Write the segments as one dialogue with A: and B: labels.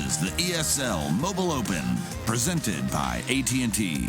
A: is the ESL Mobile Open, presented by AT&T.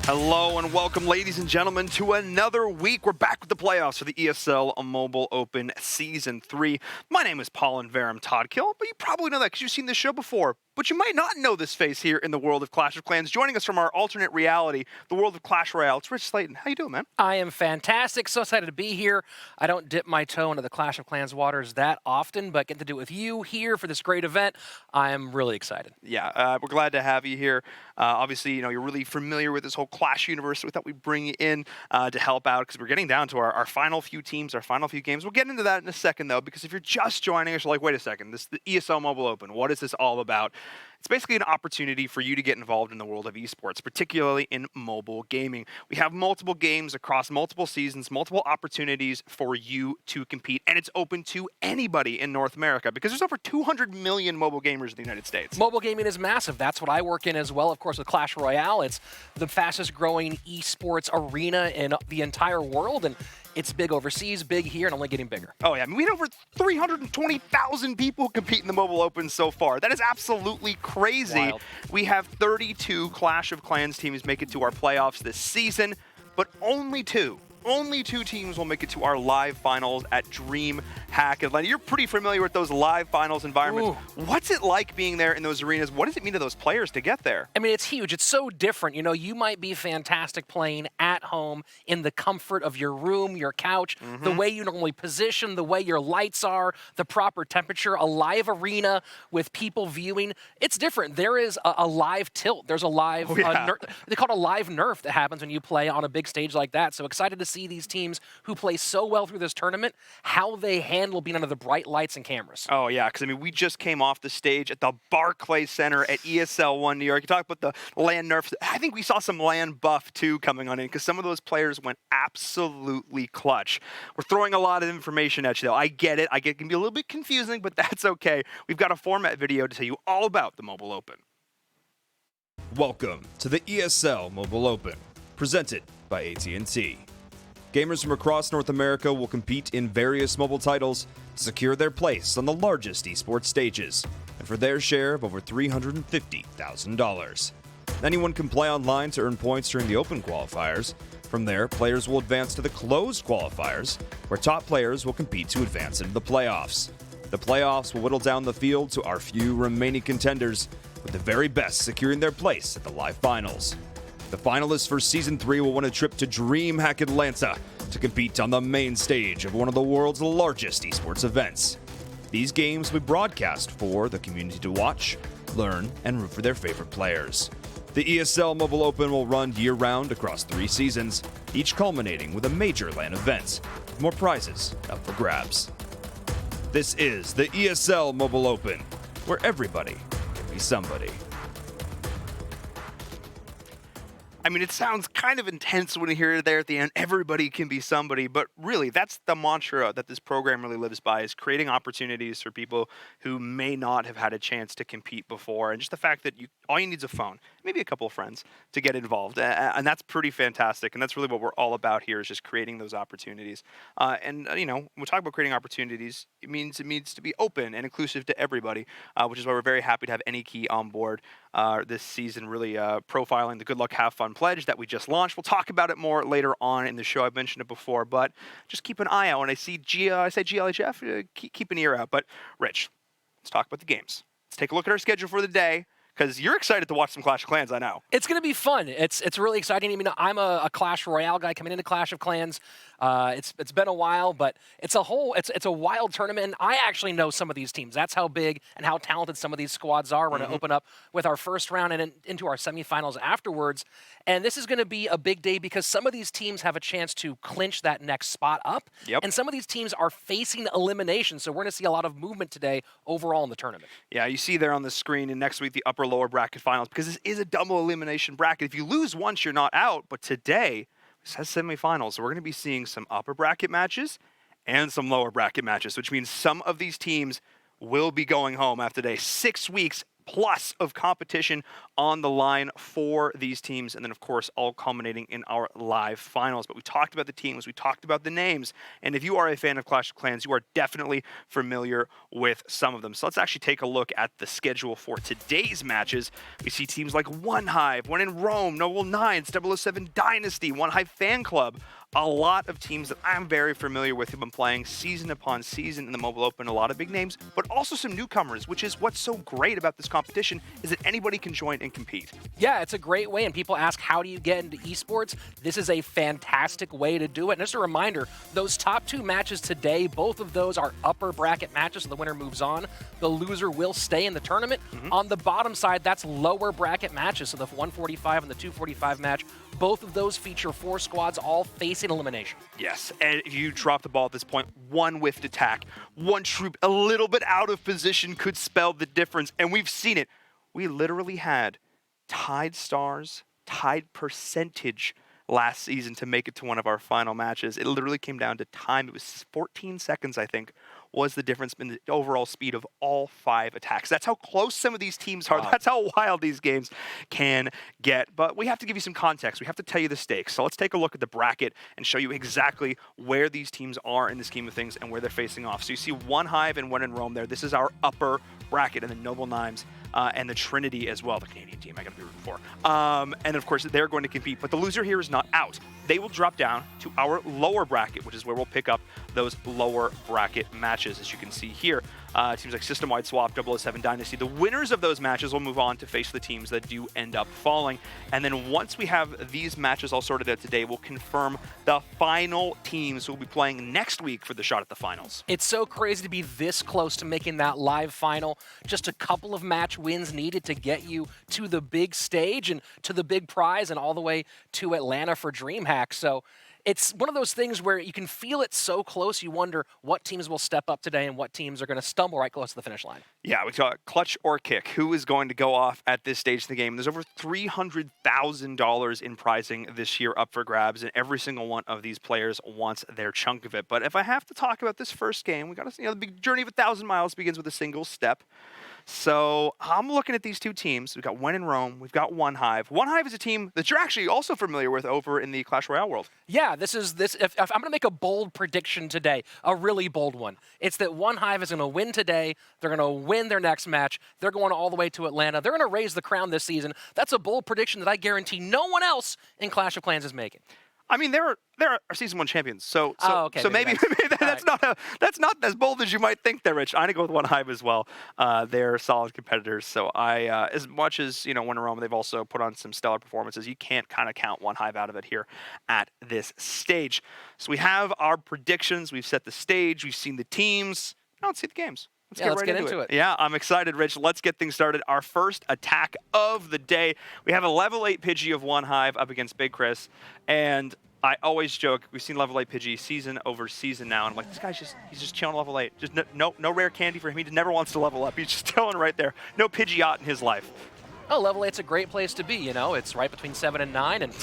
B: Hello and welcome, ladies and gentlemen, to another week. We're back with the playoffs for the ESL Mobile Open Season 3. My name is Paul and Verum Toddkill, but you probably know that because you've seen this show before. But you might not know this face here in the world of Clash of Clans. Joining us from our alternate reality, the world of Clash Royale, it's Rich Slayton. How you doing, man?
C: I am fantastic. So excited to be here. I don't dip my toe into the Clash of Clans waters that often, but getting to do it with you here for this great event, I am really excited.
B: Yeah, we're glad to have you here. Obviously, you know, you're really familiar with this whole Clash universe, so we thought we'd bring you in to help out because we're getting down to our final few teams, our final few games. We'll get into that in a second, though, because if you're just joining us, you're like, wait a second, this is the ESL Mobile Open. What is this all about? It's basically an opportunity for you to get involved in the world of esports, particularly in mobile gaming. We have multiple games across multiple seasons, multiple opportunities for you to compete, and it's open to anybody in North America because there's over 200 million mobile gamers in the United States.
C: Mobile gaming is massive. That's what I work in as well, of course, with Clash Royale. It's the fastest growing esports arena in the entire world, and it's big overseas, big here, and only getting bigger.
B: Oh, yeah. I mean, we had over 320,000 people compete in the Mobile Open so far. That is absolutely crazy.
C: Wild.
B: We have 32 Clash of Clans teams make it to our playoffs this season, but only two teams will make it to our live finals at DreamHack Atlanta. You're pretty familiar with those live finals environments.
C: Ooh.
B: What's it like being there in those arenas? What does it mean to those players to get there?
C: I mean, it's huge. It's so different. You know, you might be fantastic playing at home in the comfort of your room, your couch, the way you normally position, the way your lights are, the proper temperature, a live arena with people viewing. It's different. There is a live tilt. There's a live, they call it a live nerf that happens when you play on a big stage like that. So excited to see these teams who play so well through this tournament, how they handle being under the bright lights and cameras.
B: Oh, yeah, because, I mean, we just came off the stage at the Barclays Center at ESL 1 New York. You talk about the land nerfs. I think we saw some land buff, too, coming on in because some of those players went absolutely clutch. We're throwing a lot of information at you, though. I get it. It can be a little bit confusing, but that's okay. We've got a format video to tell you all about the Mobile Open.
D: Welcome to the ESL Mobile Open, presented by AT&T. Gamers from across North America will compete in various mobile titles to secure their place on the largest esports stages, and for their share of over $350,000. Anyone can play online to earn points during the open qualifiers. From there, players will advance to the closed qualifiers, where top players will compete to advance into the playoffs. The playoffs will whittle down the field to our few remaining contenders, with the very best securing their place at the live finals. The finalists for Season 3 will win a trip to DreamHack Atlanta to compete on the main stage of one of the world's largest esports events. These games will be broadcast for the community to watch, learn, and root for their favorite players. The ESL Mobile Open will run year-round across 3 seasons, each culminating with a major LAN event, with more prizes up for grabs. This is the ESL Mobile Open, where everybody can be somebody.
B: I mean, it sounds kind of intense when you hear it there at the end. Everybody can be somebody, but really, that's the mantra that this program really lives by, is creating opportunities for people who may not have had a chance to compete before. And just the fact that all you need is a phone, maybe a couple of friends to get involved. And that's pretty fantastic. And that's really what we're all about here, is just creating those opportunities. You know, when we talk about creating opportunities, it means to be open and inclusive to everybody, which is why we're very happy to have AnyKey on board this season, really profiling the Good Luck Have Fun pledge that we just launched. We'll talk about it more later on in the show. I've mentioned it before, but just keep an eye out. When I say GLHF, keep an ear out. But Rich, let's talk about the games. Let's take a look at our schedule for the day, because you're excited to watch some Clash of Clans, I know.
C: It's going to be fun. It's really exciting. I mean, I'm a Clash Royale guy coming into Clash of Clans. It's been a while, but it's a wild tournament. And I actually know some of these teams. That's how big and how talented some of these squads are. We're going to open up with our first round and into our semifinals afterwards. And this is going to be a big day because some of these teams have a chance to clinch that next spot up.
B: Yep.
C: And some of these teams are facing elimination. So we're going to see a lot of movement today overall in the tournament.
B: Yeah, you see there on the screen, and next week the upper lower bracket finals, because this is a double elimination bracket. If you lose once, you're not out. But today, this has semifinals, so we're going to be seeing some upper bracket matches and some lower bracket matches, which means some of these teams will be going home after today. 6 weeks plus of competition on the line for these teams, and then of course all culminating in our live finals. But we talked about the teams, we talked about the names, and if you are a fan of Clash of Clans, you are definitely familiar with some of them. So let's actually take a look at the schedule for today's matches. We see teams like One Hive, One in Rome, Noble Nines, 007 Dynasty, One Hive Fan Club. A lot of teams that I'm very familiar with who've been playing season upon season in the Mobile Open. A lot of big names, but also some newcomers, which is what's so great about this competition, is that anybody can join and compete.
C: Yeah, it's a great way, and people ask, how do you get into esports? This is a fantastic way to do it. And just a reminder, those top 2 matches today, both of those are upper bracket matches, so the winner moves on. The loser will stay in the tournament. On the bottom side, that's lower bracket matches, so the 145 and the 245 match, both of those feature 4 squads all facing elimination.
B: Yes, and if you drop the ball at this point, one whiffed attack, one troop a little bit out of position could spell the difference, and we've seen it. We literally had tied stars, tied percentage last season to make it to one of our final matches. It literally came down to time. It was 14 seconds, I think, was the difference in the overall speed of all 5 attacks. That's how close some of these teams are. Wow. That's how wild these games can get. But we have to give you some context. We have to tell you the stakes. So let's take a look at the bracket and show you exactly where these teams are in the scheme of things and where they're facing off. So you see One Hive and One in Rome there. This is our upper bracket, and the Noble Nines and the Trinity as well, the Canadian team I got to be rooting for. And of course, they're going to compete. But the loser here is not out. They will drop down to our lower bracket, which is where we'll pick up those lower bracket matches, as you can see here. Teams like System-Wide Swap, 007 Dynasty. The winners of those matches will move on to face the teams that do end up falling. And then once we have these matches all sorted out today, we'll confirm the final teams who will be playing next week for the shot at the finals.
C: It's so crazy to be this close to making that live final. Just a couple of match wins needed to get you to the big stage and to the big prize and all the way to Atlanta for DreamHack. So it's one of those things where you can feel it so close, you wonder what teams will step up today and what teams are going to stumble right close to the finish line.
B: Yeah, we talk clutch or kick. Who is going to go off at this stage of the game? There's over $300,000 in pricing this year up for grabs, and every single one of these players wants their chunk of it. But if I have to talk about this first game, we got to, the big journey of 1,000 miles begins with a single step. So I'm looking at these two teams. We've got One in Rome. We've got One Hive. One Hive is a team that you're actually also familiar with over in the Clash Royale world.
C: Yeah, if I'm going to make a bold prediction today, a really bold one, it's that One Hive is going to win today. They're going to win their next match. They're going all the way to Atlanta. They're going to raise the crown this season. That's a bold prediction that I guarantee no one else in Clash of Clans is making.
B: I mean, there are season 1 champions, so maybe that's not as bold as you might think there, Rich. I'm gonna go with One Hive as well. They're solid competitors, so as much as One in Rome, they've also put on some stellar performances. You can't kind of count One Hive out of it here at this stage. So we have our predictions. We've set the stage. We've seen the teams. Now let's see the games.
C: Let's get into it.
B: Yeah, I'm excited, Rich. Let's get things started. Our first attack of the day. We have a level 8 Pidgey of One Hive up against Big Chris. And I always joke, we've seen level 8 Pidgey season over season now. And I'm like, this guy's he's just chilling level 8. Just no rare candy for him. He just never wants to level up. He's just chilling right there. No Pidgeot in his life.
C: Oh, level 8's a great place to be, It's right between 7 and 9. And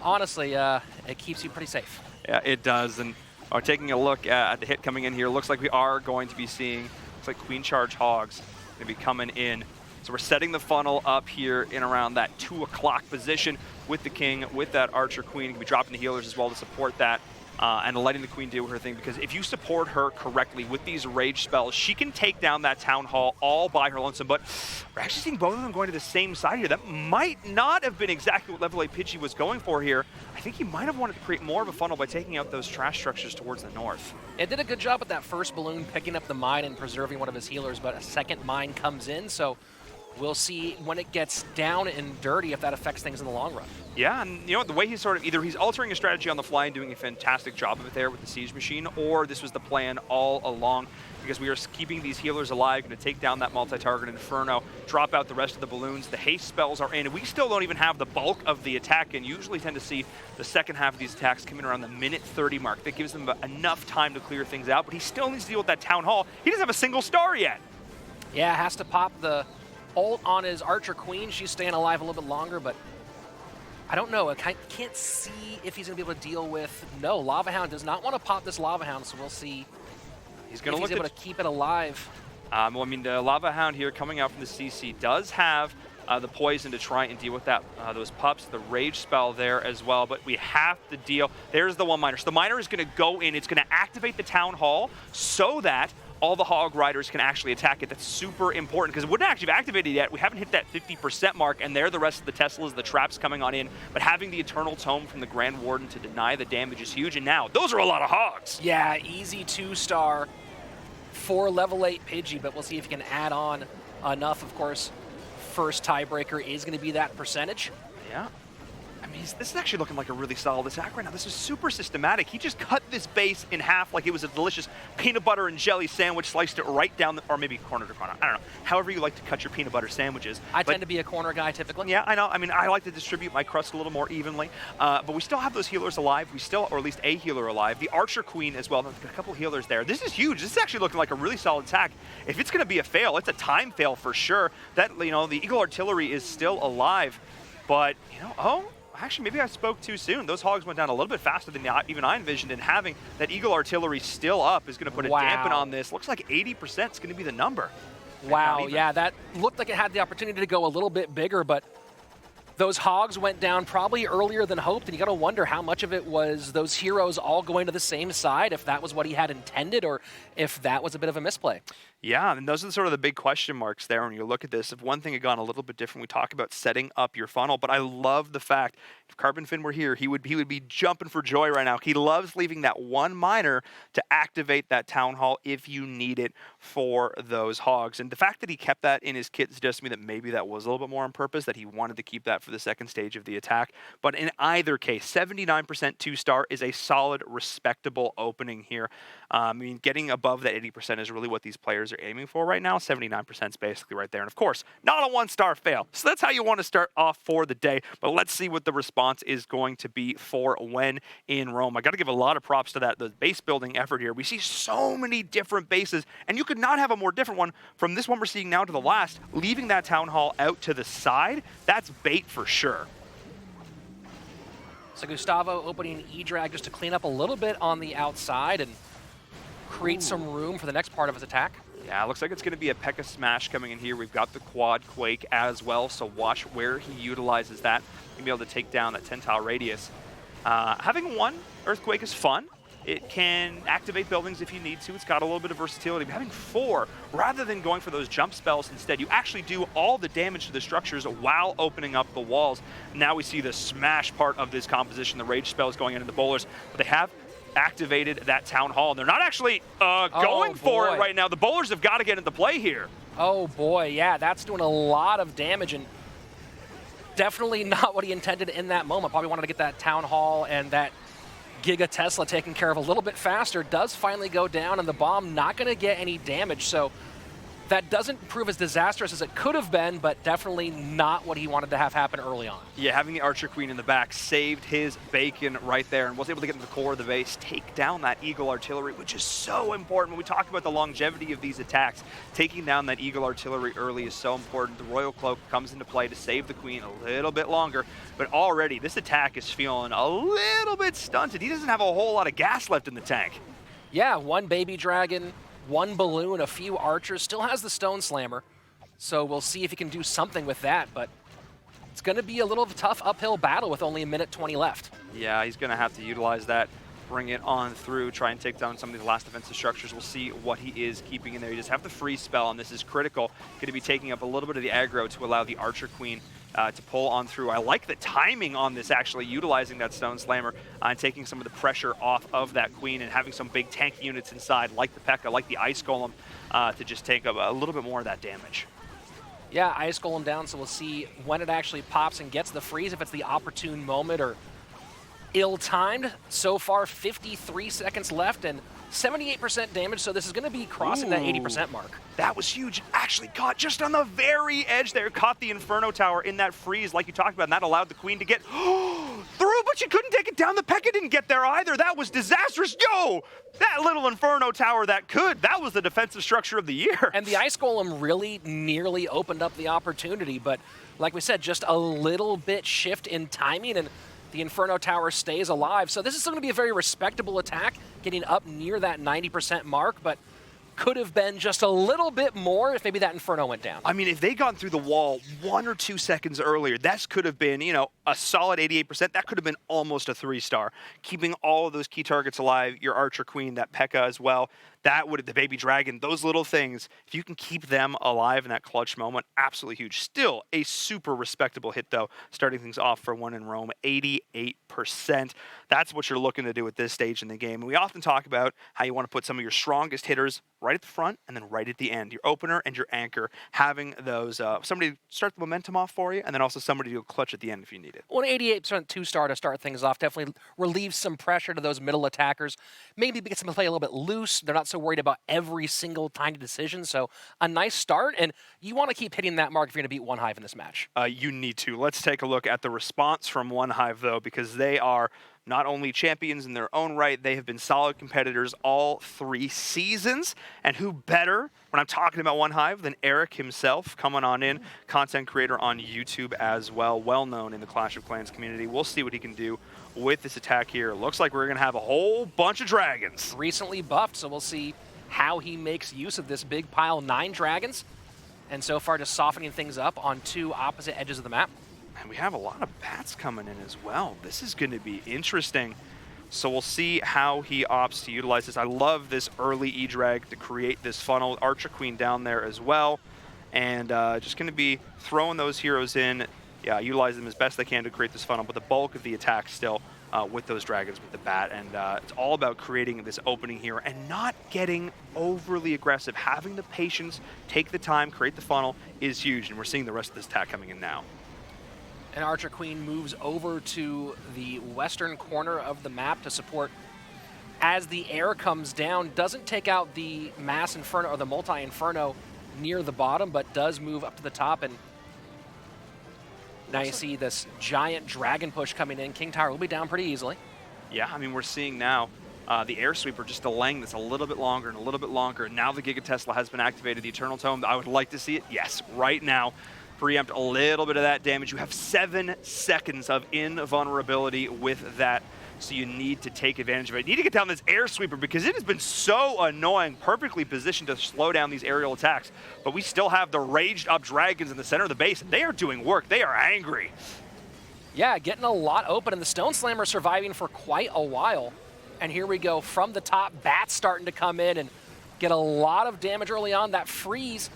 C: honestly, it keeps you pretty safe.
B: Yeah, it does. And taking a look at the hit coming in here, looks like we are going to be seeing like Queen Charge Hogs going to be coming in. So we're setting the funnel up here in around that 2 o'clock position with the King, with that Archer Queen. Going to be dropping the healers as well to support that and letting the Queen do her thing, because if you support her correctly with these rage spells, she can take down that Town Hall all by her lonesome. But we're actually seeing both of them going to the same side here. That might not have been exactly what level 8 Pidgey was going for here. I think he might have wanted to create more of a funnel by taking out those trash structures towards the north.
C: It did a good job with that first balloon, picking up the mine and preserving one of his healers, but a second mine comes in, so we'll see when it gets down and dirty if that affects things in the long run.
B: Yeah, and the way he's either he's altering a strategy on the fly and doing a fantastic job of it there with the Siege Machine, or this was the plan all along, because we are keeping these healers alive, going to take down that multi-target Inferno, drop out the rest of the balloons, the haste spells are in, and we still don't even have the bulk of the attack, and usually tend to see the second half of these attacks coming around the minute 30 mark. That gives them enough time to clear things out, but he still needs to deal with that Town Hall. He doesn't have a single star yet.
C: Yeah, has to pop the ult on his Archer Queen. She's staying alive a little bit longer, but I don't know. I can't see if he's going to be able to deal with... No, Lava Hound does not want to pop this Lava Hound, so we'll see
B: he's going to
C: able to keep it alive.
B: Well, I mean, the Lava Hound here coming out from the CC does have the poison to try and deal with that, those pups, the rage spell there as well, but we have to deal. There's the one miner. So the miner is going to go in, it's going to activate the town hall so that all the hog riders can actually attack it. That's super important because it wouldn't actually have activated yet. We haven't hit that 50% mark, and there the rest of the Teslas, the traps coming on in. But having the Eternal Tome from the Grand Warden to deny the damage is huge, and now those are a lot of hogs.
C: Yeah, easy 2-star for level 8 Pidgey, but we'll see if he can add on enough. Of course, first tiebreaker is going to be that percentage.
B: Yeah. I mean, this is actually looking like a really solid attack right now. This is super systematic. He just cut this base in half like it was a delicious peanut butter and jelly sandwich, sliced it right down, or maybe corner to corner. I don't know. However you like to cut your peanut butter sandwiches.
C: I tend to be a corner guy typically.
B: Yeah, I know. I mean, I like to distribute my crust a little more evenly. But we still have those healers alive. We still, or at least a healer alive. The Archer Queen as well. A couple healers there. This is huge. This is actually looking like a really solid attack. If it's going to be a fail, it's a time fail for sure. That, you know, the Eagle Artillery is still alive. But, you know, actually, maybe I spoke too soon. Those hogs went down a little bit faster than even I envisioned, and having that Eagle Artillery still up is going to put a dampen on this. Looks like 80% is going to be the number.
C: Wow, yeah, that looked like it had the opportunity to go a little bit bigger, but those hogs went down probably earlier than hoped, and you got to wonder how much of it was those heroes all going to the same side, if that was what he had intended, or if that was a bit of a misplay.
B: Yeah, and those are sort of the big question marks there when you look at this. If one thing had gone a little bit different, we talk about setting up your funnel, but I love the fact if Carbon Fin were here, he would be jumping for joy right now. He loves leaving that one miner to activate that town hall if you need it for those hogs. And the fact that he kept that in his kit suggests to me that maybe that was a little bit more on purpose, that he wanted to keep that for the second stage of the attack. But in either case, 79% 2-star is a solid, respectable opening here. I mean, getting above that 80% is really what these players are aiming for right now. 79% is basically right there. And of course, not a 1-star fail. So that's how you want to start off for the day. But let's see what the response is going to be for when in Rome. I got to give a lot of props to the base building effort here. We see so many different bases, and you could not have a more different one from this one we're seeing now to the last. Leaving that town hall out to the side, that's bait for sure.
C: So Gustavo opening E-Drag just to clean up a little bit on the outside and create some room for the next part of his attack.
B: Yeah, looks like it's going to be a P.E.K.K.A. Smash coming in here. We've got the Quad Quake as well, so watch where he utilizes that. He's going to be able to take down that 10-tile radius. Having one Earthquake is fun. It can activate buildings if you need to. It's got a little bit of versatility. But having 4, rather than going for those jump spells instead, you actually do all the damage to the structures while opening up the walls. Now we see the smash part of this composition. The rage spell is going into the bowlers, but they have activated that town hall, and they're not actually going for it right now. The bowlers have got to get into play here.
C: Oh boy, yeah, that's doing a lot of damage, and definitely not what he intended in that moment. Probably wanted to get that town hall and that Giga Tesla taken care of a little bit faster. Does finally go down, and the bomb not going to get any damage, so that doesn't prove as disastrous as it could have been, but definitely not what he wanted to have happen early on.
B: Yeah, having the Archer Queen in the back saved his bacon right there and was able to get into the core of the base, take down that Eagle Artillery, which is so important. When we talk about the longevity of these attacks, taking down that Eagle Artillery early is so important. The Royal Cloak comes into play to save the Queen a little bit longer, but already this attack is feeling a little bit stunted. He doesn't have a whole lot of gas left in the tank.
C: Yeah, one Baby Dragon, one balloon, a few archers, still has the Stone Slammer. So we'll see if he can do something with that, but it's going to be a little of a tough uphill battle with only 1:20 left.
B: Yeah, he's going to have to utilize that, bring it on through, try and take down some of these last defensive structures. We'll see what he is keeping in there. You just have the freeze spell, and this is critical. Going to be taking up a little bit of the aggro to allow the Archer Queen to pull on through. I like the timing on this, actually, utilizing that Stone Slammer and taking some of the pressure off of that Queen and having some big tank units inside, like the P.E.K.K.A., like the Ice Golem, to just take up a little bit more of that damage.
C: Yeah, Ice Golem down, so we'll see when it actually pops and gets the freeze, if it's the opportune moment or ill-timed. So far, 53 seconds left and 78% damage, so this is going to be crossing that 80% mark.
B: That was huge. Actually caught just on the very edge there. Caught the Inferno Tower in that freeze like you talked about, and that allowed the Queen to get through, but she couldn't take it down. The P.E.K.K.A. didn't get there either. That was disastrous. Yo! That little Inferno Tower that was the defensive structure of the year.
C: And the Ice Golem really nearly opened up the opportunity, but like we said, just a little bit shift in timing, and the Inferno Tower stays alive. So this is going to be a very respectable attack, getting up near that 90% mark, but could have been just a little bit more if maybe that Inferno went down.
B: I mean, if they gone through the wall 1 or 2 seconds earlier, that could have been, you know, a solid 88%. That could have been almost a 3-star. Keeping all of those key targets alive, your Archer Queen, that P.E.K.K.A. as well, that would have, the Baby Dragon, those little things, if you can keep them alive in that clutch moment, absolutely huge. Still a super respectable hit, though, starting things off for one in Rome, 88%. That's what you're looking to do at this stage in the game. And we often talk about how you want to put some of your strongest hitters right at the front and then right at the end. Your opener and your anchor, having those, somebody start the momentum off for you, and then also somebody to clutch at the end if you need it.
C: Well, an 88% 2-star to start things off definitely relieves some pressure to those middle attackers. Maybe gets them to play a little bit loose. They're not so worried about every single tiny decision. So a nice start, and you want to keep hitting that mark if you're going to beat One Hive in this match.
B: You need to. Let's take a look at the response from One Hive, though, because they are not only champions in their own right, they have been solid competitors all 3 seasons. And who better, when I'm talking about One Hive, than Eric himself, coming on in, content creator on YouTube as well, well known in the Clash of Clans community. We'll see what he can do with this attack here. Looks like we're going to have a whole bunch of dragons.
C: Recently buffed, so we'll see how he makes use of this big pile, 9 dragons. And so far just softening things up on 2 opposite edges of the map.
B: And we have a lot of bats coming in as well. This is going to be interesting. So we'll see how he opts to utilize this. I love this early E-Drag to create this funnel. Archer Queen down there as well. And just going to be throwing those heroes in. Yeah, utilize them as best they can to create this funnel. But the bulk of the attack still with those dragons with the bat. And it's all about creating this opening here and not getting overly aggressive. Having the patience, take the time, create the funnel is huge. And we're seeing the rest of this attack coming in now.
C: And Archer Queen moves over to the western corner of the map to support as the air comes down. Doesn't take out the mass Inferno or the multi-Inferno near the bottom, but does move up to the top. And now you see this giant dragon push coming in. King Tower will be down pretty easily.
B: Yeah, I mean, we're seeing now the air sweeper just delaying this a little bit longer and a little bit longer. Now the Giga Tesla has been activated. The Eternal Tome, I would like to see it. Yes, right now. Preempt a little bit of that damage. You have 7 seconds of invulnerability with that, so you need to take advantage of it. You need to get down this air sweeper because it has been so annoying, perfectly positioned to slow down these aerial attacks. But we still have the raged up dragons in the center of the base. They are doing work. They are angry.
C: Yeah, getting a lot open, and the Stone Slammer surviving for quite a while. And here we go from the top. Bats starting to come in and get a lot of damage early on. That freeze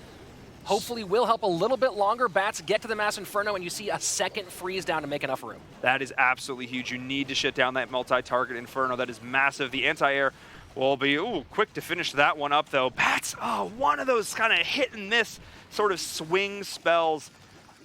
C: hopefully will help a little bit longer. Bats get to the Mass Inferno, and you see a second freeze down to make enough room.
B: That is absolutely huge. You need to shut down that multi-target Inferno. That is massive. The anti-air will be quick to finish that one up, though. Bats, one of those kind of hit and miss sort of swing spells.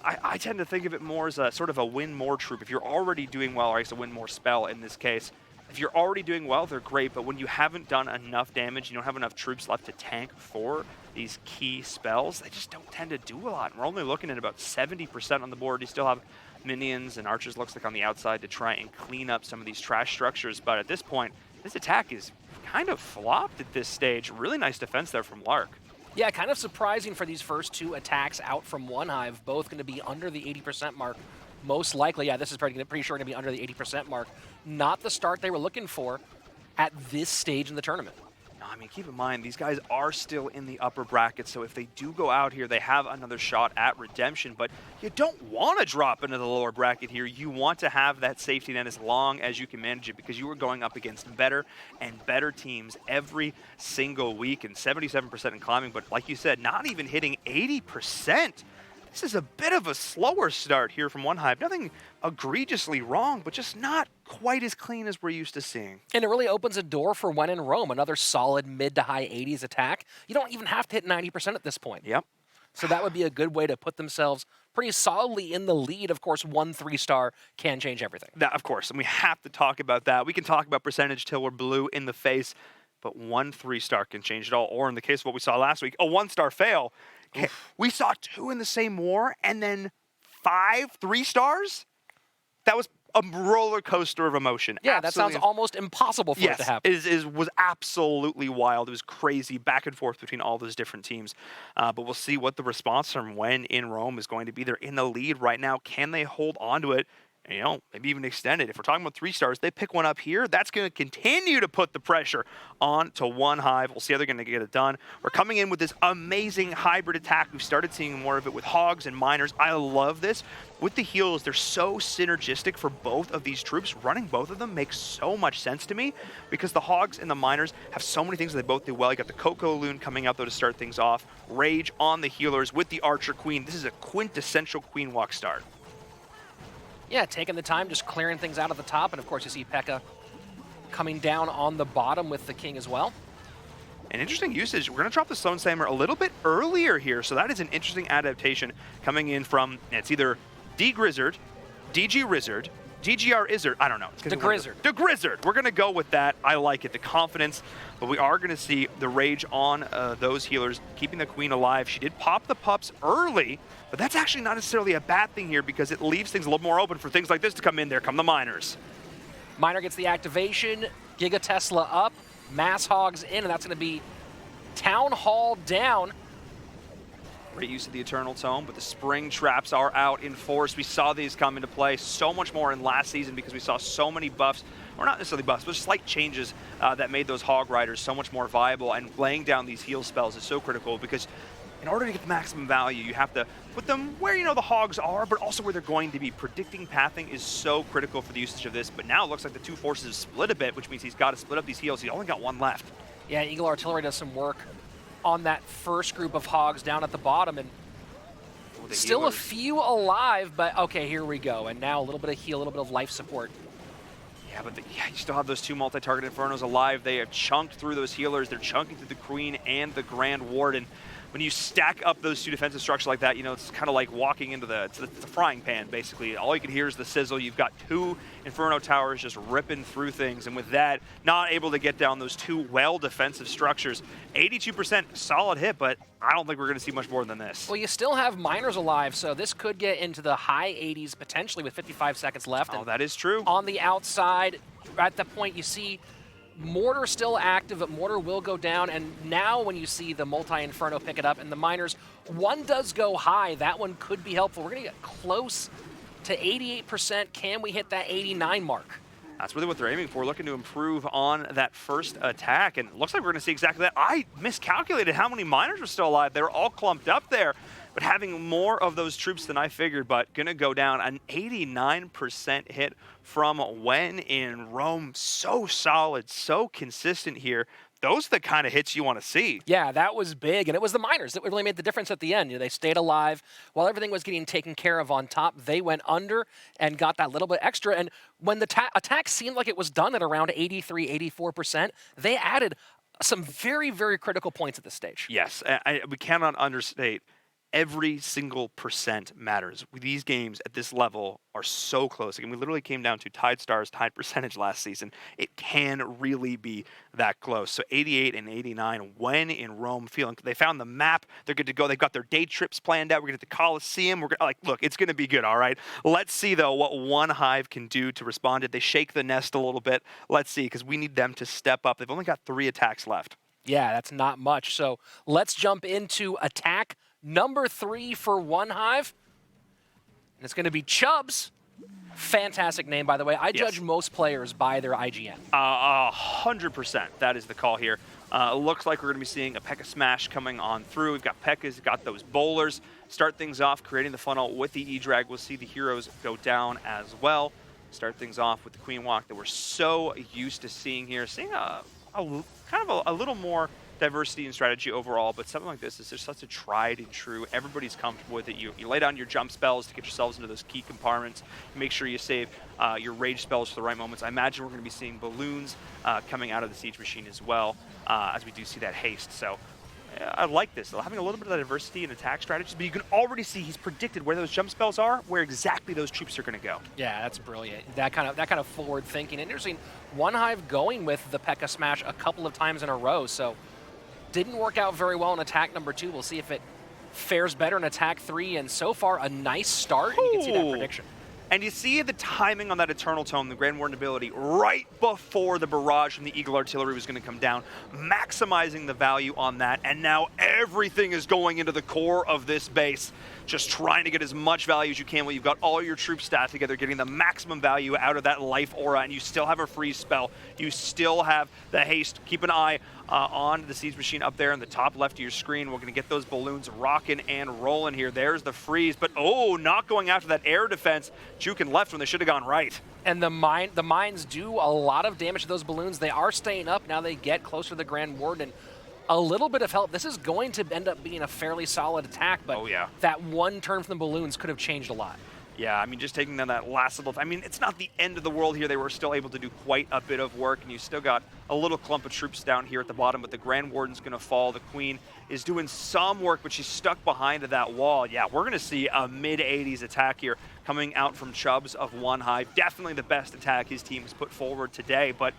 B: I tend to think of it more as a sort of a win more troop. If you're already doing well, or I guess a win more spell in this case, if you're already doing well, they're great, but when you haven't done enough damage, you don't have enough troops left to tank for these key spells, they just don't tend to do a lot. And we're only looking at about 70% on the board. You still have minions and archers, looks like, on the outside to try and clean up some of these trash structures. But at this point, this attack is kind of flopped at this stage. Really nice defense there from Lark.
C: Yeah, kind of surprising for these first 2 attacks out from One Hive, both going to be under the 80% mark. Most likely, yeah, this is pretty sure going to be under the 80% mark. Not the start they were looking for at this stage in the tournament.
B: No, I mean, keep in mind, these guys are still in the upper bracket, so if they do go out here, they have another shot at redemption, but you don't want to drop into the lower bracket here. You want to have that safety net as long as you can manage it, because you are going up against better and better teams every single week, and 77% in climbing, but like you said, not even hitting 80%. This is a bit of a slower start here from One Hive. Nothing egregiously wrong, but just not quite as clean as we're used to seeing.
C: And it really opens a door for When in Rome, another solid mid to high 80s attack. You don't even have to hit 90% at this point.
B: Yep.
C: So that would be a good way to put themselves pretty solidly in the lead. Of course, 1 3-star can change everything.
B: That, of course, and we have to talk about that. We can talk about percentage till we're blue in the face, but 1 3-star can change it all. Or in the case of what we saw last week, a 1-star fail. We saw 2 in the same war, and then 5 3-stars? That was a roller coaster of emotion.
C: Yeah,
B: absolutely.
C: That sounds almost impossible for it to happen.
B: It was absolutely wild. It was crazy, back and forth between all those different teams. But we'll see what the response from When in Rome is going to be. They're in the lead right now. Can they hold on to it? you know, maybe even extend it. If we're talking about 3 stars, they pick one up here. That's going to continue to put the pressure on to one Hive. We'll see how they're going to get it done. We're coming in with this amazing hybrid attack. We've started seeing more of it with Hogs and Miners. I love this. With the heals, they're so synergistic for both of these troops. Running both of them makes so much sense to me because the Hogs and the Miners have so many things that they both do well. You got the Coco Loon coming out, though, to start things off. Rage on the healers with the Archer Queen. This is a quintessential Queen Walk start.
C: Yeah, taking the time, just clearing things out at the top. And of course, you see P.E.K.K.A. coming down on the bottom with the King as well.
B: An interesting usage. We're going to drop the Stone Slammer a little bit earlier here. So that is an interesting adaptation coming in from, it's either D-Grizzard, DG Rizzard, DGR Izzard. I don't know.
C: The Grizzard.
B: The Grizzard. We're going to go with that. I like it. The confidence. But we are going to see the rage on those healers, keeping the Queen alive. She did pop the pups early, but that's actually not necessarily a bad thing here because it leaves things a little more open for things like this to come in. There come the Miners.
C: Miner gets the activation, Giga Tesla up, Mass Hogs in, and that's going to be Town Hall down.
B: Great use of the Eternal Tome, but the Spring Traps are out in force. We saw these come into play so much more in last season because we saw so many buffs, or not necessarily buffs, but slight changes that made those Hog Riders so much more viable, and laying down these heal spells is so critical because in order to get the maximum value, you have to put them where you know the Hogs are, but also where they're going to be. Predicting pathing is so critical for the usage of this, but now it looks like the two forces have split a bit, which means he's got to split up these heals. He's only got one left.
C: Yeah, Eagle Artillery does some work on that first group of Hogs down at the bottom, and still
B: healers.
C: a few alive, but okay, here we go. And now a little bit of heal, a little bit of life support.
B: Yeah, but you still have those two multi-target Infernos alive. They have chunked through those healers. They're chunking through the Queen and the Grand Warden. When you stack up those two defensive structures like that, you know, it's kind of like walking into the frying pan, basically. All you can hear is the sizzle. You've got two Inferno towers just ripping through things, and with that, not able to get down those two well-defensive structures. 82% solid hit, but I don't think we're going to see much more than this.
C: Well, you still have Miners alive, so this could get into the high 80s potentially with 55 seconds left.
B: Oh, that is true.
C: On the outside, at the point you see Mortar still active, but Mortar will go down, and now when you see the multi-Inferno pick it up, and the Miners, one does go high, that one could be helpful. We're going to get close to 88%. Can we hit that 89 mark?
B: That's really what they're aiming for, looking to improve on that first attack, and it looks like we're going to see exactly that. I miscalculated how many Miners were still alive. They were all clumped up there, but having more of those troops than I figured, but going to go down an 89% hit from when in Rome. So solid, so consistent here. Those are the kind of hits you want to see.
C: Yeah, that was big, and it was the Miners that really made the difference at the end. You know, they stayed alive while everything was getting taken care of on top. They went under and got that little bit extra, and when the attack seemed like it was done at around 83, 84%, they added some very, very critical points at this stage.
B: Yes, we cannot understate every single percent matters. These games at this level are so close. Again, we literally came down to tied stars, tied percentage last season. It can really be that close. So 88 and 89 when in Rome, feeling they found the map. They're good to go. They've got their day trips planned out. We're going to the Coliseum. We're gonna, look, it's going to be good, all right? Let's see, though, what one Hive can do to respond. Did they shake the nest a little bit? Let's see, because we need them to step up. They've only got 3 attacks left.
C: Yeah, that's not much. So let's jump into attack number 3 for one Hive. And it's going to be Chubbs. Fantastic name, by the way. I judge most players by their IGN.
B: 100%. That is the call here. Looks like we're going to be seeing a P.E.K.K.A. smash coming on through. We've got P.E.K.K.A's got those bowlers. Start things off, creating the funnel with the E-Drag. We'll see the heroes go down as well. Start things off with the Queen Walk that we're so used to seeing here. Seeing kind of a little more diversity and strategy overall, but something like this is just such a tried and true. Everybody's comfortable with it. You lay down your jump spells to get yourselves into those key compartments. Make sure you save your rage spells for the right moments. I imagine we're going to be seeing balloons coming out of the Siege Machine as well, as we do see that haste. So I like this, though, having a little bit of diversity in attack strategies, but you can already see he's predicted where those jump spells are, where exactly those troops are going to go.
C: Yeah, that's brilliant. That kind of forward thinking. And interesting, one Hive going with the P.E.K.K.A. smash a couple of times in a row, so didn't work out very well in attack number 2. We'll see if it fares better in attack 3, and so far a nice start. And you can see that prediction.
B: And you see the timing on that Eternal Tome, the Grand Warden ability, right before the barrage from the Eagle Artillery was going to come down, maximizing the value on that, and now everything is going into the core of this base. just trying to get as much value as you can while you've got all your troops stacked together, getting the maximum value out of that life aura, and you still have a freeze spell. You still have the haste. Keep an eye on the siege machine up there in the top left of your screen. We're going to get those balloons rocking and rolling here. There's the freeze, but oh, not going after that air defense. Juking left when they should have gone right.
C: And the mines do a lot of damage to those balloons. They are staying up. Now they get closer to the Grand Warden. A little bit of help. This is going to end up being a fairly solid attack, but that one turn from the balloons could have changed a lot.
B: Yeah, I mean, just taking down that last little... I mean, it's not the end of the world here. They were still able to do quite a bit of work, and you still got a little clump of troops down here at the bottom, but the Grand Warden's going to fall. The Queen is doing some work, but she's stuck behind that wall. Yeah, we're going to see a mid-80s attack here coming out from Chubbs of One Hive. Definitely the best attack his team has put forward today, but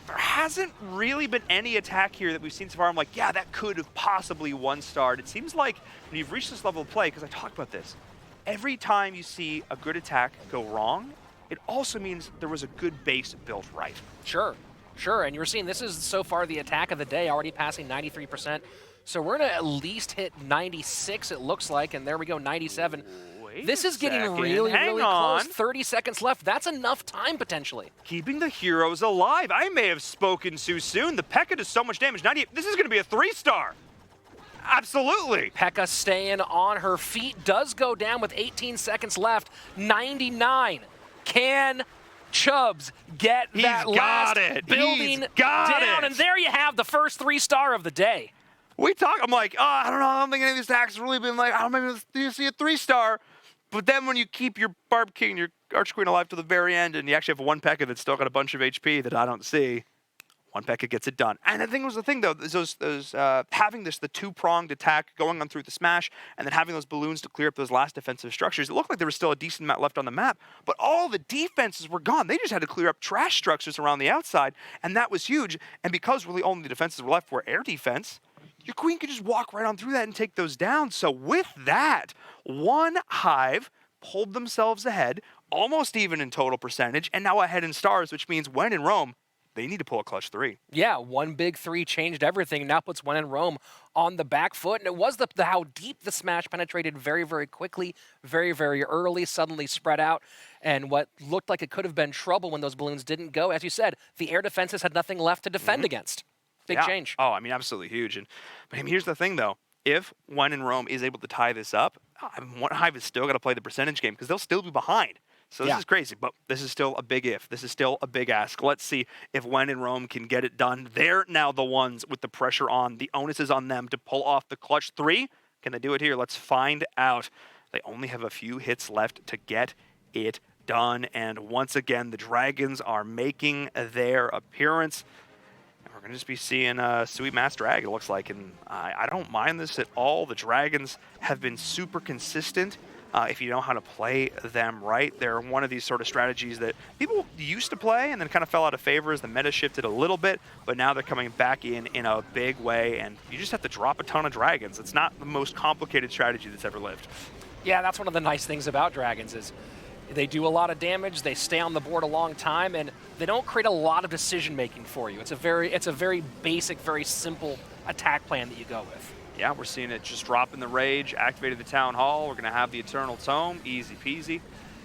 B: there hasn't really been any attack here that we've seen so far. I'm like, yeah, that could have possibly one-starred. It seems like when you've reached this level of play, because I talked about this, every time you see a good attack go wrong, it also means there was a good base built right.
C: Sure, and you're seeing this is so far the attack of the day, already passing 93%. So we're going to at least hit 96, it looks like, and there we go, 97. This is getting really close. 30 seconds left. That's enough time, potentially.
B: Keeping the heroes alive. I may have spoken too soon. The P.E.K.K.A does so much damage. This is going to be a 3-star. Absolutely.
C: P.E.K.K.A staying on her feet. Does go down with 18 seconds left. 99. Can Chubbs get that last building down? And there you have the first 3-star of the day.
B: I'm like, oh, I don't know. I don't think any of these attacks have really been like, I don't know, maybe you see a 3-star. But then when you keep your Barb King, your Archqueen alive to the very end, and you actually have one P.E.K.K.A that's still got a bunch of HP that I don't see, one P.E.K.K.A gets it done. And I think was the thing, though, is having the two-pronged attack going on through the smash, and then having those balloons to clear up those last defensive structures. It looked like there was still a decent amount left on the map, but all the defenses were gone. They just had to clear up trash structures around the outside, and that was huge. And because really only the defenses were left were air defense, your Queen could just walk right on through that and take those down. So with that, One Hive pulled themselves ahead, almost even in total percentage, and now ahead in stars, which means when in Rome, they need to pull a clutch 3.
C: Yeah, one big 3 changed everything. Now puts When in Rome on the back foot. And it was how deep the smash penetrated very, very quickly, very, very early, suddenly spread out. And what looked like it could have been trouble when those balloons didn't go, as you said, the air defenses had nothing left to defend against. Big change.
B: Oh, I mean, absolutely huge. But here's the thing, though. If When in Rome is able to tie this up, One Hive is still going to play the percentage game because they'll still be behind. So this is crazy, but this is still a big if. This is still a big ask. Let's see if When in Rome can get it done. They're now the ones with the pressure on. The onus is on them to pull off the clutch 3. Can they do it here? Let's find out. They only have a few hits left to get it done. And once again, the Dragons are making their appearance. We're going to just be seeing Sweet Mass Drag, it looks like, and I don't mind this at all. The Dragons have been super consistent if you know how to play them right. They're one of these sort of strategies that people used to play and then kind of fell out of favor as the meta shifted a little bit, but now they're coming back in a big way, and you just have to drop a ton of Dragons. It's not the most complicated strategy that's ever lived.
C: Yeah, that's one of the nice things about Dragons is they do a lot of damage, they stay on the board a long time, and they don't create a lot of decision-making for you. It's a very basic, very simple attack plan that you go with.
B: Yeah, we're seeing it just drop in the rage, activated the Town Hall. We're going to have the Eternal Tome, easy peasy,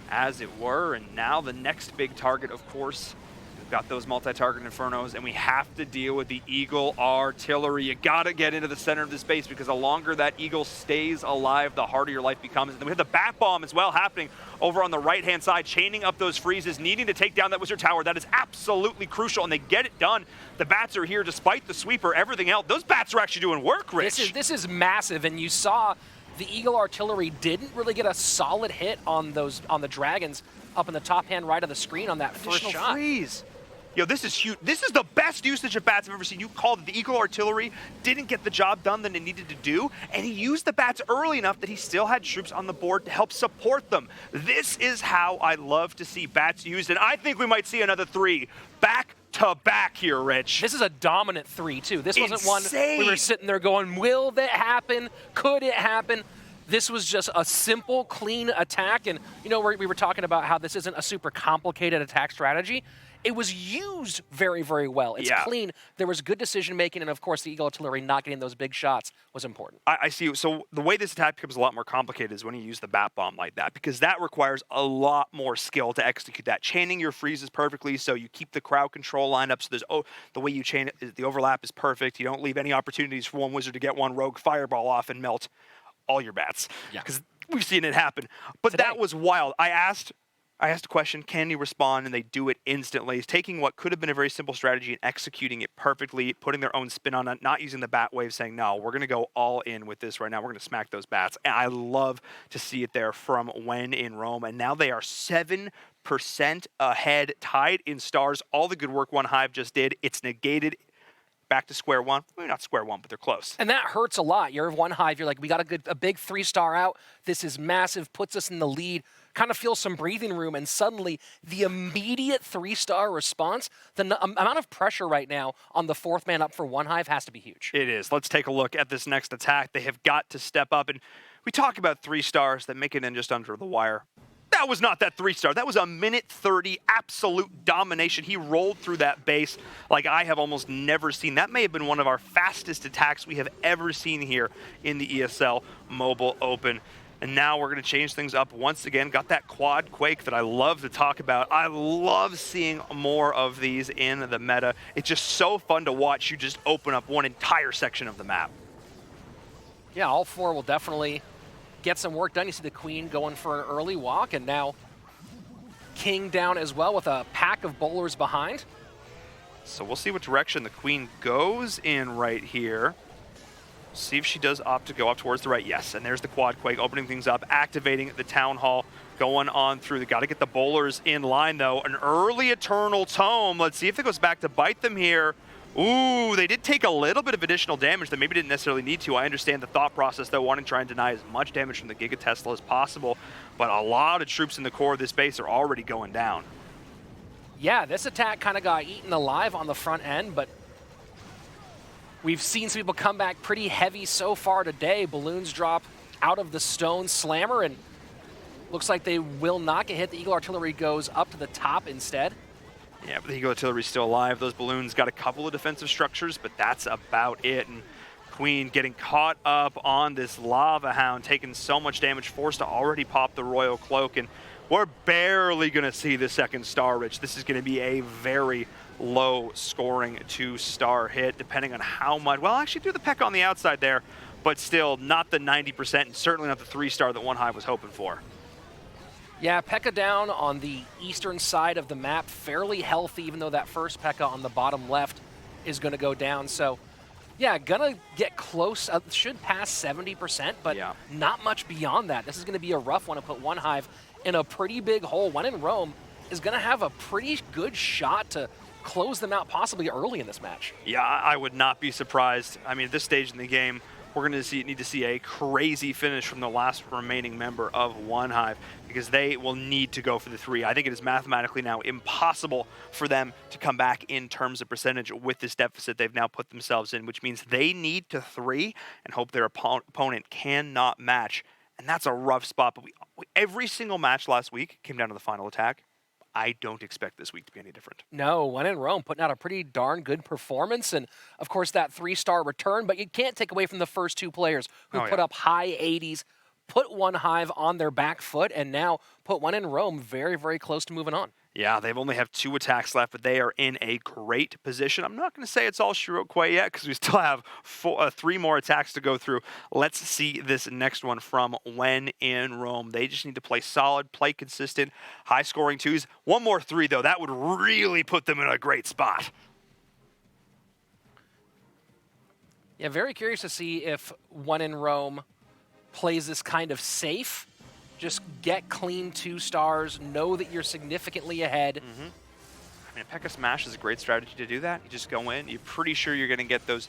B: as it were. And now the next big target, of course, we've got those multi-target Infernos, and we have to deal with the Eagle Artillery. You got to get into the center of the space because the longer that Eagle stays alive, the harder your life becomes. And then we have the Bat Bomb as well happening over on the right-hand side, chaining up those freezes, needing to take down that Wizard Tower. That is absolutely crucial, and they get it done. The Bats are here despite the sweeper, everything else. Those Bats are actually doing work, Rich.
C: This is massive, and you saw the Eagle Artillery didn't really get a solid hit on the Dragons up in the top-hand right of the screen on that first shot.
B: Freeze. Yo, this is huge. This is the best usage of bats I've ever seen. You called it. The Eagle Artillery didn't get the job done that it needed to do, and he used the bats early enough that he still had troops on the board to help support them. This is how I love to see bats used, and I think we might see another 3 back to back here, Rich.
C: This is a dominant 3, too. This wasn't
B: Insane.
C: one we were sitting there going, will that happen? Could it happen? This was just a simple, clean attack, and you know, we were talking about how this isn't a super complicated attack strategy. it was used very, very well. It's clean. There was good decision making, and of course, the Eagle Artillery not getting those big shots was important.
B: I see. So the way this attack becomes a lot more complicated is when you use the bat bomb like that, because that requires a lot more skill to execute that. Chaining your freezes perfectly, so you keep the crowd control lined up. So there's the way you chain it, the overlap is perfect. You don't leave any opportunities for one wizard to get one rogue fireball off and melt all your bats.
C: Yeah,
B: because we've seen it happen. But
C: today,
B: that was wild. I asked a question, can you respond? And they do it instantly. It's taking what could have been a very simple strategy and executing it perfectly, putting their own spin on it, not using the bat wave, saying, no, we're going to go all in with this right now. We're going to smack those bats. And I love to see it there from When in Rome. And now they are 7% ahead, tied in stars. All the good work One Hive just did, it's negated. Back to square one. Well, not square one, but they're close.
C: And that hurts a lot. You're One Hive. You're like, we got a big 3-star out. This is massive. Puts us in the lead. Kind of feels some breathing room. And suddenly, the immediate 3-star response, the amount of pressure right now on the 4th man up for One Hive has to be huge.
B: It is. Let's take a look at this next attack. They have got to step up. And we talk about 3 stars that make it in just under the wire. That was not that 3-star. That was a minute 30 absolute domination. He rolled through that base like I have almost never seen. That may have been one of our fastest attacks we have ever seen here in the ESL Mobile Open. And now we're going to change things up once again. Got that quad quake that I love to talk about. I love seeing more of these in the meta. It's just so fun to watch you just open up one entire section of the map.
C: Yeah, all 4 will definitely get some work done. You see the Queen going for an early walk, and now King down as well with a pack of bowlers behind.
B: So we'll see what direction the Queen goes in right here. See if she does opt to go up towards the right. Yes, and there's the quad quake, opening things up, activating the town hall, going on through. They got to get the bowlers in line, though. An early Eternal Tome. Let's see if it goes back to bite them here. Ooh, they did take a little bit of additional damage that maybe didn't necessarily need to. I understand the thought process, though, wanting to try and deny as much damage from the Giga Tesla as possible. But a lot of troops in the core of this base are already going down.
C: Yeah, this attack kind of got eaten alive on the front end, but we've seen some people come back pretty heavy so far today. Balloons drop out of the stone slammer, and looks like they will not get hit. The Eagle Artillery goes up to the top instead.
B: Yeah, but the Eagle Artillery's still alive. Those balloons got a couple of defensive structures, but that's about it. And Queen getting caught up on this Lava Hound, taking so much damage, forced to already pop the Royal Cloak. And we're barely going to see the 2nd star, Rich. This is going to be a very low-scoring 2-star hit, depending on how much. Well, actually, do the peck on the outside there, but still not the 90%, and certainly not the 3-star that One Hive was hoping for.
C: Yeah, P.E.K.K.A down on the eastern side of the map, fairly healthy, even though that first P.E.K.K.A on the bottom left is going to go down. So, yeah, going to get close, should pass 70%, but not much beyond that. This is going to be a rough one to put One Hive in a pretty big hole. When in Rome is going to have a pretty good shot to close them out possibly early in this match.
B: Yeah, I would not be surprised. I mean, at this stage in the game, we're going to need to see a crazy finish from the last remaining member of One Hive, because they will need to go for the 3. I think it is mathematically now impossible for them to come back in terms of percentage with this deficit they've now put themselves in, which means they need to 3 and hope their opponent cannot match. And that's a rough spot. But every single match last week came down to the final attack. I don't expect this week to be any different.
C: No, When in Rome putting out a pretty darn good performance, and of course that 3-star return, but you can't take away from the first 2 players who put up high 80s, put One Hive on their back foot, and now put When in Rome very, very close to moving on.
B: Yeah, they've only have 2 attacks left, but they are in a great position. I'm not going to say it's all shoutout quite yet, because we still have 3 more attacks to go through. Let's see this next one from When in Rome. They just need to play solid, play consistent, high-scoring 2s. One more 3, though. That would really put them in a great spot.
C: Yeah, very curious to see if When in Rome plays this kind of safe. Just get clean 2 stars, know that you're significantly ahead.
B: I mean, a P.E.K.K.A Smash is a great strategy to do that. You just go in, you're pretty sure you're going to get those.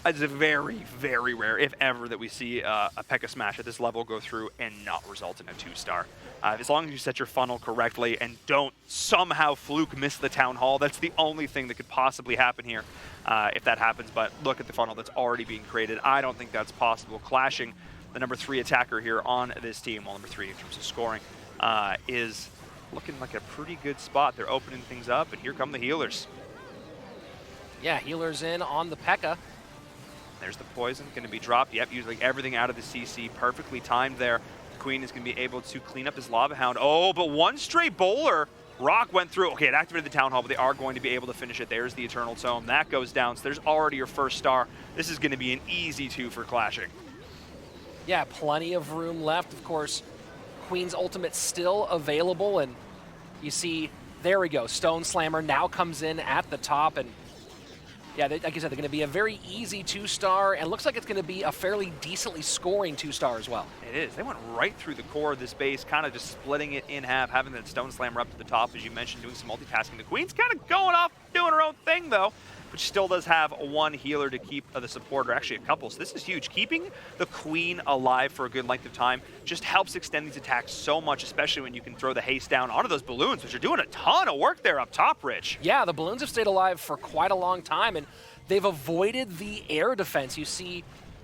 B: It's very, very rare, if ever, that we see a P.E.K.K.A Smash at this level go through and not result in a 2-star. As long as you set your funnel correctly and don't somehow fluke miss the Town Hall, that's the only thing that could possibly happen here if that happens. But look at the funnel that's already being created. I don't think that's possible. Clashing the number 3 attacker here on this team, well, number 3 in terms of scoring, is looking like a pretty good spot. They're opening things up, and here come the healers.
C: Yeah, healers in on the P.E.K.K.A.
B: There's the poison, going to be dropped. Yep, using everything out of the CC. Perfectly timed there. The Queen is going to be able to clean up his Lava Hound. Oh, but one straight bowler. Rock went through. Okay, it activated the Town Hall, but they are going to be able to finish it. There's the Eternal Tome. That goes down, so there's already your first star. This is going to be an easy 2 for clashing.
C: Yeah, plenty of room left. Of course, Queen's ultimate still available, and you see, there we go. Stone Slammer now comes in at the top, and yeah, like I said, they're going to be a very easy 2-star, and looks like it's going to be a fairly decently scoring 2-star as well.
B: It is. They went right through the core of this base, kind of just splitting it in half, having that Stone Slammer up to the top, as you mentioned, doing some multitasking. The Queen's kind of going off, doing her own thing, though, but she still does have one healer to keep the support, or actually a couple, so this is huge. Keeping the Queen alive for a good length of time just helps extend these attacks so much, especially when you can throw the haste down onto those balloons, which are doing a ton of work there up top, Rich.
C: Yeah, the balloons have stayed alive for quite a long time, and they've avoided the air defense. You see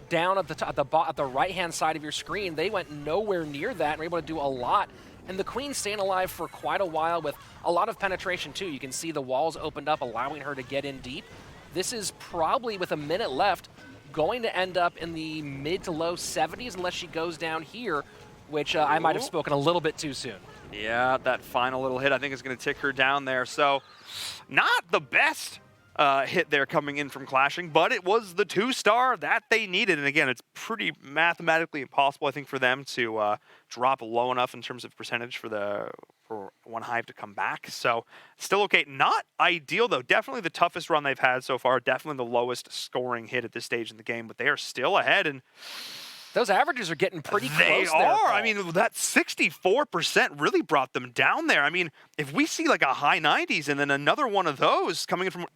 C: down at the right-hand side of your screen, they went nowhere near that and were able to do a lot. And the Queen's staying alive for quite a while with a lot of penetration, too. You can see the walls opened up, allowing her to get in deep. This is probably, with a minute left, going to end up in the mid to low 70s unless she goes down here, which I might have spoken a little bit too soon.
B: Yeah, that final little hit I think is going to tick her down there. So not the best hit there coming in from clashing, but it was the 2-star that they needed. And again, it's pretty mathematically impossible, I think, for them to drop low enough in terms of percentage for one Hive to come back. So still okay. Not ideal, though. Definitely the toughest run they've had so far. Definitely the lowest scoring hit at this stage in the game, but they are still ahead. And
C: those averages are getting pretty close.
B: They
C: there,
B: are.
C: Paul.
B: I mean, that 64% really brought them down there. I mean, if we see like a high 90s and then another one of those coming in from,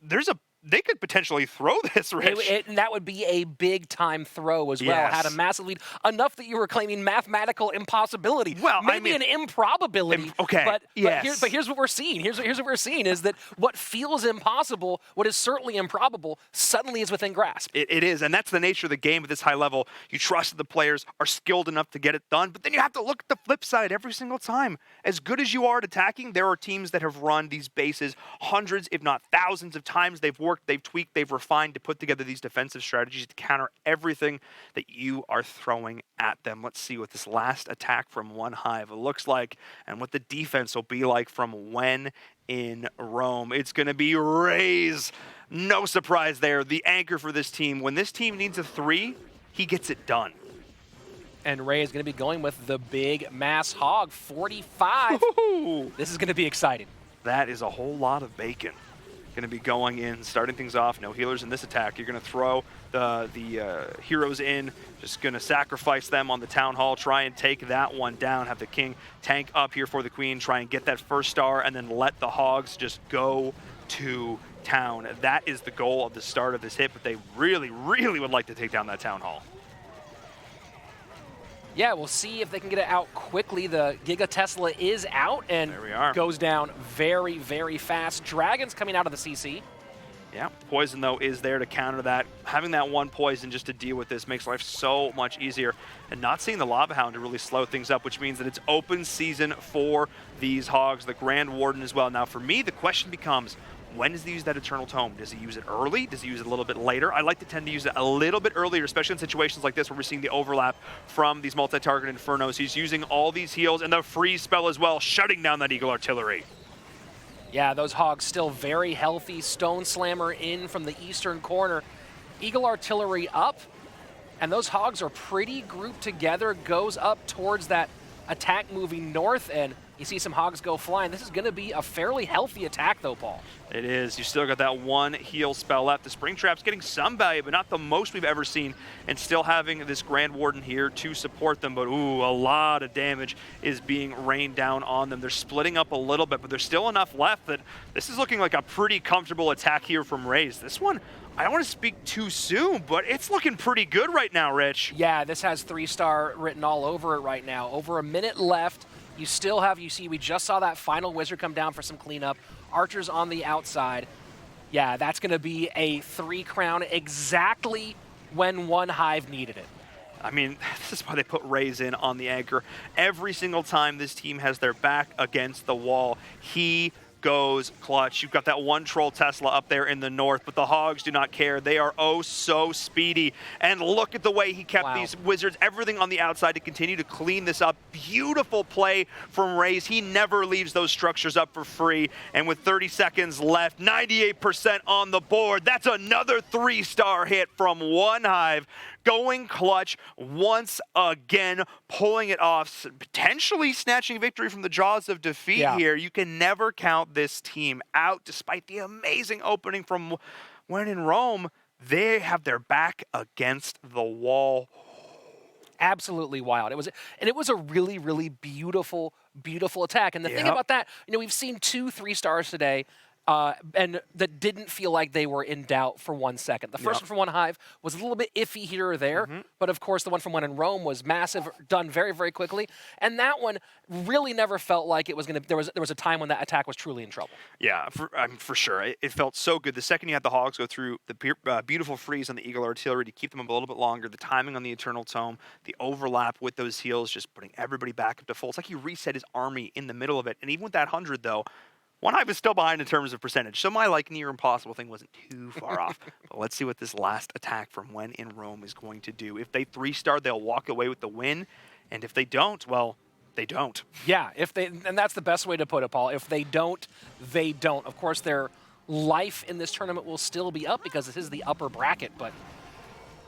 B: they could potentially throw this, Rich.
C: And that would be a big-time throw as well.
B: Yes.
C: Had a massive lead. Enough that you were claiming mathematical impossibility.
B: Well,
C: maybe
B: I mean,
C: an improbability.
B: Okay,
C: But here's what we're seeing. Here's what we're seeing is that what feels impossible, what is certainly improbable, suddenly is within grasp.
B: It is, and that's the nature of the game at this high level. You trust that the players are skilled enough to get it done, but then you have to look at the flip side every single time. As good as you are at attacking, there are teams that have run these bases hundreds, if not thousands of times. They've worked, they've tweaked, they've refined to put together these defensive strategies to counter everything that you are throwing at them. Let's see what this last attack from one Hive looks like and what the defense will be like from when in Rome. It's going to be Raze. No surprise there. The anchor for this team. When this team needs a 3, he gets it done.
C: And Ray is going to be going with the big mass hog, 45.
B: Ooh.
C: This is going to be exciting.
B: That is a whole lot of bacon. Going to be going in, starting things off. No healers in this attack. You're going to throw the heroes in. Just going to sacrifice them on the Town Hall. Try and take that one down. Have the King tank up here for the Queen. Try and get that first star, and then let the Hogs just go to town. That is the goal of the start of this hit, but they really, really would like to take down that Town Hall.
C: Yeah, we'll see if they can get it out quickly. The Giga Tesla is out and
B: There we are.
C: goes down very, very fast. Dragon's coming out of the CC.
B: Yeah, poison, though, is there to counter that. Having that one poison just to deal with this makes life so much easier. And not seeing the Lava Hound to really slow things up, which means that it's open season for these Hogs, the Grand Warden as well. Now, for me, the question becomes, when does he use that Eternal Tome? Does he use it early? Does he use it a little bit later? I like to tend to use it a little bit earlier, especially in situations like this where we're seeing the overlap from these multi-target Infernos. He's using all these heals and the freeze spell as well, shutting down that Eagle Artillery.
C: Yeah, those Hogs still very healthy. Stone Slammer in from the eastern corner. Eagle Artillery up, and those Hogs are pretty grouped together. Goes up towards that attack moving north, and you see some Hogs go flying. This is going to be a fairly healthy attack, though, Paul. It
B: is. You still got that one heal spell left. The Spring Trap's getting some value, but not the most we've ever seen, and still having this Grand Warden here to support them. But, ooh, a lot of damage is being rained down on them. They're splitting up a little bit, but there's still enough left that this is looking like a pretty comfortable attack here from Raze. This one, I don't want to speak too soon, but it's looking pretty good right now, Rich.
C: Yeah, this has 3-star written all over it right now. Over a minute left. You still have, you see, we just saw that final wizard come down for some cleanup. Archers on the outside. Yeah, that's going to be a 3 crown exactly when one Hive needed it.
B: I mean, this is why they put Rays in on the anchor. Every single time this team has their back against the wall, he goes clutch. You've got that one troll Tesla up there in the north, but the Hogs do not care. They are oh so speedy. And look at the way he kept these Wizards, everything on the outside to continue to clean this up. Beautiful play from Rays. He never leaves those structures up for free. And with 30 seconds left, 98% on the board. That's another 3-star hit from one Hive. Going clutch once again, pulling it off, potentially snatching victory from the jaws of defeat here. You can never count this team out, despite the amazing opening from when in Rome. They have their back against the wall.
C: Absolutely wild. It was a really, really beautiful attack. And the thing about that, we've seen 2 3-stars today. And that didn't feel like they were in doubt for 1 second. The first one from one Hive was a little bit iffy here or there, but of course the one from one in Rome was massive, done very, very quickly. And that one really never felt like it was going to, there was a time when that attack was truly in trouble.
B: Yeah, for sure. It felt so good. The second you had the Hogs go through the beautiful freeze on the Eagle Artillery to keep them up a little bit longer, the timing on the Eternal Tome, the overlap with those heals, just putting everybody back up to full. It's like he reset his army in the middle of it. And even with that 100, though, one Hive is still behind in terms of percentage, so my near impossible thing wasn't too far off. But let's see what this last attack from when in Rome is going to do. If they 3-star, they'll walk away with the win, and if they don't, well, they don't.
C: Yeah, and that's the best way to put it, Paul. If they don't, they don't. Of course, their life in this tournament will still be up because this is the upper bracket, but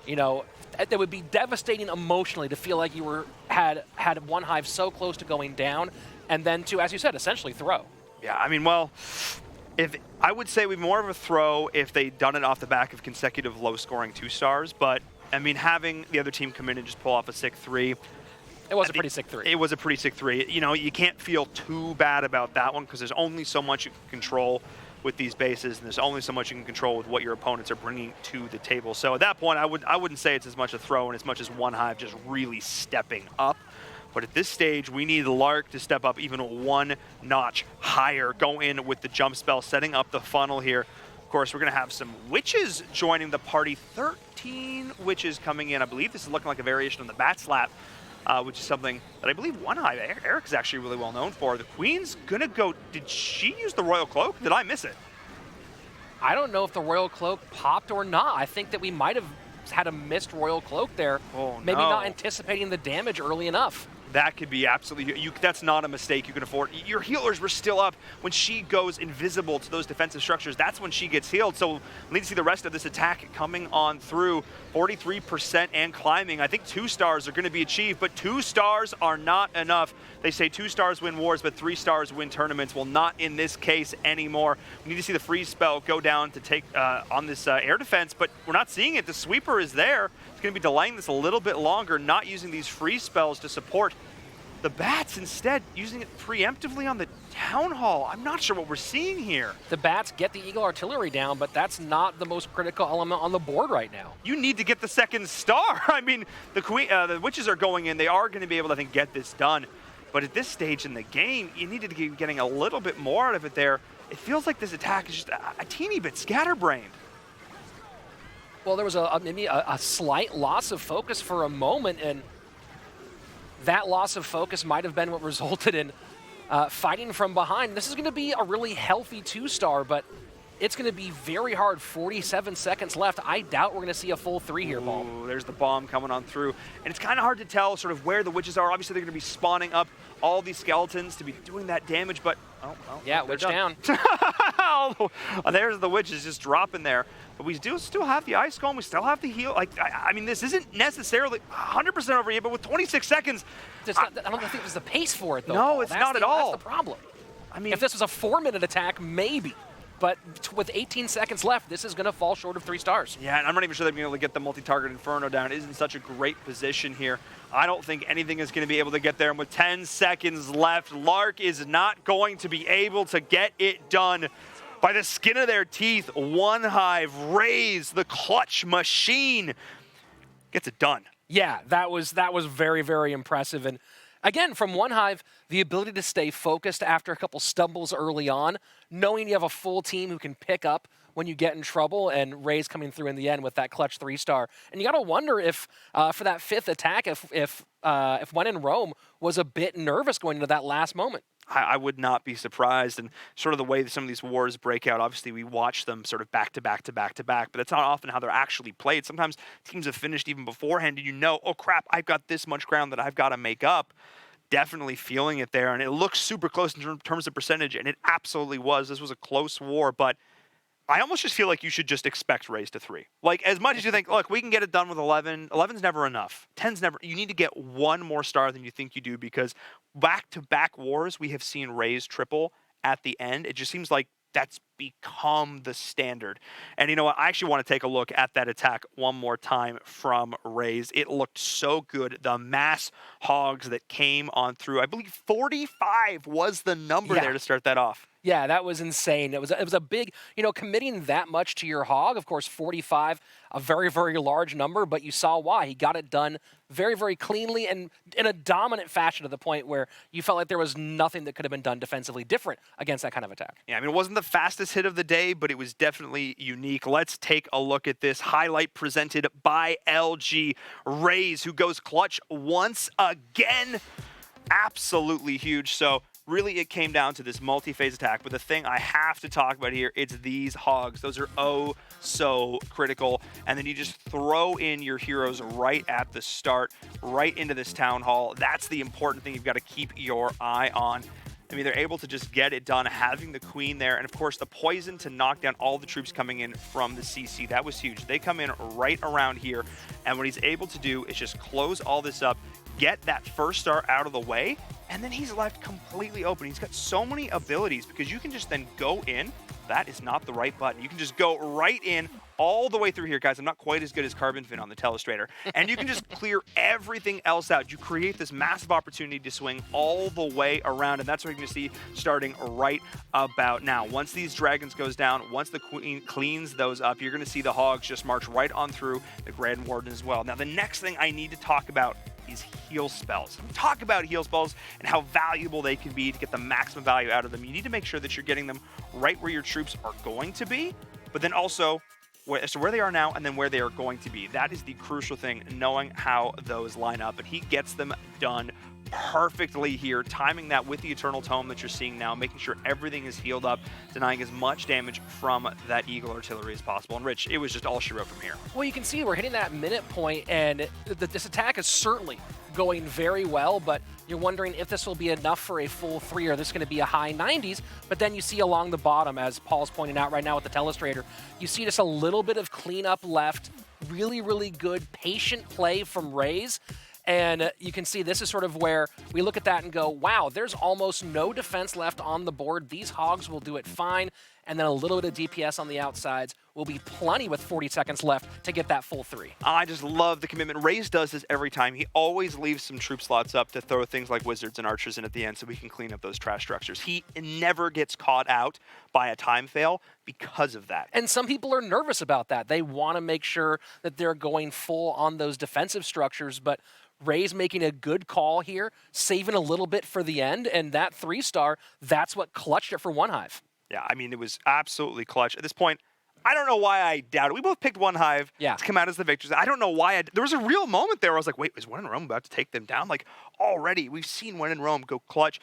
C: it would be devastating emotionally to feel like you had one Hive so close to going down, and then to, as you said, essentially throw.
B: Yeah, I mean, well, I would say we'd more of a throw if they'd done it off the back of consecutive low-scoring 2-stars, but, I mean, having the other team come in and just pull off a sick 3.
C: It was a pretty sick 3.
B: It was a pretty sick 3. You can't feel too bad about that one because there's only so much you can control with these bases, and there's only so much you can control with what your opponents are bringing to the table. So at that point, I wouldn't say it's as much a throw and as much as one Hive just really stepping up. But at this stage, we need Lark to step up even 1 notch higher, go in with the jump spell, setting up the funnel here. Of course, we're going to have some witches joining the party. 13 witches coming in. I believe this is looking like a variation on the bat slap, which is something that I believe one Hive, Eric is actually really well known for. The Queen's going to go, did she use the Royal Cloak? Did I miss it?
C: I don't know if the Royal Cloak popped or not. I think that we might have had a missed Royal Cloak there.
B: Oh,
C: maybe not anticipating the damage early enough.
B: That could be absolutely, that's not a mistake you can afford. Your healers were still up when she goes invisible to those defensive structures. That's when she gets healed. So we need to see the rest of this attack coming on through. 43% and climbing. I think 2-stars are going to be achieved, but 2-stars are not enough. They say 2-stars win wars, but 3-stars win tournaments. Well, not in this case anymore. We need to see the freeze spell go down to take on this air defense, but we're not seeing it. The sweeper is there. It's going to be delaying this a little bit longer, not using these freeze spells to support the bats, instead using it preemptively on the town hall. I'm not sure what we're seeing here.
C: The bats get the Eagle Artillery down, but that's not the most critical element on the board right now.
B: You need to get the 2nd star. I mean, the witches are going in. They are going to be able to, I think, get this done. But at this stage in the game, you needed to be getting a little bit more out of it there. It feels like this attack is just a teeny bit scatterbrained.
C: Well, there was maybe a slight loss of focus for a moment, and that loss of focus might have been what resulted in fighting from behind. This is going to be a really healthy 2-star, but it's going to be very hard. 47 seconds left. I doubt we're going to see a full 3 here, Paul.
B: Ooh, there's the bomb coming on through. And it's kind of hard to tell sort of where the witches are. Obviously, they're going to be spawning up all these skeletons to be doing that damage, but
C: yeah, witch down.
B: There's the witches just dropping there. But we do still have the ice golem. We still have the heal. I mean, this isn't necessarily 100% over yet, but with 26 seconds,
C: I don't think there's the pace for it, though.
B: No,
C: Paul.
B: it's not at all.
C: That's the problem.
B: I mean,
C: if this was a 4-minute attack, maybe. But with 18 seconds left, this is going to fall short of 3 stars.
B: Yeah, and I'm not even sure they're going to be able to get the multi-target Inferno down. It is in such a great position here. I don't think anything is going to be able to get there. And with 10 seconds left, Lark is not going to be able to get it done. By the skin of their teeth, one Hive, Rays, the clutch machine, gets it done.
C: Yeah, that was very, very impressive. And Again, from One Hive, the ability to stay focused after a couple stumbles early on, knowing you have a full team who can pick up when you get in trouble, and Ray's coming through in the end with that clutch 3-star. And you got to wonder if, for that 5th attack, if When in Rome was a bit nervous going into that last moment.
B: I would not be surprised. And sort of the way that some of these wars break out, obviously we watch them sort of back to back to back to back, but that's not often how they're actually played. Sometimes teams have finished even beforehand and you know, oh crap, I've got this much ground that I've got to make up. Definitely feeling it there. And it looks super close in terms of percentage, and it absolutely was. This was a close war, but I almost just feel like you should just expect raise to 3. Like, as much as you think, look, we can get it done with 11. 11's never enough. 10's never. You need to get one more star than you think you do, because back-to-back wars, we have seen raise triple at the end. It just seems like that's become the standard. And you know what? I actually want to take a look at that attack one more time from Raze. It looked so good. The mass hogs that came on through. I believe 45 was the number there to start that off.
C: Yeah, that was insane. It was a big, committing that much to your hog. Of course, 45, a very, very large number, but you saw why. He got it done very, very cleanly and in a dominant fashion, to the point where you felt like there was nothing that could have been done defensively different against that kind of attack.
B: Yeah, I mean, it wasn't the fastest hit of the day, but it was definitely unique. Let's take a look at this highlight presented by LG. Raze, who goes clutch once again. Absolutely huge. So really, it came down to this multi-phase attack. But the thing I have to talk about here, it's these hogs. Those are oh so critical. And then you just throw in your heroes right at the start, right into this town hall. That's the important thing you've got to keep your eye on. I mean, they're able to just get it done, having the queen there. And of course, the poison to knock down all the troops coming in from the CC. That was huge. They come in right around here. And what he's able to do is just close all this up, get that first star out of the way, and then he's left completely open. He's got so many abilities, because you can just then go in. That is not the right button. You can just go right in all the way through here. Guys, I'm not quite as good as Carbonfin on the Telestrator. And you can just clear everything else out. You create this massive opportunity to swing all the way around, and that's what you're going to see starting right about now. Once these dragons goes down, once the queen cleans those up, you're going to see the hogs just march right on through the Grand Warden as well. Now, the next thing I need to talk about is heal spells. Talk about heal spells and how valuable they can be to get the maximum value out of them. You need to make sure that you're getting them right where your troops are going to be, but then also where they are now and then where they are going to be. That is the crucial thing, knowing how those line up. And he gets them done perfectly here, timing that with the Eternal Tome that you're seeing now, making sure everything is healed up, denying as much damage from that Eagle artillery as possible. And Rich, it was just all she wrote from here.
C: Well, you can see we're hitting that minute point, and this attack is certainly going very well, but you're wondering if this will be enough for a full 3, or this is going to be a high 90s. But then you see along the bottom, as Paul's pointing out right now with the Telestrator, you see just a little bit of cleanup left. Really, really good patient play from Raze. And you can see this is sort of where we look at that and go, wow, there's almost no defense left on the board. These hogs will do it fine. And then a little bit of DPS on the outsides will be plenty with 40 seconds left to get that full 3.
B: I just love the commitment. Raze does this every time. He always leaves some troop slots up to throw things like wizards and archers in at the end so we can clean up those trash structures. He never gets caught out by a time fail because of that.
C: And some people are nervous about that. They want to make sure that they're going full on those defensive structures, but Raze making a good call here, saving a little bit for the end, and that 3-star, that's what clutched it for One Hive.
B: Yeah, I mean, it was absolutely clutch. At this point, I don't know why I doubt it. We both picked One Hive to come out as the victors. I don't know why. There was a real moment there where I was like, wait, is One in Rome about to take them down? Like, already, we've seen One in Rome go clutch,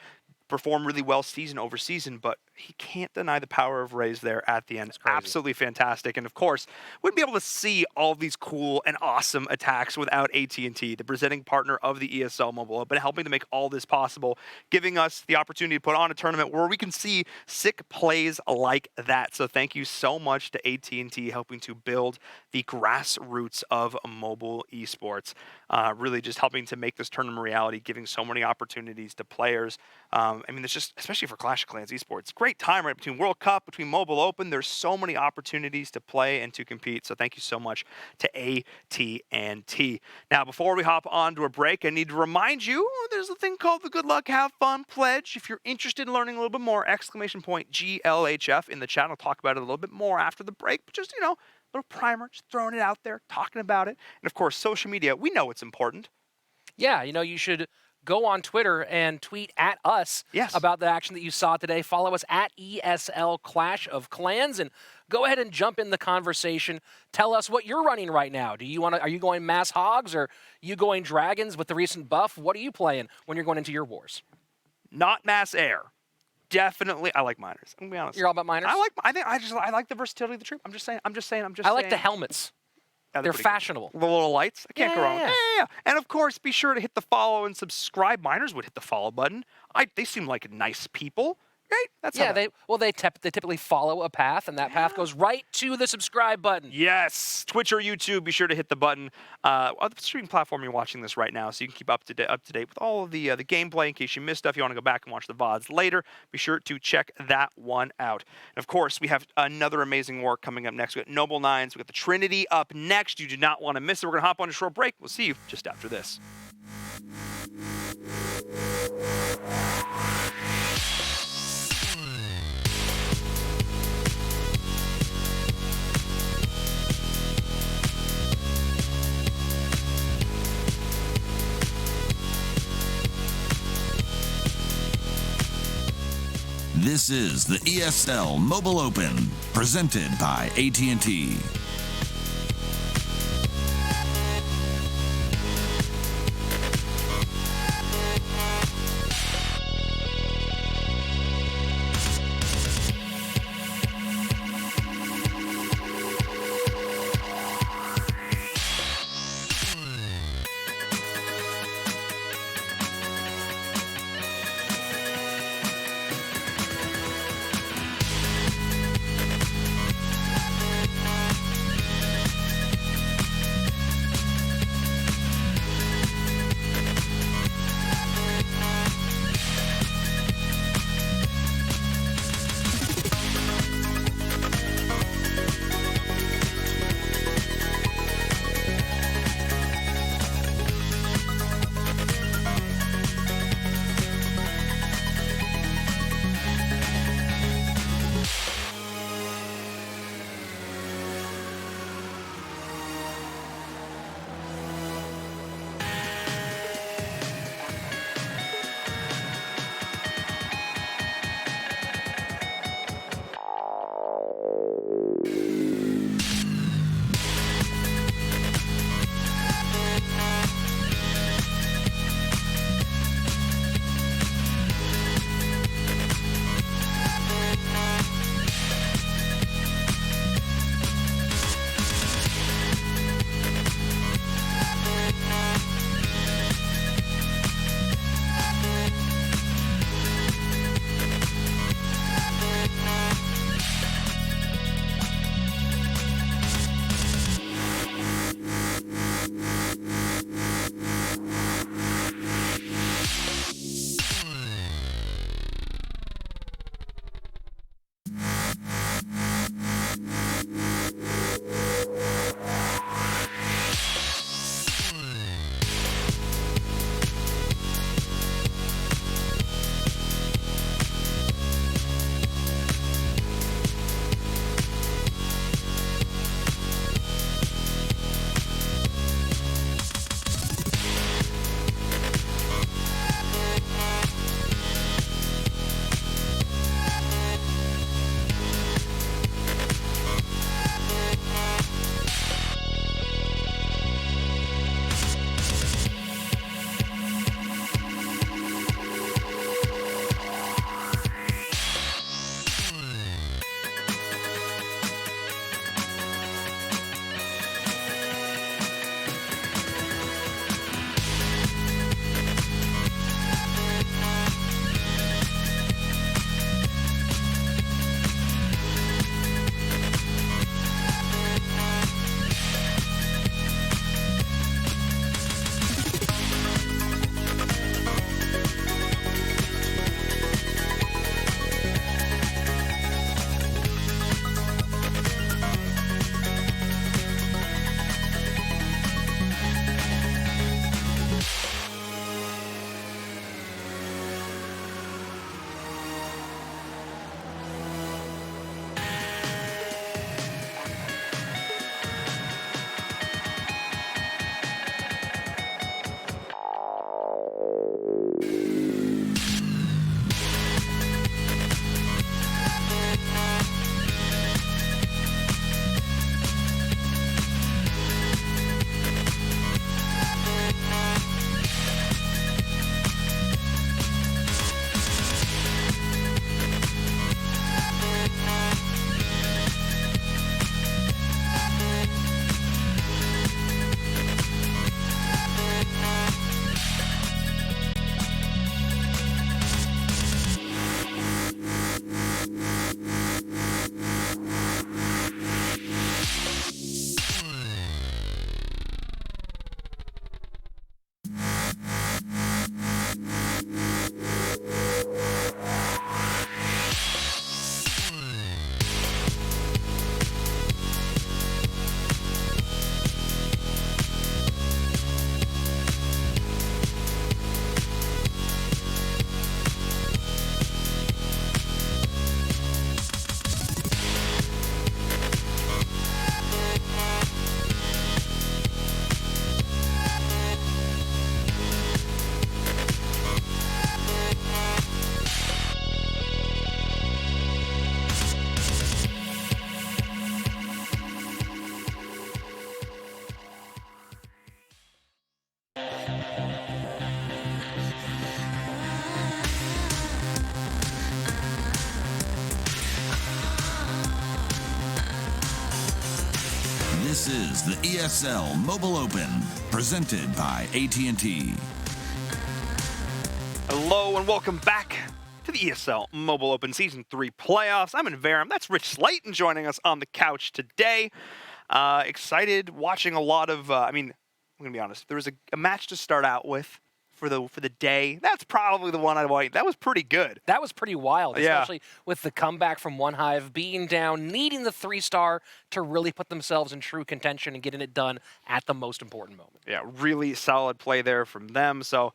B: perform really well season over season, but he can't deny the power of Raze there at the end. It's absolutely fantastic. And of course, we'd be able to see all these cool and awesome attacks without AT&T, the presenting partner of the ESL Mobile Open, helping to make all this possible, giving us the opportunity to put on a tournament where we can see sick plays like that. So thank you so much to AT&T helping to build the grassroots of mobile esports. Really just helping to make this tournament reality, giving so many opportunities to players. I mean, it's just, especially for Clash of Clans esports, great time right between World Cup, between Mobile Open. There's so many opportunities to play and to compete. So thank you so much to AT&T. Now, before we hop on to a break, I need to remind you, there's a thing called the Good Luck Have Fun Pledge. If you're interested in learning a little bit more, !GLHF in the chat. I'll talk about it a little bit more after the break, but just, a little primer, just throwing it out there, talking about it. And of course, social media, we know it's important.
C: Yeah, you should go on Twitter and tweet at us
B: Yes.
C: about the action that you saw today. Follow us at ESL Clash of Clans and go ahead and jump in the conversation. Tell us what you're running right now. Are you going mass hogs or you going dragons with the recent buff? What are you playing when you're going into your wars?
B: Not mass air. Definitely, I like miners. I'm gonna be honest.
C: You're all about miners?
B: I like the versatility of the troop. I'm just saying.
C: I like the helmets.
B: Yeah,
C: They're
B: pretty cool.
C: fashionable.
B: The little lights. I can't go wrong.
C: Yeah.
B: Yeah. And of course, be sure to hit the follow and subscribe. Miners would hit the follow button. They seem like nice people, right? That's how
C: they typically follow a path, and that path goes right to the subscribe button.
B: Yes, Twitch or YouTube. Be sure to hit the button on the streaming platform you're watching this right now, so you can keep up to date with all of the gameplay. In case you missed stuff, you want to go back and watch the VODs later. Be sure to check that one out. And of course, we have another amazing war coming up next. We got Noble Nines. We got the Trinity up next. You do not want to miss it. We're gonna hop on a short break. We'll see you just after this.
A: This is the ESL Mobile Open, presented by AT&T. This is the ESL Mobile Open, presented by AT&T.
B: Hello and welcome back to the ESL Mobile Open Season 3 playoffs. I'm in Verum. That's Rich Slayton joining us on the couch today. Excited, watching a lot of, I'm going to be honest, there was a match to start out with for the day. That's probably the one I like. That was pretty good.
C: That was pretty wild,
B: Yeah.
C: especially with the comeback from One Hive, being down, needing the 3-star to really put themselves in true contention and getting it done at the most important moment.
B: Yeah, really solid play there from them. So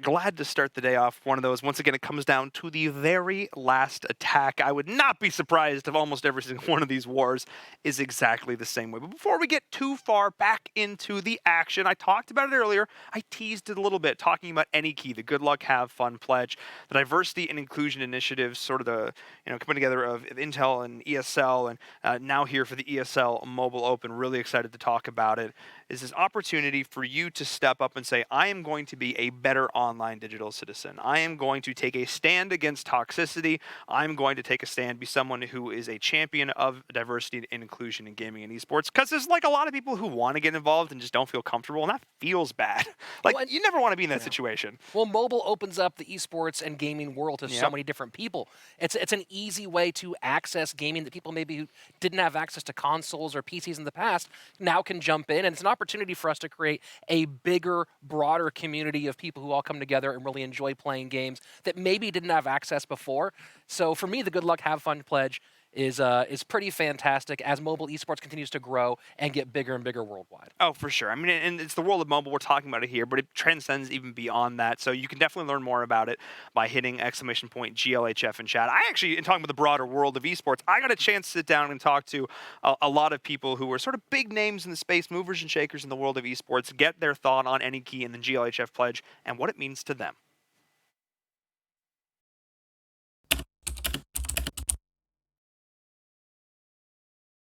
B: glad to start the day off one of those. Once again, it comes down to the very last attack. I would not be surprised if almost every single one of these wars is exactly the same way. But before we get too far back into the action, I talked about it earlier. I teased it a little bit, talking about AnyKey, the Good Luck Have Fun pledge, the diversity and inclusion initiatives, sort of the coming together of Intel and ESL, and now here for the ESL Mobile Open. Really excited to talk about it. Is this opportunity for you to step up and say, I am going to be a better online digital citizen. I am going to take a stand against toxicity. I'm going to take a stand, be someone who is a champion of diversity and inclusion in gaming and esports. Because there's like a lot of people who want to get involved and just don't feel comfortable, and that feels bad. Like, you never want to be in that situation.
C: Well, mobile opens up the esports and gaming world to so many different people. It's an easy way to access gaming that people maybe who didn't have access to consoles or PCs in the past now can jump in, and it's an opportunity for us to create a bigger, broader community of people who all come together and really enjoy playing games that maybe didn't have access before. So for me, the Good Luck Have Fun pledge is pretty fantastic as mobile esports continues to grow and get bigger and bigger worldwide.
B: Oh, for sure. I mean, and it's the world of mobile. We're talking about it here, but it transcends even beyond that. So you can definitely learn more about it by hitting !GLHF in chat. I actually, in talking about the broader world of esports, I got a chance to sit down and talk to a lot of people who are sort of big names in the space, movers and shakers in the world of esports, get their thought on AnyKey and the GLHF pledge and what it means to them.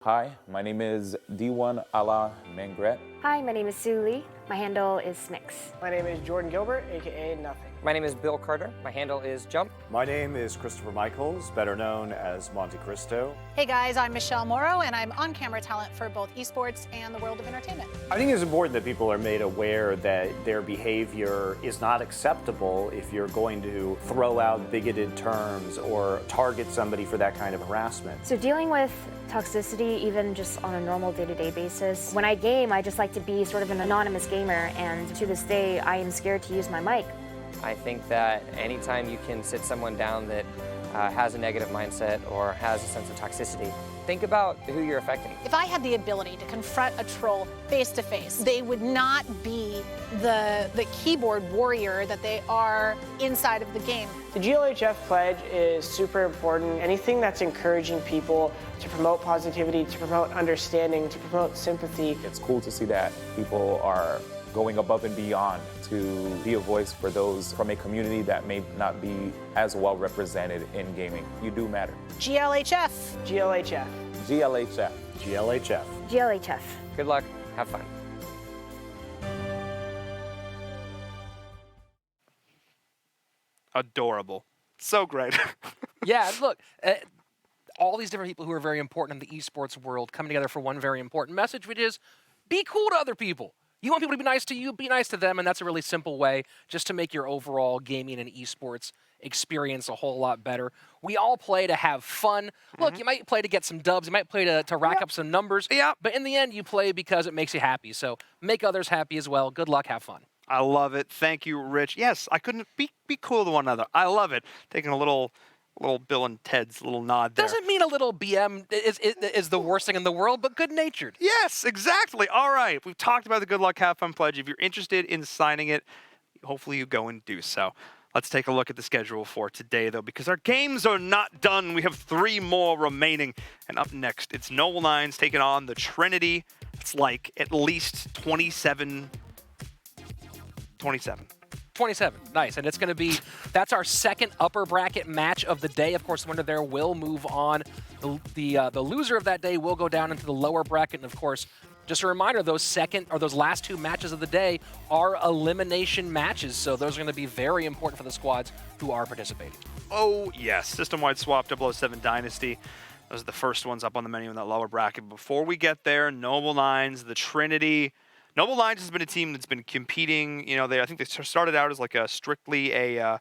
E: Hi, my name is D1 Ala Mengret.
F: Hi, my name is Sue Lee. My handle is Smix.
G: My name is Jordan Gilbert, aka Nothing.
H: My name is Bill Carter. My handle is Jump.
I: My name is Christopher Michaels, better known as Monte Cristo.
J: Hey guys, I'm Michelle Morrow, and I'm on-camera talent for both esports and the world of entertainment.
I: I think it's important that people are made aware that their behavior is not acceptable if you're going to throw out bigoted terms or target somebody for that kind of harassment.
F: So dealing with toxicity, even just on a normal day-to-day basis, when I game, I just like to be sort of an anonymous gamer, and to this day, I am scared to use my mic.
H: I think that anytime you can sit someone down that has a negative mindset or has a sense of toxicity, think about who you're affecting.
J: If I had the ability to confront a troll face-to-face, they would not be the keyboard warrior that they are inside of the game.
G: The GLHF pledge is super important. Anything that's encouraging people to promote positivity, to promote understanding, to promote sympathy.
E: It's cool to see that people are going above and beyond to be a voice for those from a community that may not be as well represented in gaming. You do matter.
J: GLHF.
G: GLHF.
E: GLHF.
I: GLHF.
F: GLHF.
H: Good luck. Have fun.
B: Adorable. So great.
C: Yeah, look, all these different people who are very important in the esports world come together for one very important message, which is be cool to other people. You want people to be nice to you, be nice to them, and that's a really simple way just to make your overall gaming and esports experience a whole lot better. We all play to have fun. Look, you might play to get some dubs, you might play to rack up some numbers, but in the end, you play because it makes you happy. So make others happy as well. Good luck, have fun.
B: I love it. Thank you, Rich. Yes, I couldn't be cool to one another. I love it. Taking a little Bill and Ted's little nod there.
C: Doesn't mean a little BM is the worst thing in the world, but good-natured.
B: Yes, exactly. All right. We've talked about the Good Luck Have Fun pledge. If you're interested in signing it, hopefully you go and do so. Let's take a look at the schedule for today, though, because our games are not done. We have 3 more remaining. And up next, it's Noble Nines taking on the Trinity. It's like at least 27.
C: 27, nice, and it's going to be, that's our second upper bracket match of the day. Of course, the winner there will move on. The loser of that day will go down into the lower bracket, and of course, just a reminder, those last 2 matches of the day are elimination matches, so those are going to be very important for the squads who are participating.
B: Oh, yes, system-wide swap 007 Dynasty. Those are the first ones up on the menu in that lower bracket. Before we get there, Noble Nines, the Trinity. Noble Nines has been a team that's been competing. You know, I think they started out as like strictly a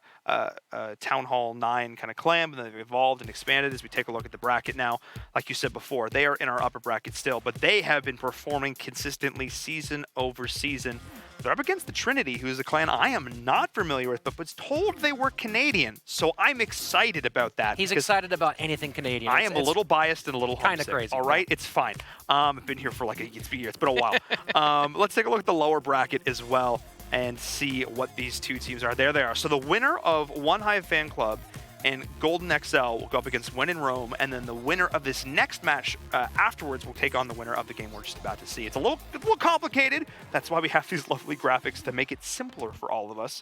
B: Town Hall 9 kind of clan, but then they've evolved and expanded as we take a look at the bracket now. Like you said before, they are in our upper bracket still, but they have been performing consistently season over season. They're up against the Trinity, who is a clan I am not familiar with, but was told they were Canadian, so I'm excited about that.
C: He's excited about anything Canadian.
B: I am a little biased and a little
C: kind of
B: homesick.
C: crazy.
B: All right, it's fine. I've been here for like it's been a while. Let's take a look at the lower bracket as well and see what these two teams are. There they are. So the winner of One Hive Fan Club and Golden XL will go up against When in Rome, and then the winner of this next match afterwards will take on the winner of the game we're just about to see. It's a little complicated. That's why we have these lovely graphics to make it simpler for all of us.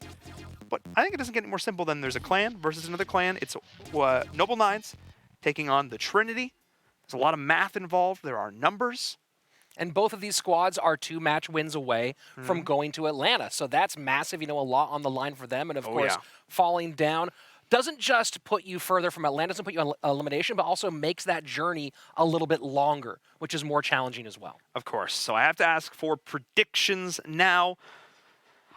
B: But I think it doesn't get any more simple than there's a clan versus another clan. It's Noble Nines taking on the Trinity. There's a lot of math involved. There are numbers.
C: And both of these squads are 2 match wins away from going to Atlanta. So that's massive. You know, a lot on the line for them. And of course, falling down doesn't just put you further from Atlanta, doesn't put you on elimination, but also makes that journey a little bit longer, which is more challenging as well.
B: Of course. So I have to ask for predictions now.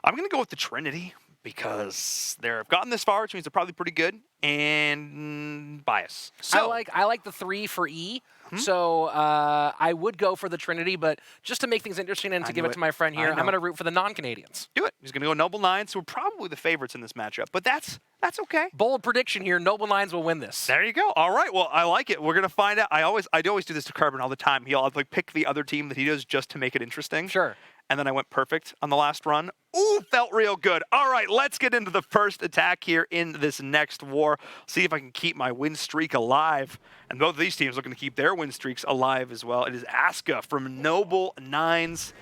B: I'm going to go with the Trinity because they've gotten this far, which means they're probably pretty good, and bias. So
C: I like the 3 for E. So I would go for the Trinity, but just to make things interesting and to give it to my friend here, I'm going to root for the non-Canadians.
B: Do it. He's going to go Noble Nines, who are probably the favorites in this matchup, but that's okay.
C: Bold prediction here, Noble Nines will win this.
B: There you go. All right, well, I like it. We're going to find out. I always do this to Carbon all the time. He'll like pick the other team that he does just to make it interesting.
C: Sure.
B: And then I went perfect on the last run. Ooh, felt real good. All right, let's get into the first attack here in this next war. See if I can keep my win streak alive. And both of these teams are looking to keep their win streaks alive as well. It is Aska from Noble Nines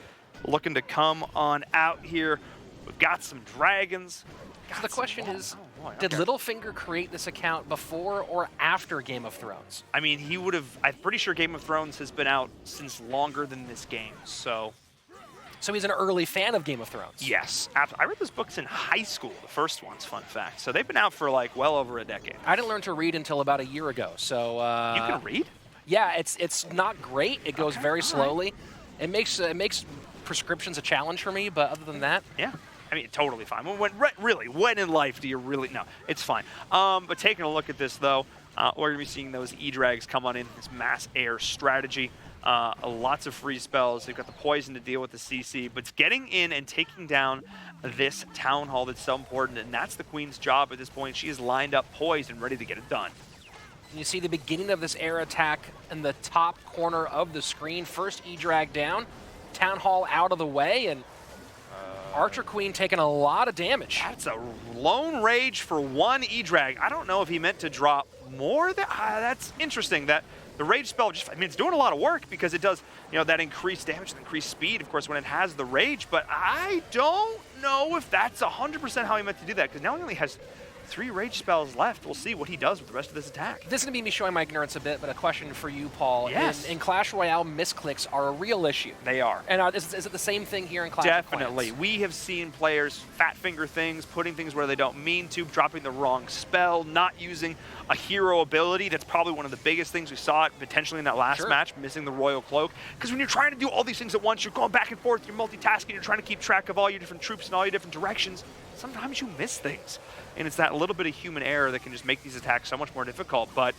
B: looking to come on out here. We've got some dragons.
C: So the question is, did Littlefinger create this account before or after Game of Thrones?
B: I mean, he would have. I'm pretty sure Game of Thrones has been out since longer than this game, so
C: he's an early fan of Game of Thrones.
B: Yes. I read those books in high school, the first ones, fun fact. So they've been out for like well over a decade.
C: I didn't learn to read until about a year ago. So
B: you can read?
C: Yeah, it's not great. It goes very slowly. It makes prescriptions a challenge for me, but other than that,
B: yeah. I mean, totally fine. When in life do you really? No, it's fine. But taking a look at this, though, we're going to be seeing those E-Drags come on in, this mass air strategy. Lots of free spells. They've got the poison to deal with the CC, but it's getting in and taking down this Town Hall that's so important, and that's the Queen's job at this point. She is lined up poised and ready to get it done.
C: And you see the beginning of this air attack in the top corner of the screen. First E-Drag down, Town Hall out of the way, and Archer Queen taking a lot of damage. That's
B: a lone rage for one E-Drag. I don't know if he meant to drop more. That's interesting. That the rage spell it's doing a lot of work because it does, that increased damage and increased speed, of course, when it has the rage. But I don't know if that's 100% how he meant to do that, because now he only has 3 rage spells left. We'll see what he does with the rest of this attack.
C: This is going to be me showing my ignorance a bit, but a question for you, Paul.
B: Yes.
C: In Clash Royale, misclicks are a real issue.
B: They are.
C: And is it the same thing here in Clash
B: Definitely.
C: of Clans?
B: We have seen players fat finger things, putting things where they don't mean to, dropping the wrong spell, not using a hero ability. That's probably one of the biggest things we saw potentially in that last match, missing the Royal Cloak. Because when you're trying to do all these things at once, you're going back and forth, you're multitasking, you're trying to keep track of all your different troops in all your different directions. Sometimes you miss things. And it's that little bit of human error that can just make these attacks so much more difficult. But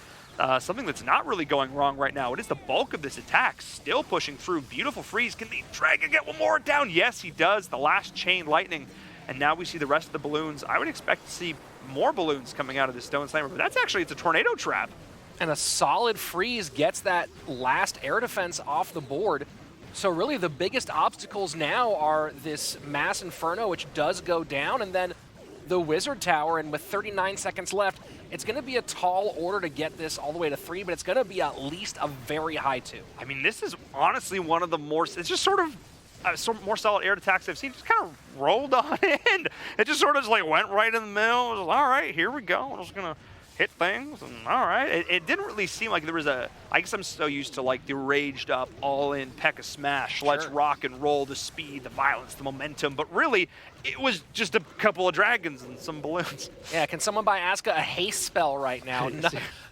B: something that's not really going wrong right now, it is the bulk of this attack. Still pushing through. Beautiful freeze. Can the Dragon get one more down? Yes, he does. The last chain lightning. And now we see the rest of the balloons. I would expect to see more balloons coming out of this Stone Slammer. But it's a tornado trap.
C: And a solid freeze gets that last air defense off the board. So really the biggest obstacles now are this Mass Inferno, which does go down, and then the Wizard Tower, and with 39 seconds left, it's going to be a tall order to get this all the way to 3, but it's going to be at least a very high 2.
B: I mean, this is honestly one of the more, it's just sort of more solid air attacks I've seen. Just kind of rolled on in. It just sort of went right in the middle. It was, all right, here we go. I'm just going to hit things, and all right. It didn't really seem like there was a, I guess I'm so used to like the raged up, all in P.E.K.K.A smash, let's rock and roll, the speed, the violence, the momentum, but really, it was just a couple of dragons and some balloons.
C: Yeah, can someone buy Asuka a haste spell right now?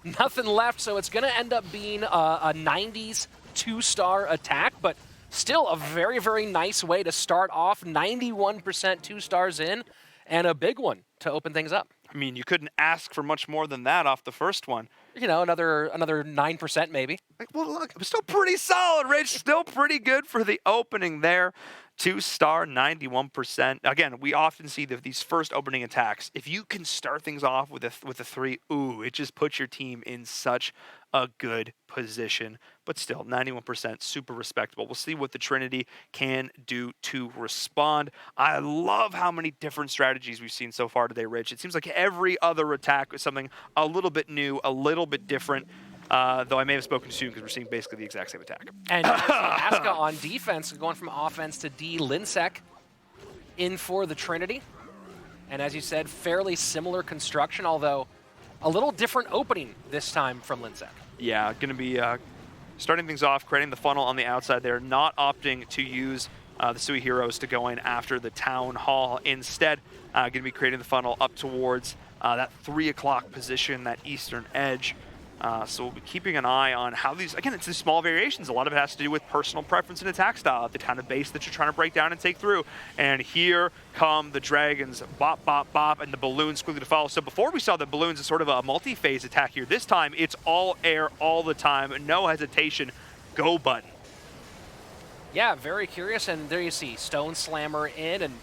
C: Nothing left, so it's going to end up being a 90s 2-star attack, but still a very, very nice way to start off. 91% 2 stars in, and a big one to open things up.
B: I mean, you couldn't ask for much more than that off the first one.
C: You know, another 9% maybe.
B: Like, well, look, it was still pretty solid, Rich. Still pretty good for the opening there. 2-star, 91%. Again, we often see these first opening attacks. If you can start things off with a 3, ooh, it just puts your team in such a good position. But still, 91%, super respectable. We'll see what the Trinity can do to respond. I love how many different strategies we've seen so far today, Rich. It seems like every other attack is something a little bit new, a little bit different. Though I may have spoken soon because we're seeing basically the exact same attack.
C: And Asuka on defense, going from offense to D. Linsec in for the Trinity. And as you said, fairly similar construction, although a little different opening this time from Linsec.
B: Yeah, going to be starting things off, creating the funnel on the outside there, not opting to use the Sui Heroes to go in after the Town Hall. Instead, going to be creating the funnel up towards that 3 o'clock position, that eastern edge. So we'll be keeping an eye on how these, again, it's these small variations. A lot of it has to do with personal preference and attack style, the kind of base that you're trying to break down and take through. And here come the dragons, bop, bop, bop, and the balloons quickly to follow. So before we saw the balloons as sort of a multi-phase attack here, this time it's all air all the time, no hesitation, go button.
C: Yeah, very curious, and there you see Stone Slammer in, and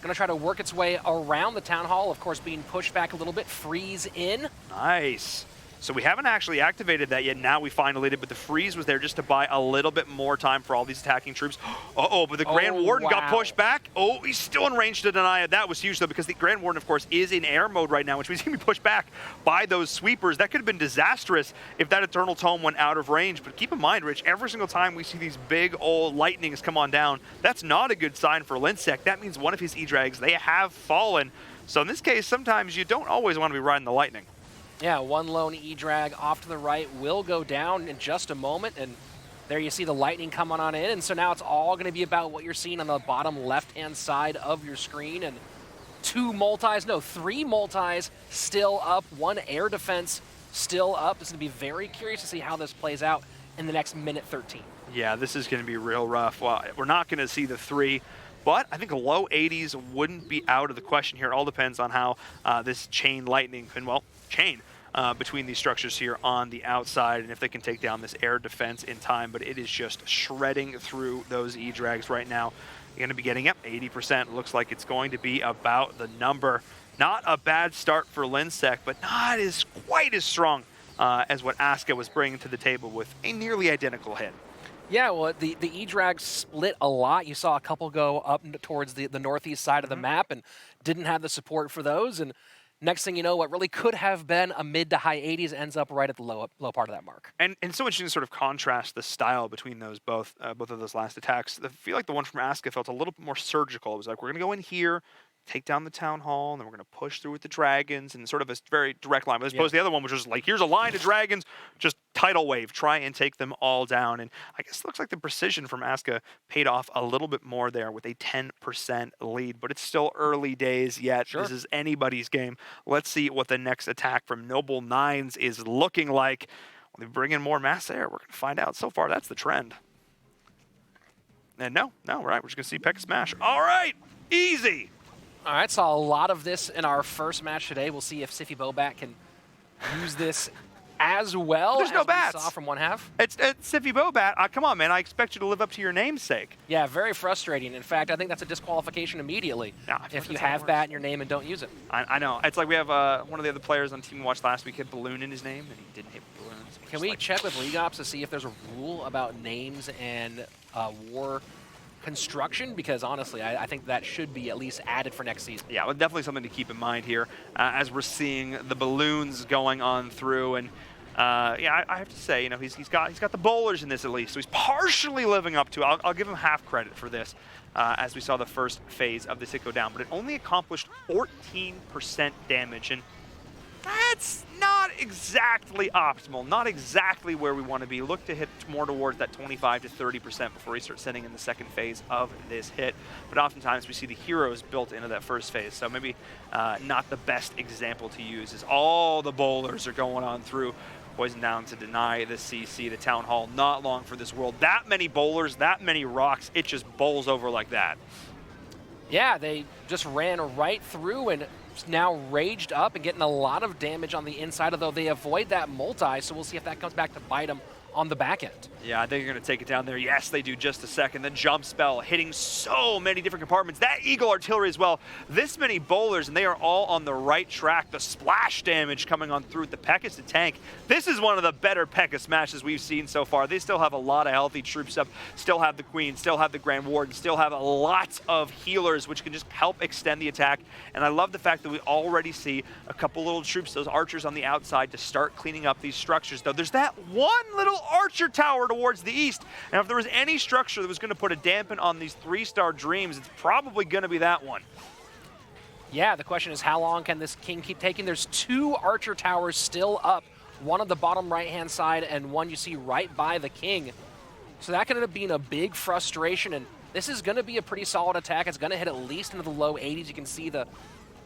C: gonna try to work its way around the Town Hall, of course being pushed back a little bit, freeze in.
B: Nice. So we haven't actually activated that yet. Now we finally did, but the freeze was there just to buy a little bit more time for all these attacking troops. Uh-oh, but the Grand Warden got pushed back. Oh, he's still in range to deny it. That was huge, though, because the Grand Warden, of course, is in air mode right now, which means he's going to be pushed back by those sweepers. That could have been disastrous if that Eternal Tome went out of range. But keep in mind, Rich, every single time we see these big old lightnings come on down, that's not a good sign for Linsec. That means one of his E-Drags, they have fallen. So in this case, sometimes you don't always want to be riding the lightning.
C: Yeah, one lone E-Drag off to the right will go down in just a moment, and there you see the lightning coming on in, and so now it's all going to be about what you're seeing on the bottom left-hand side of your screen, and 3 multis still up, 1 air defense still up. It's going to be very curious to see how this plays out in the next minute 13.
B: Yeah, this is going to be real rough. Well, we're not going to see the 3. But I think a low 80s wouldn't be out of the question here. It all depends on how this chain lightning can, well, chain between these structures here on the outside and if they can take down this air defense in time. But it is just shredding through those E-Drags right now. You're going to be getting up 80%. Looks like it's going to be about the number. Not a bad start for Linsec, but not as quite as strong as what Asuka was bringing to the table with a nearly identical hit.
C: Yeah, well, the E-Drag split a lot. You saw a couple go up towards the northeast side of the map and didn't have the support for those. And next thing you know, what really could have been a mid to high 80s ends up right at the low part of that mark.
B: And so interesting to sort of contrast the style between those both of those last attacks. I feel like the one from Asuka felt a little bit more surgical. It was like, we're going to go in here, take down the Town Hall, and then we're going to push through with the dragons, and sort of a very direct line. As opposed to the other one, which was like, here's a line of dragons, just tidal wave, try and take them all down. And I guess it looks like the precision from Asuka paid off a little bit more there with a 10% lead, but it's still early days yet. This is anybody's game. Let's see what the next attack from Noble Nines is looking like. When they bring in more mass air, we're going to find out. So far, that's the trend. And no, right, we're just going to see P.E.K.K.A smash. All right, easy.
C: All right, saw a lot of this in our first match today. We'll see if Sify Bobat can use this as well.
B: There's no bats.
C: We saw from one half.
B: It's Sify Bobat. Come on, man. I expect you to live up to your namesake.
C: Yeah, very frustrating. In fact, I think that's a disqualification immediately if you have bat in your name and don't use it.
B: I know. It's like we have one of the other players on Team Watch last week had balloon in his name, and he didn't hit balloons.
C: Can we check with League Ops to see if there's a rule about names and war construction? Because honestly, I think that should be at least added for next season.
B: Yeah, well, definitely something to keep in mind here as we're seeing the balloons going on through. And yeah, I have to say, you know, he's got the bowlers in this at least, so he's partially living up to it. I'll give him half credit for this as we saw the first phase of this hit go down, but it only accomplished 14% damage. And That's not exactly optimal, not exactly where we want to be. Look to hit more towards that 25 to 30% before we start sending in the second phase of this hit. But oftentimes we see the heroes built into that first phase, so maybe not the best example to use as all the bowlers are going on through. Poison down to deny the CC, the Town Hall, not long for this world. That many bowlers, that many rocks, it just bowls over like that.
C: Yeah, they just ran right through and now raged up and getting a lot of damage on the inside, although they avoid that multi, so we'll see if that comes back to bite them on the back end.
B: Yeah, I think you're going to take it down there. Yes, they do just a second. The jump spell hitting so many different compartments. That Eagle artillery as well. This many bowlers, and they are all on the right track. The splash damage coming on through with the Pekkas to tank. This is one of the better Pekkas matches we've seen so far. They still have a lot of healthy troops up, still have the Queen, still have the Grand Warden, still have a lot of healers, which can just help extend the attack. And I love the fact that we already see a couple little troops, those archers on the outside, to start cleaning up these structures. Though there's that one little archer tower towards the east, and if there was any structure that was going to put a dampen on these 3-star dreams, it's probably going to be that one.
C: Yeah, the question is how long can this king keep taking? There's 2 archer towers still up, one on the bottom right-hand side and one you see right by the king. So that could end up being a big frustration, and this is going to be a pretty solid attack. It's going to hit at least into the low 80s. You can see the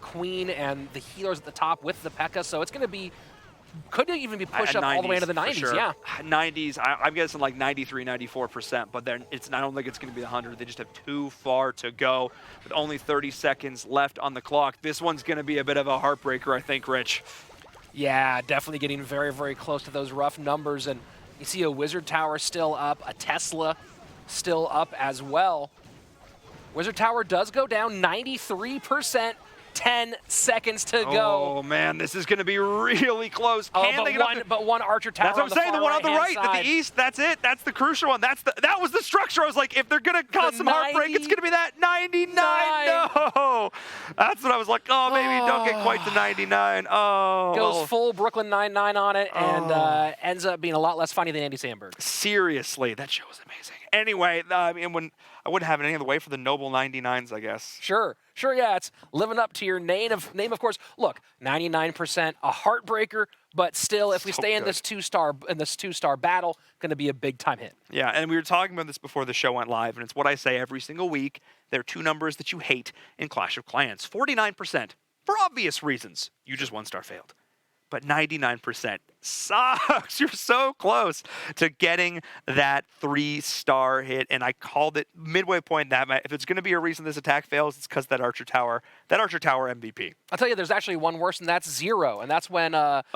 C: Queen and the healers at the top with the P.E.K.K.A, so it's going to be, could even be pushed up 90s, all the way into the 90s,
B: sure.
C: yeah.
B: 90s, I'm guessing like 93, 94%, but then I don't think it's going to be the 100. They just have too far to go with only 30 seconds left on the clock. This one's going to be a bit of a heartbreaker, I think, Rich.
C: Yeah, definitely getting very, very close to those rough numbers, and you see a Wizard Tower still up, a Tesla still up as well. Wizard Tower does go down 93%. 10 seconds to go.
B: Oh man, this is going to be really close.
C: But one archer tower.
B: That's what I'm saying. The one on the right,
C: side.
B: at the east. That's it. That's the crucial one. That was the structure. I was like, if they're going to cause some heartbreak, it's going to be that 99. No, that's what I was like. Oh, maybe don't get quite to 99. Oh,
C: goes full Brooklyn 99 on it, and ends up being a lot less funny than Andy Samberg.
B: Seriously, that show was amazing. Anyway, I mean, I wouldn't have it any other way for the Noble 99s, I guess.
C: Sure, yeah, it's living up to your name, of course. Look, 99%, a heartbreaker, but still, if we stay in this two-star battle, going to be a big-time hit.
B: Yeah, and we were talking about this before the show went live, and it's what I say every single week. There are 2 numbers that you hate in Clash of Clans. 49%, for obvious reasons. You just 1-star failed. But 99% sucks. You're so close to getting that 3-star hit. And I called it midway point that if it's going to be a reason this attack fails, it's because that Archer Tower MVP.
C: I'll tell you, there's actually one worse, and that's 0. And that's when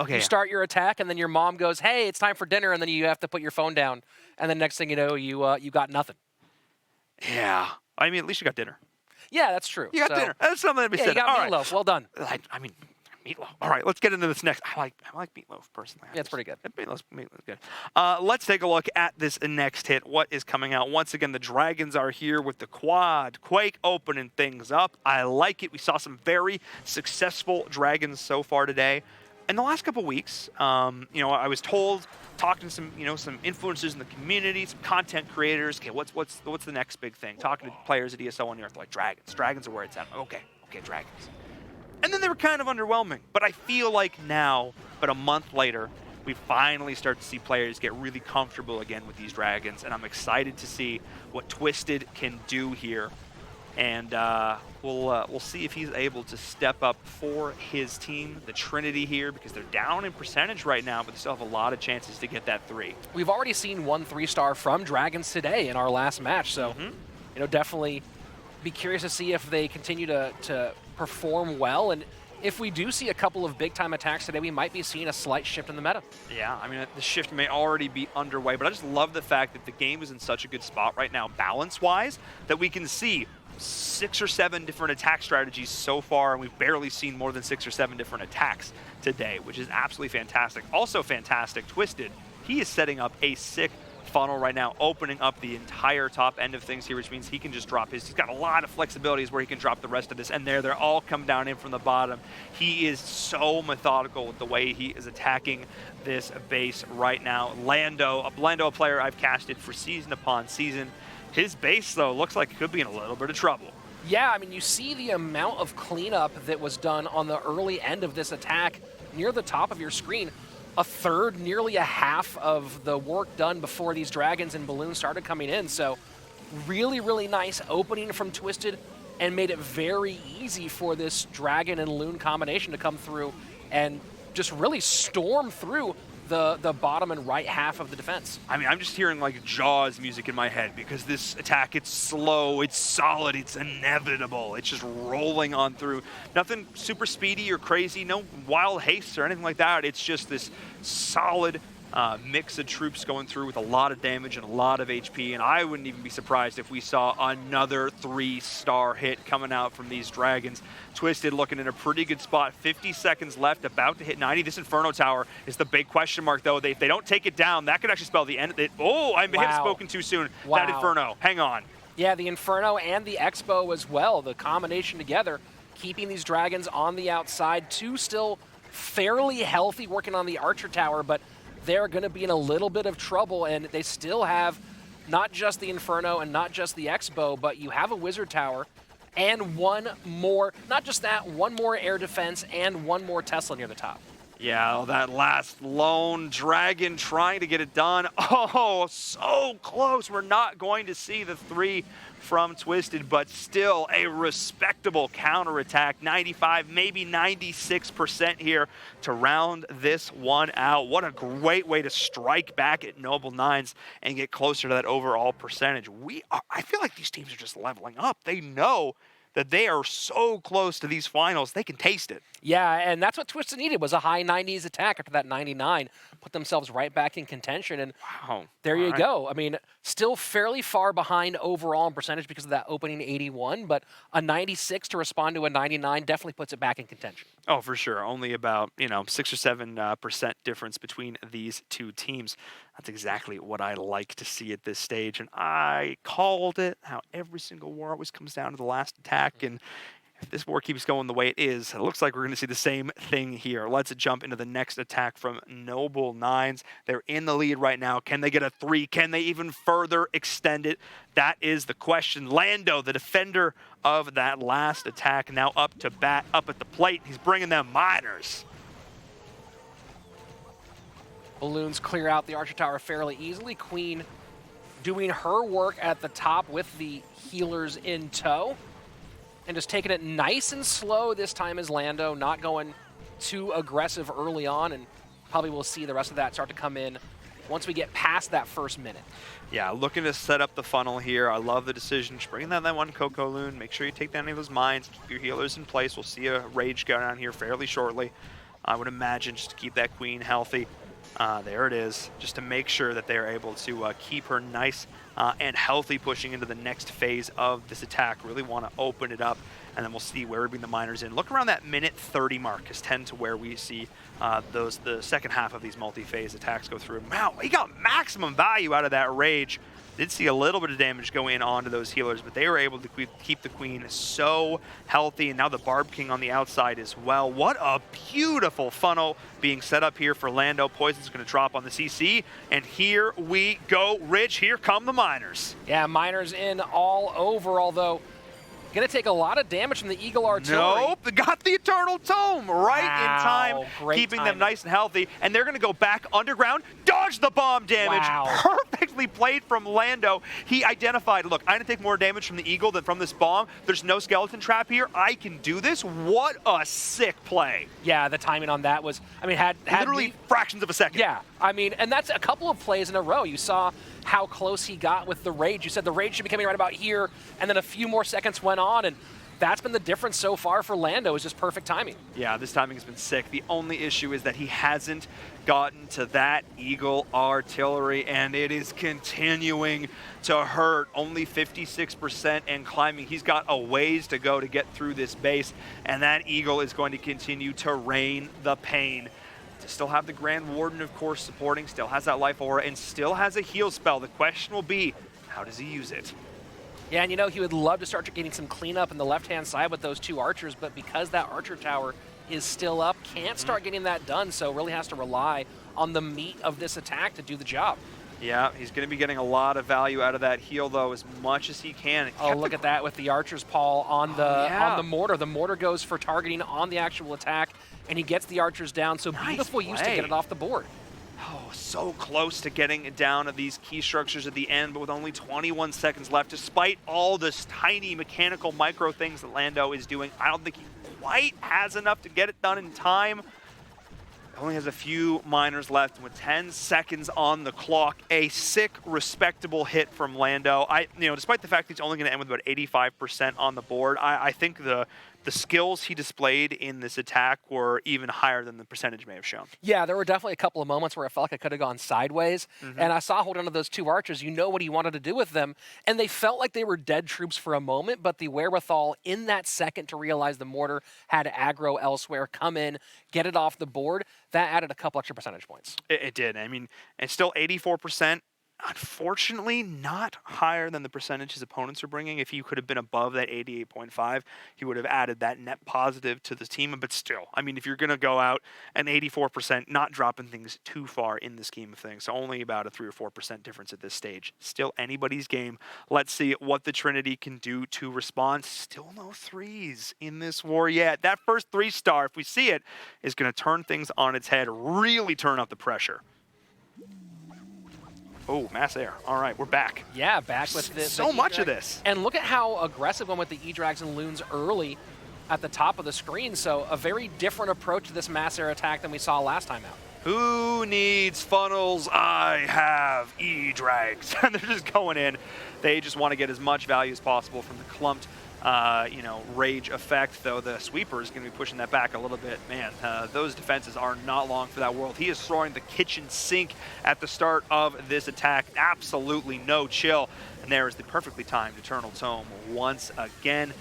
C: you start your attack, and then your mom goes, hey, it's time for dinner, and then you have to put your phone down. And then next thing you know, you got nothing.
B: Yeah. I mean, at least you got dinner.
C: Yeah, that's true.
B: You got dinner. That's something to be said.
C: You got
B: All
C: meatloaf.
B: right.
C: Well done.
B: I mean, meatloaf. All right, let's get into this next. I like meatloaf personally.
C: Yeah, it's pretty good.
B: Meatloaf's good. Let's take a look at this next hit. What is coming out? Once again, the Dragons are here with the quad Quake opening things up. I like it. We saw some very successful Dragons so far today. In the last couple weeks, I was told, talking to some influencers in the community, some content creators. Okay, what's the next big thing? Talking to players at ESL on the Earth, like Dragons. Dragons are where it's at. Okay, Dragons. And then they were kind of underwhelming. But I feel like now, but a month later, we finally start to see players get really comfortable again with these Dragons. And I'm excited to see what Twisted can do here. And we'll see if he's able to step up for his team, the Trinity here, because they're down in percentage right now, but they still have a lot of chances to get that 3.
C: We've already seen 1 3-star from Dragons today in our last match. So, definitely be curious to see if they continue to perform well, and if we do see a couple of big-time attacks today, we might be seeing a slight shift in the meta.
B: Yeah, I mean, the shift may already be underway, but I just love the fact that the game is in such a good spot right now, balance-wise, that we can see 6 or 7 different attack strategies so far, and we've barely seen more than 6 or 7 different attacks today, which is absolutely fantastic. Also fantastic, Twisted, he is setting up a sick funnel right now, opening up the entire top end of things here, which means he can just drop his. He's got a lot of flexibilities where he can drop the rest of this, and they're all come down in from the bottom. He is so methodical with the way he is attacking this base right now. Lando, a player I've casted for season upon season. His base, though, looks like it could be in a little bit of trouble.
C: Yeah, I mean, you see the amount of cleanup that was done on the early end of this attack. near the top of your screen, a third, nearly a half of the work done before these dragons and balloons started coming in. So really, really nice opening from Twisted, and made it very easy for this dragon and loon combination to come through and just really storm through the bottom and right half of the defense.
B: I mean, I'm just hearing like Jaws music in my head because this attack, it's slow, it's solid, it's inevitable. It's just rolling on through. Nothing super speedy or crazy, no wild haste or anything like that. It's just this solid mix of troops going through with a lot of damage and a lot of HP, and I wouldn't even be surprised if we saw another 3-star hit coming out from these dragons. Twisted looking in a pretty good spot. 50 seconds left, about to hit 90. This Inferno Tower is the big question mark, though. If they don't take it down, that could actually spell the end of it. Oh, I may have spoken too soon.
C: Wow.
B: That Inferno, hang on.
C: Yeah, the Inferno and the Expo as well, the combination together, keeping these dragons on the outside. Two still fairly healthy working on the Archer Tower, but they're going to be in a little bit of trouble, and they still have not just the Inferno and not just the Expo, but you have a Wizard Tower and one more, not just that, one more air defense and one more Tesla near the top.
B: Yeah, that last lone dragon trying to get it done. Oh, so close. We're not going to see the 3 from Twisted, but still a respectable counterattack. 95, maybe 96% here to round this one out. What a great way to strike back at Noble Nines and get closer to that overall percentage. I feel like these teams are just leveling up. They know that they are so close to these finals, they can taste it.
C: Yeah, and that's what Twisted needed, was a high 90s attack after that 99. Put themselves right back in contention, and
B: wow.
C: There you go. I mean, still fairly far behind overall in percentage because of that opening 81, but a 96 to respond to a 99 definitely puts it back in contention.
B: Oh, for sure. Only about, 6 or 7% difference between these two teams. That's exactly what I like to see at this stage, and I called it, how every single war always comes down to the last attack, and if this war keeps going the way it is, it looks like we're going to see the same thing here. Let's jump into the next attack from Noble Nines. They're in the lead right now. Can they get a 3? Can they even further extend it? That is the question. Lando, the defender of that last attack, now up to bat, up at the plate. He's bringing them miners.
C: Balloons clear out the Archer Tower fairly easily. Queen doing her work at the top with the healers in tow. And just taking it nice and slow this time is Lando, not going too aggressive early on, and probably we'll see the rest of that start to come in once we get past that first minute.
B: Yeah, looking to set up the funnel here. I love the decision. Just bring down that one Coco Loon. Make sure you take down any of those mines. Keep your healers in place. We'll see a Rage go down here fairly shortly. I would imagine just to keep that Queen healthy. There it is, just to make sure that they're able to keep her nice and healthy pushing into the next phase of this attack. Really want to open it up, and then we'll see where we bring the miners in. Look around that minute 30 mark is tend to where we see the second half of these multi-phase attacks go through. Wow, he got maximum value out of that Rage. Did see a little bit of damage go in onto those healers, but they were able to keep the Queen so healthy, and now the Barb King on the outside as well. What a beautiful funnel being set up here for Lando. Poison's going to drop on the CC, and here we go. Rich, here come the miners.
C: Yeah, miners in all over, although going to take a lot of damage from the Eagle Artillery.
B: Nope, they got the Eternal Tome right in time, keeping them nice and healthy. And they're going to go back underground, dodge the bomb damage.
C: Wow.
B: Perfectly played from Lando. He identified, look, I'm going to take more damage from the Eagle than from this bomb. There's no skeleton trap here. I can do this. What a sick play.
C: Yeah, the timing on that was, I mean, had
B: literally fractions of a second.
C: Yeah, I mean, and that's a couple of plays in a row. You saw how close he got with the Rage. You said the Rage should be coming right about here, and then a few more seconds went on, and that's been the difference so far for Lando, is just perfect timing.
B: Yeah, this timing has been sick. The only issue is that he hasn't gotten to that Eagle Artillery, and it is continuing to hurt. Only 56% and climbing. He's got a ways to go to get through this base, and that Eagle is going to continue to rain the pain. Still have the Grand Warden, of course, supporting, still has that life aura, and still has a heal spell. The question will be, how does he use it?
C: Yeah, and you know, he would love to start getting some cleanup in the left-hand side with those two archers, but because that Archer Tower is still up, can't start getting that done, so really has to rely on the meat of this attack to do the job.
B: Yeah, he's going to be getting a lot of value out of that heal, though, as much as he can.
C: Oh, look at that with the archers, Paul, on the mortar. The mortar goes for targeting on the actual attack. and he gets the archers down. So
B: Nice
C: beautiful use to
B: play.
C: get it off the board.
B: Oh, so close to getting down at these key structures at the end, but with only 21 seconds left, despite all this tiny mechanical micro things that Lando is doing, I don't think he quite has enough to get it done in time. Only has a few miners left, and with 10 seconds on the clock, a sick, respectable hit from Lando. Despite the fact that he's only going to end with about 85% on the board, I think the skills he displayed in this attack were even higher than the percentage may have shown.
C: Yeah, there were definitely a couple of moments where I felt like I could have gone sideways, and I saw hold on to those two archers. You know what he wanted to do with them, and they felt like they were dead troops for a moment, but the wherewithal in that second to realize the mortar had aggro elsewhere, come in, get it off the board, that added a couple extra percentage points.
B: It did. I mean, it's still 84%. Unfortunately, not higher than the percentage his opponents are bringing. If he could have been above that 88.5, he would have added that net positive to the team. But still, I mean, if you're going to go out an 84%, not dropping things too far in the scheme of things, so only about a 3 or 4% difference at this stage. Still anybody's game. Let's see what the Trinity can do to respond. Still no threes in this war yet. That first 3-star, if we see it, is going to turn things on its head, really turn up the pressure. Oh, mass air. All right, we're back.
C: Yeah, back with this.
B: So much of this.
C: And look at how aggressive one with the E-Drags and Loons early at the top of the screen. So a very different approach to this mass air attack than we saw last time out.
B: Who needs funnels? I have E-Drags. And they're just going in. They just want to get as much value as possible from the clumped rage effect, though the sweeper is going to be pushing that back a little bit. Man, those defenses are not long for that world. He is throwing the kitchen sink at the start of this attack. Absolutely no chill. And there is the perfectly timed Eternal Tome once again.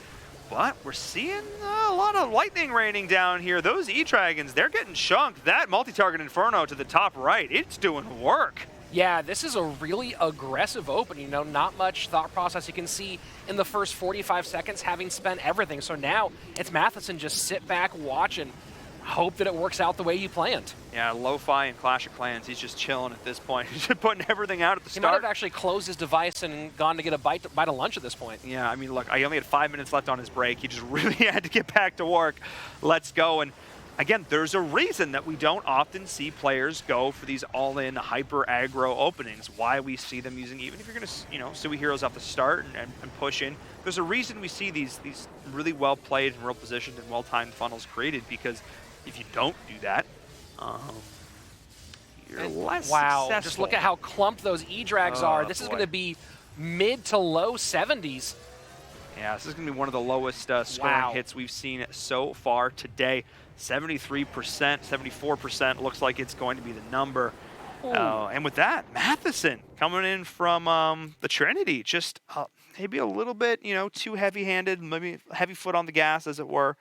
B: But we're seeing a lot of lightning raining down here. Those E-Dragons, they're getting chunked. That multi-target Inferno to the top right, it's doing work.
C: Yeah, this is a really aggressive opening. Not much thought process. You can see in the first 45 seconds having spent everything. So now it's Matheson just sit back, watch, and hope that it works out the way you planned.
B: Yeah, Lo-Fi and Clash of Clans, he's just chilling at this point. He's just putting everything out at the
C: He
B: start.
C: might have actually closed his device and gone to get a bite of lunch at this point.
B: Yeah, I mean, look, I only had 5 minutes left on his break. He just really had to get back to work. Let's go. And again, there's a reason that we don't often see players go for these all-in hyper aggro openings. Why we see them using, even if you're going to, Sui Heroes off the start and push in, there's a reason we see these really well played and well positioned and well timed funnels created, because if you don't do that, you're less successful.
C: Just look at how clumped those E-Drags are. This is going to be mid to low 70s.
B: Yeah, this is going to be one of the lowest scoring hits we've seen so far today. 73%, 74% looks like it's going to be the number. And with that, Matheson coming in from the Trinity, just maybe a little bit, too heavy-handed, maybe heavy foot on the gas, as it were.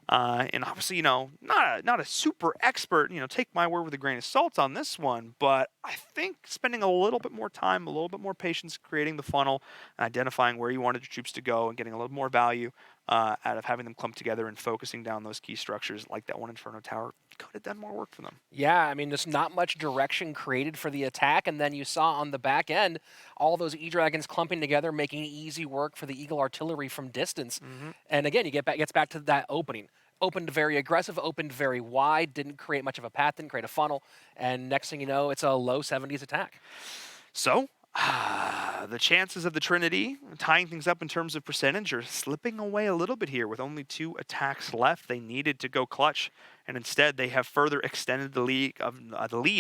B: And obviously, not a super expert, take my word with a grain of salt on this one, but I think spending a little bit more time, a little bit more patience creating the funnel, identifying where you wanted your troops to go, and getting a little more value out of having them clump together and focusing down those key structures like that one Inferno Tower could have done more work for them.
C: Yeah, I mean, there's not much direction created for the attack, and then you saw on the back end all those E-Dragons clumping together, making easy work for the Eagle artillery from distance. And again, gets back to that opening. Opened very aggressive, opened very wide, didn't create much of a path, didn't create a funnel, and next thing you know, it's a low 70s attack.
B: So, the chances of the Trinity tying things up in terms of percentage are slipping away a little bit here with only 2 attacks left. They needed to go clutch, and instead they have further extended the lead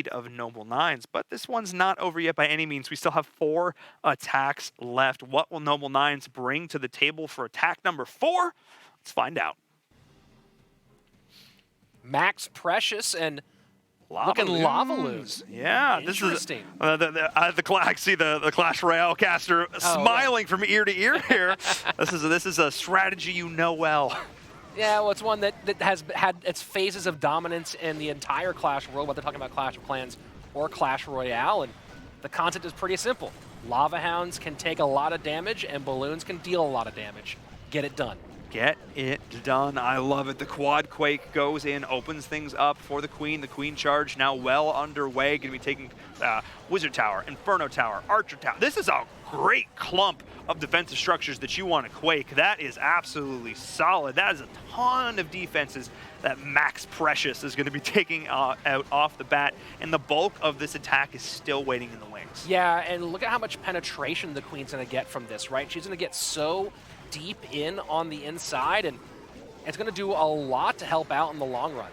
B: of Noble Nines. But this one's not over yet by any means. We still have 4 attacks left. What will Noble Nines bring to the table for attack number 4? Let's find out.
C: Max Precious and
B: Lava
C: Loons.
B: Yeah,
C: interesting.
B: This is the Clash Royale caster smiling from ear to ear here. This is a strategy you know well.
C: Yeah, well, it's one that has had its phases of dominance in the entire Clash world, whether they're talking about Clash of Clans or Clash Royale, and the concept is pretty simple. Lava Hounds can take a lot of damage, and Balloons can deal a lot of damage. Get it done.
B: Get it done. I love it. The Quad Quake goes in, opens things up for the Queen. The Queen charge now well underway. Going to be taking Wizard Tower, Inferno Tower, Archer Tower. This is a great clump of defensive structures that you want to quake. That is absolutely solid. That is a ton of defenses that Max Precious is going to be taking out off the bat, and the bulk of this attack is still waiting in the wings.
C: Yeah, and look at how much penetration the Queen's going to get from this, right? She's going to get so deep in on the inside, and it's going to do a lot to help out in the long run.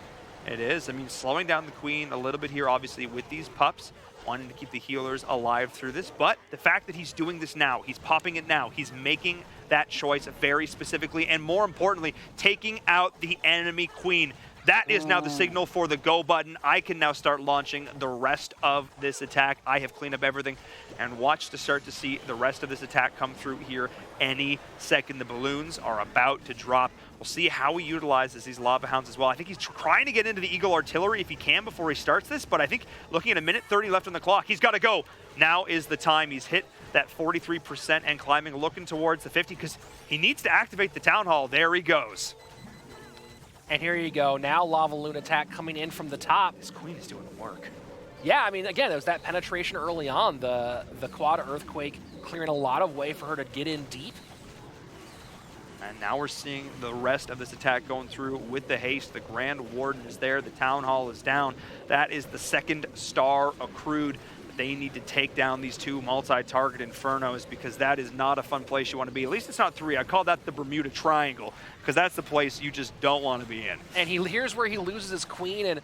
B: It is. I mean, slowing down the Queen a little bit here, obviously, with these pups, wanting to keep the healers alive through this, but the fact that he's doing this now, he's popping it now, he's making that choice very specifically, and more importantly, taking out the enemy Queen. That is now the signal for the go button. I can now start launching the rest of this attack. I have cleaned up everything, and watch to start to see the rest of this attack come through here any second. The balloons are about to drop. We'll see how he utilizes these Lava Hounds as well. I think he's trying to get into the Eagle Artillery if he can before he starts this, but I think looking at 1:30 left on the clock, he's got to go. Now is the time. He's hit that 43% and climbing, looking towards the 50 because he needs to activate the Town Hall. There he goes.
C: And here you go. Now Lava Loon attack coming in from the top.
B: This Queen is doing work.
C: Yeah, I mean, again, it was that penetration early on. The quad Earthquake clearing a lot of way for her to get in deep.
B: And now we're seeing the rest of this attack going through with the haste. The Grand Warden is there. The Town Hall is down. That is the second star accrued. They need to take down these two multi-target Infernos because that is not a fun place you want to be. At least it's not 3. I call that the Bermuda Triangle because that's the place you just don't want to be in.
C: And here's where he loses his Queen, and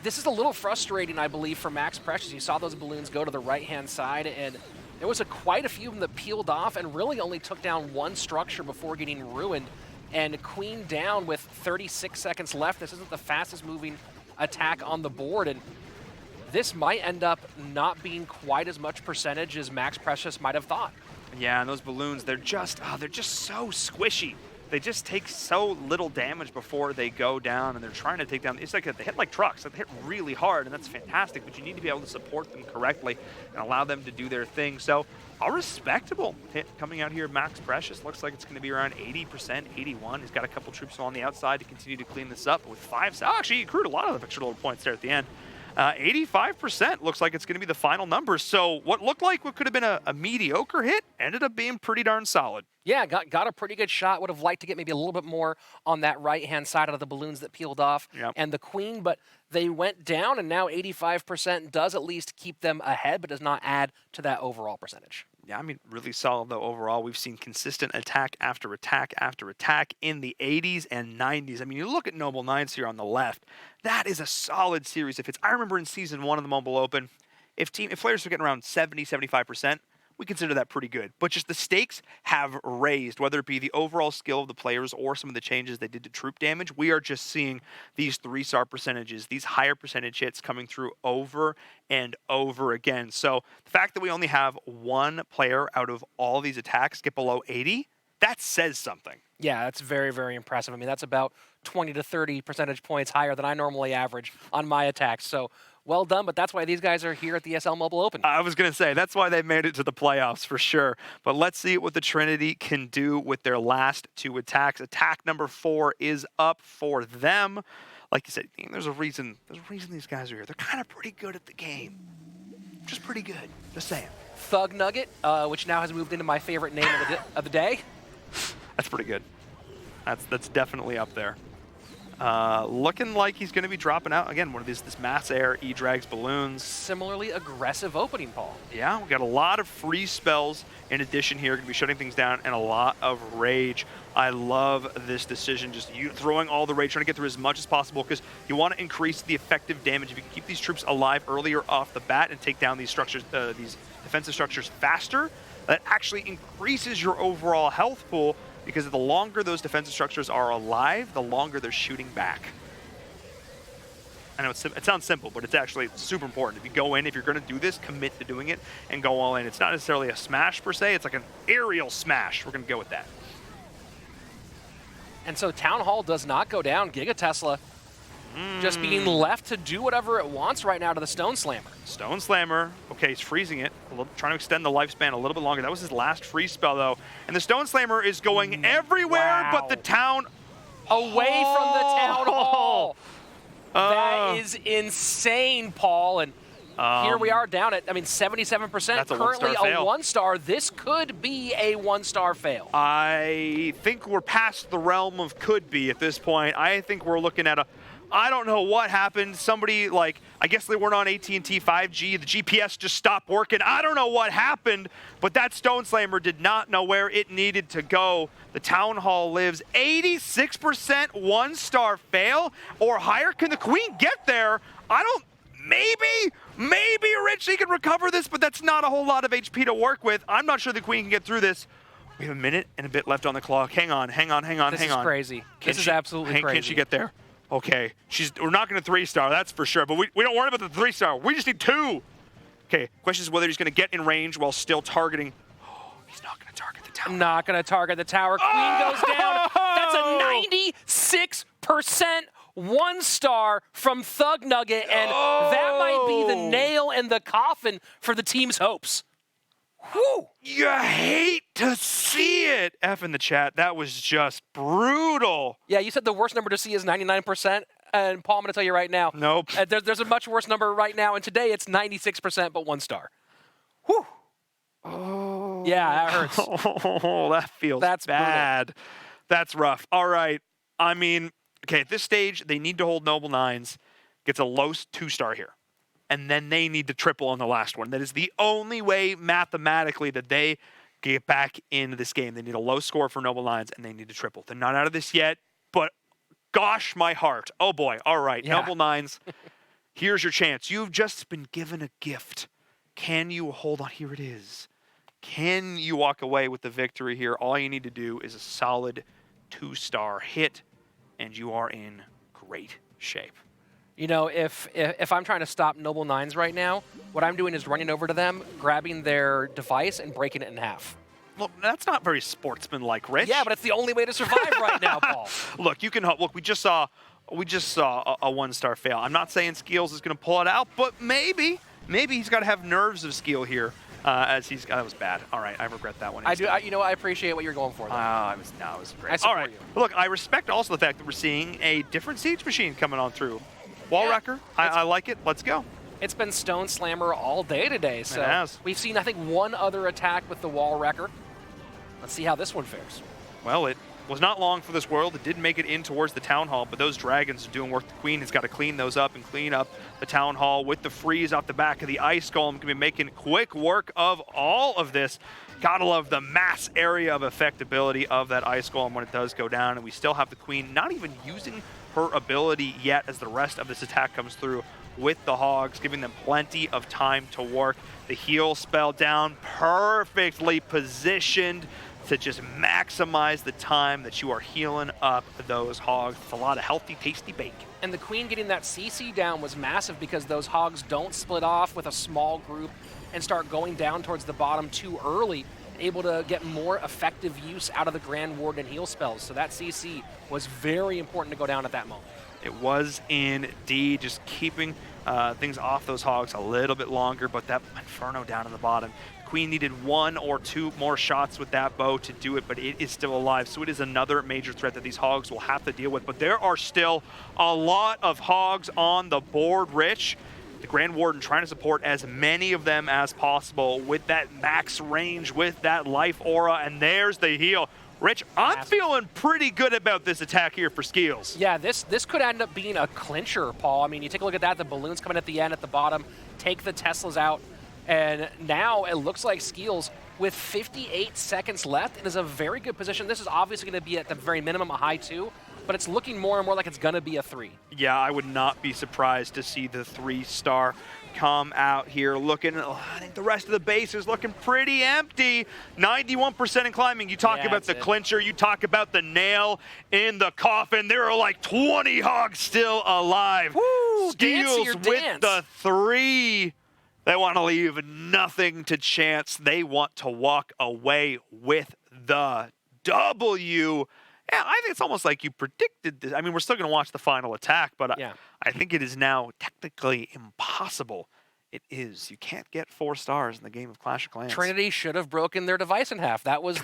C: this is a little frustrating, I believe, for Max Precious. You saw those balloons go to the right-hand side, and there was quite a few of them that peeled off and really only took down one structure before getting ruined. And Queen down with 36 seconds left. This isn't the fastest moving attack on the board, and this might end up not being quite as much percentage as Max Precious might have thought.
B: Yeah, and those balloons, they're just so squishy. They just take so little damage before they go down, and they're trying to take down. It's like they hit like trucks. They hit really hard, and that's fantastic, but you need to be able to support them correctly and allow them to do their thing. So a respectable hit coming out here. Max Precious looks like it's going to be around 80%, 81. He's got a couple troops on the outside to continue to clean this up with 5. Actually, he accrued a lot of extra little points there at the end. 85% looks like it's going to be the final number. So what looked like what could have been a mediocre hit ended up being pretty darn solid.
C: Yeah, got a pretty good shot. Would have liked to get maybe a little bit more on that right-hand side out of the balloons that peeled off and the Queen, but they went down, and now 85% does at least keep them ahead, but does not add to that overall percentage.
B: Yeah, I mean, really solid, though, overall. We've seen consistent attack after attack after attack in the 80s and 90s. I mean, you look at Noble Knights here on the left. That is a solid series. I remember in Season 1 of the Mobile Open, if players are getting around 70, 75%, we consider that pretty good. But just the stakes have raised, whether it be the overall skill of the players or some of the changes they did to troop damage. We are just seeing these 3-star percentages, these higher percentage hits coming through over and over again. So the fact that we only have one player out of all these attacks get below 80, that says something.
C: Yeah, that's very, very impressive. I mean, that's about 20 to 30 percentage points higher than I normally average on my attacks. So well done, but that's why these guys are here at the ESL Mobile Open.
B: I was going to say, that's why they made it to the playoffs for sure. But let's see what the Trinity can do with their last 2 attacks. Attack number 4 is up for them. Like you said, there's a reason these guys are here. They're kind of pretty good at the game. Just pretty good. Just saying.
C: Thug Nugget, which now has moved into my favorite name of the day.
B: That's pretty good. That's definitely up there. Looking like he's going to be dropping out again. One of this mass air E-Drags balloons.
C: Similarly aggressive opening, Paul.
B: Yeah, we got a lot of free spells in addition here. Going to be shutting things down and a lot of rage. I love this decision. Just you throwing all the rage, trying to get through as much as possible because you want to increase the effective damage. If you can keep these troops alive earlier off the bat and take down these structures, these defensive structures faster, that actually increases your overall health pool. Because the longer those defensive structures are alive, the longer they're shooting back. I know it sounds simple, but it's actually super important. If you go in, if you're going to do this, commit to doing it and go all in. It's not necessarily a smash per se. It's like an aerial smash. We're going to go with that.
C: And so Town Hall does not go down. Giga Tesla just being left to do whatever it wants right now to the Stone Slammer.
B: Stone Slammer, okay, he's freezing it, trying to extend the lifespan a little bit longer. That was his last freeze spell, though. And the Stone Slammer is going everywhere but the town.
C: Away from the Town Hall. That is insane, Paul. And Here we are down at, 77%.
B: That's a
C: Currently
B: one-star
C: a
B: fail.
C: 1-star. This could be a 1-star fail.
B: I think we're past the realm of could be at this point. I think we're looking at I don't know what happened. Somebody, I guess they weren't on AT&T 5G. The GPS just stopped working. I don't know what happened, but that Stone Slammer did not know where it needed to go. The Town Hall lives. 86% 1-star fail or higher. Can the Queen get there? Maybe Richie can recover this, but that's not a whole lot of HP to work with. I'm not sure the Queen can get through this. We have a minute and a bit left on the clock. Hang on.
C: This is crazy. This is absolutely crazy.
B: Can she get there? Okay, we're not going to 3-star, that's for sure. But we don't worry about the 3-star. We just need 2. Okay, question is whether he's going to get in range while still targeting. Oh, he's not going to target the tower.
C: Not going to target the tower. Queen goes down. That's a 96% 1-star from Thug Nugget, and that might be the nail in the coffin for the team's hopes. Whew.
B: You hate to see it. F in the chat. That was just brutal.
C: Yeah, you said the worst number to see is 99%. And Paul, I'm going to tell you right now.
B: Nope.
C: There's a much worse number right now, and today it's 96%, but 1-star. Whew.
B: Oh.
C: Yeah, that hurts.
B: Oh, that feels bad.
C: Brutal.
B: That's rough. All right. Okay, at this stage, they need to hold Noble Nines. Gets a low 2-star here. And then they need to triple on the last one. That is the only way mathematically that they get back into this game. They need a low score for Noble Nines, and they need to triple. They're not out of this yet, but gosh, my heart. Oh, boy. All right, yeah. Noble Nines, here's your chance. You've just been given a gift. Can you hold on? Here it is. Can you walk away with the victory here? All you need to do is a solid 2-star hit, and you are in great shape.
C: You know, if I'm trying to stop Noble Nines right now, what I'm doing is running over to them, grabbing their device, and breaking it in half.
B: Look, that's not very sportsmanlike, Rich.
C: Yeah, but it's the only way to survive right now, Paul.
B: Look, you can hope. Look, we just saw a 1-star fail. I'm not saying Skeels is going to pull it out, but maybe he's got to have nerves of skill here. That was bad. All right, I regret that one.
C: I do. I appreciate what you're going for.
B: It was great.
C: I support
B: all right.
C: you.
B: Look, I respect also the fact that we're seeing a different siege machine coming on through. Wall Wrecker, I like it. Let's go.
C: It's been Stone Slammer all day today, so
B: it has.
C: We've seen, I think, one other attack with the Wall Wrecker. Let's see how this one fares.
B: Well, it was not long for this world. It did make it in towards the Town Hall, but those dragons are doing work. The Queen has got to clean those up and clean up the Town Hall with the freeze off the back of the Ice Golem. Going to be making quick work of all of this. Gotta love the mass area of effectability of that Ice Golem when it does go down, and we still have the Queen not even using her ability yet as the rest of this attack comes through with the Hogs, giving them plenty of time to work. The heal spell down, perfectly positioned to just maximize the time that you are healing up those Hogs. It's a lot of healthy, tasty bacon.
C: And the Queen getting that CC down was massive because those Hogs don't split off with a small group and start going down towards the bottom too early, able to get more effective use out of the Grand Warden and heal spells. So that CC was very important to go down at that moment.
B: It was indeed, just keeping things off those Hogs a little bit longer, but that Inferno down in the bottom. Queen needed 1 or 2 more shots with that bow to do it, but it is still alive. So it is another major threat that these Hogs will have to deal with. But there are still a lot of Hogs on the board, Rich. The Grand Warden trying to support as many of them as possible with that max range, with that life aura, and there's the heal. Rich, I'm feeling pretty good about this attack here for Skeels.
C: Yeah, this could end up being a clincher, Paul. I mean, you take a look at that, the balloons coming at the end, at the bottom, take the Teslas out, and now it looks like Skeels, with 58 seconds left, it is a very good position. This is obviously going to be at the very minimum a high 2, but it's looking more and more like it's going to be a 3.
B: Yeah, I would not be surprised to see the 3-star come out here looking. I think the rest of the base is looking pretty empty. 91% in climbing. You talk about the clincher. You talk about the nail in the coffin. There are like 20 Hogs still alive.
C: Woo,
B: Skeels with the 3. They want to leave nothing to chance. They want to walk away with the W. Yeah, I think it's almost like you predicted this. I mean, we're still going to watch the final attack, but
C: yeah.
B: I think it is now technically impossible. It is. You can't get 4 stars in the game of Clash of Clans.
C: Trinity should have broken their device in half. That was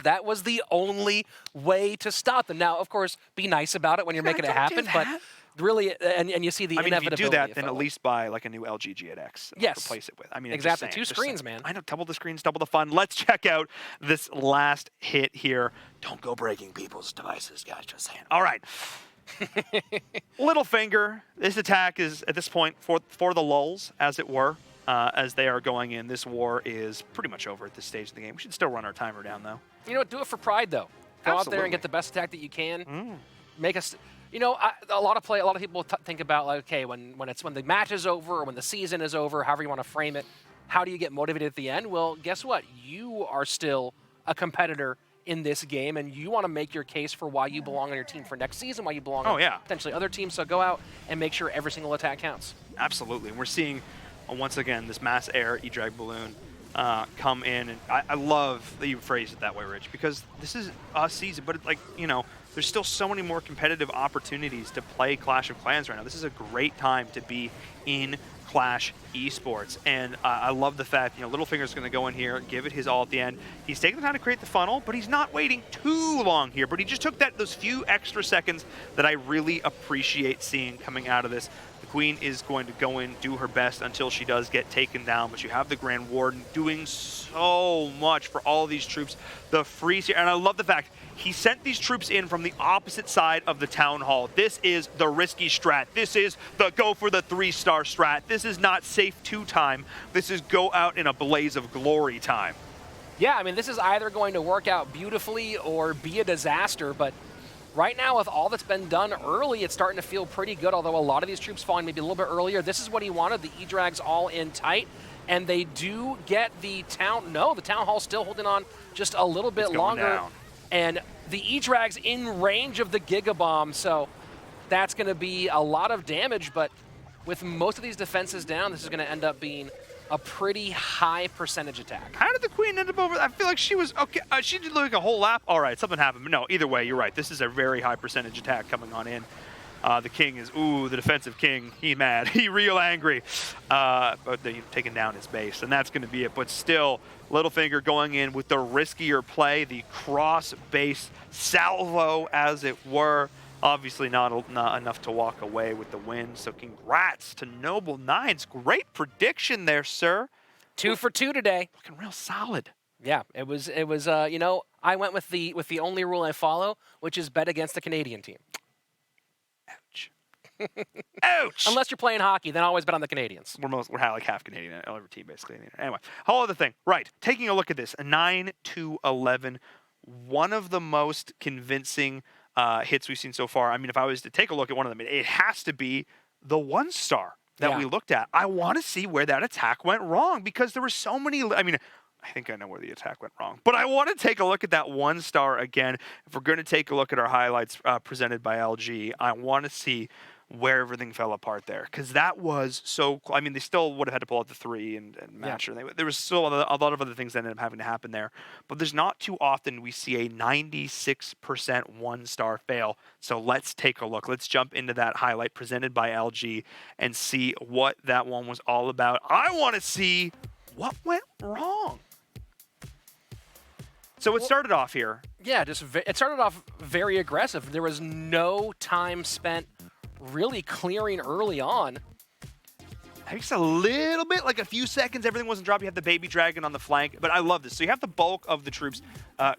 C: the only way to stop them. Now, of course, be nice about it when you're making it happen, but Really, and you see the
B: I mean, if you
C: inevitability.
B: do that,
C: it
B: then
C: felt
B: at
C: like.
B: least buy like a new LG G8X and
C: Yes.
B: replace it with. I mean,
C: Exactly.
B: Just
C: 2
B: saying,
C: screens, man.
B: I know, double the screens, double the fun. Let's check out this last hit here. Don't go breaking people's devices, guys. Just saying. All right. Littlefinger. This attack is at this point for the lulls, as it were, as they are going in. This war is pretty much over at this stage of the game. We should still run our timer down though.
C: You know what? Do it for pride, though. Go out there
B: Absolutely.
C: and get the best attack that you can. Make us. You know, a lot of people think about like, okay, when the match is over or when the season is over, however you want to frame it, how do you get motivated at the end? Well, guess what? You are still a competitor in this game, and you want to make your case for why you belong on your team for next season, why you belong on potentially other teams. So go out and make sure every single attack counts.
B: Absolutely. And we're seeing, once again, this mass air E-Drag balloon come in. And I love that you phrased it that way, Rich, because this is a season, but like, you know, there's still so many more competitive opportunities to play Clash of Clans right now. This is a great time to be in Clash esports, and I love the fact, you know, Littlefinger's going to go in here, give it his all at the end. He's taking the time to create the funnel, but he's not waiting too long here. But he just took those few extra seconds that I really appreciate seeing coming out of this. The Queen is going to go in, do her best until she does get taken down, but you have the Grand Warden doing so much for all of these troops. The freeze here, and I love the fact he sent these troops in from the opposite side of the town hall. This is the risky strat. This is the go for the 3-star strat. This is not safe 2 time. This is go out in a blaze of glory time.
C: Yeah, I mean, this is either going to work out beautifully or be a disaster, but right now, with all that's been done early, it's starting to feel pretty good, although a lot of these troops falling maybe a little bit earlier. This is what he wanted. The E-Drag's all in tight, and they do get the town. No, the town hall's still holding on just a little bit longer.
B: Down.
C: And the E-Drag's in range of the Giga Bomb, so that's going to be a lot of damage, but with most of these defenses down, this is going to end up being a pretty high percentage attack.
B: How did the Queen end up over? I feel like she was, okay, she did like a whole lap. All right, something happened. But no, either way, you're right. This is a very high percentage attack coming on in. The King is, the defensive King, he mad. He real angry. But they're taking down his base, and that's going to be it. But still, Littlefinger going in with the riskier play, the cross-base salvo, as it were. Obviously not enough to walk away with the win, so congrats to Noble Nines. Great prediction there, sir.
C: 2 for 2 today.
B: Looking real solid.
C: Yeah, it was. You know, I went with the only rule I follow, which is bet against the Canadian team.
B: Ouch. Ouch!
C: Unless you're playing hockey, then always bet on the Canadians.
B: We're like half Canadian. Every team basically. Anyway, whole other thing. Right, taking a look at this, a 9-11, one of the most convincing hits we've seen so far. I mean, if I was to take a look at one of them, it has to be the 1-star that we looked at. I want to see where that attack went wrong, because there were so many. I mean, I think I know where the attack went wrong, but I want to take a look at that 1-star again. If we're going to take a look at our highlights presented by LG, I want to see where everything fell apart there, because that was so. I mean, they still would have had to pull out the 3 and match her. There was still a lot of other things that ended up having to happen there, but there's not too often we see a 96% 1-star fail. So let's take a look. Let's jump into that highlight presented by LG and see what that one was all about. I want to see what went wrong. So it started off here.
C: Yeah, it started off very aggressive. There was no time spent really clearing early on.
B: I think it's a little bit, like a few seconds, everything wasn't dropped. You have the baby dragon on the flank, but I love this. So you have the bulk of the troops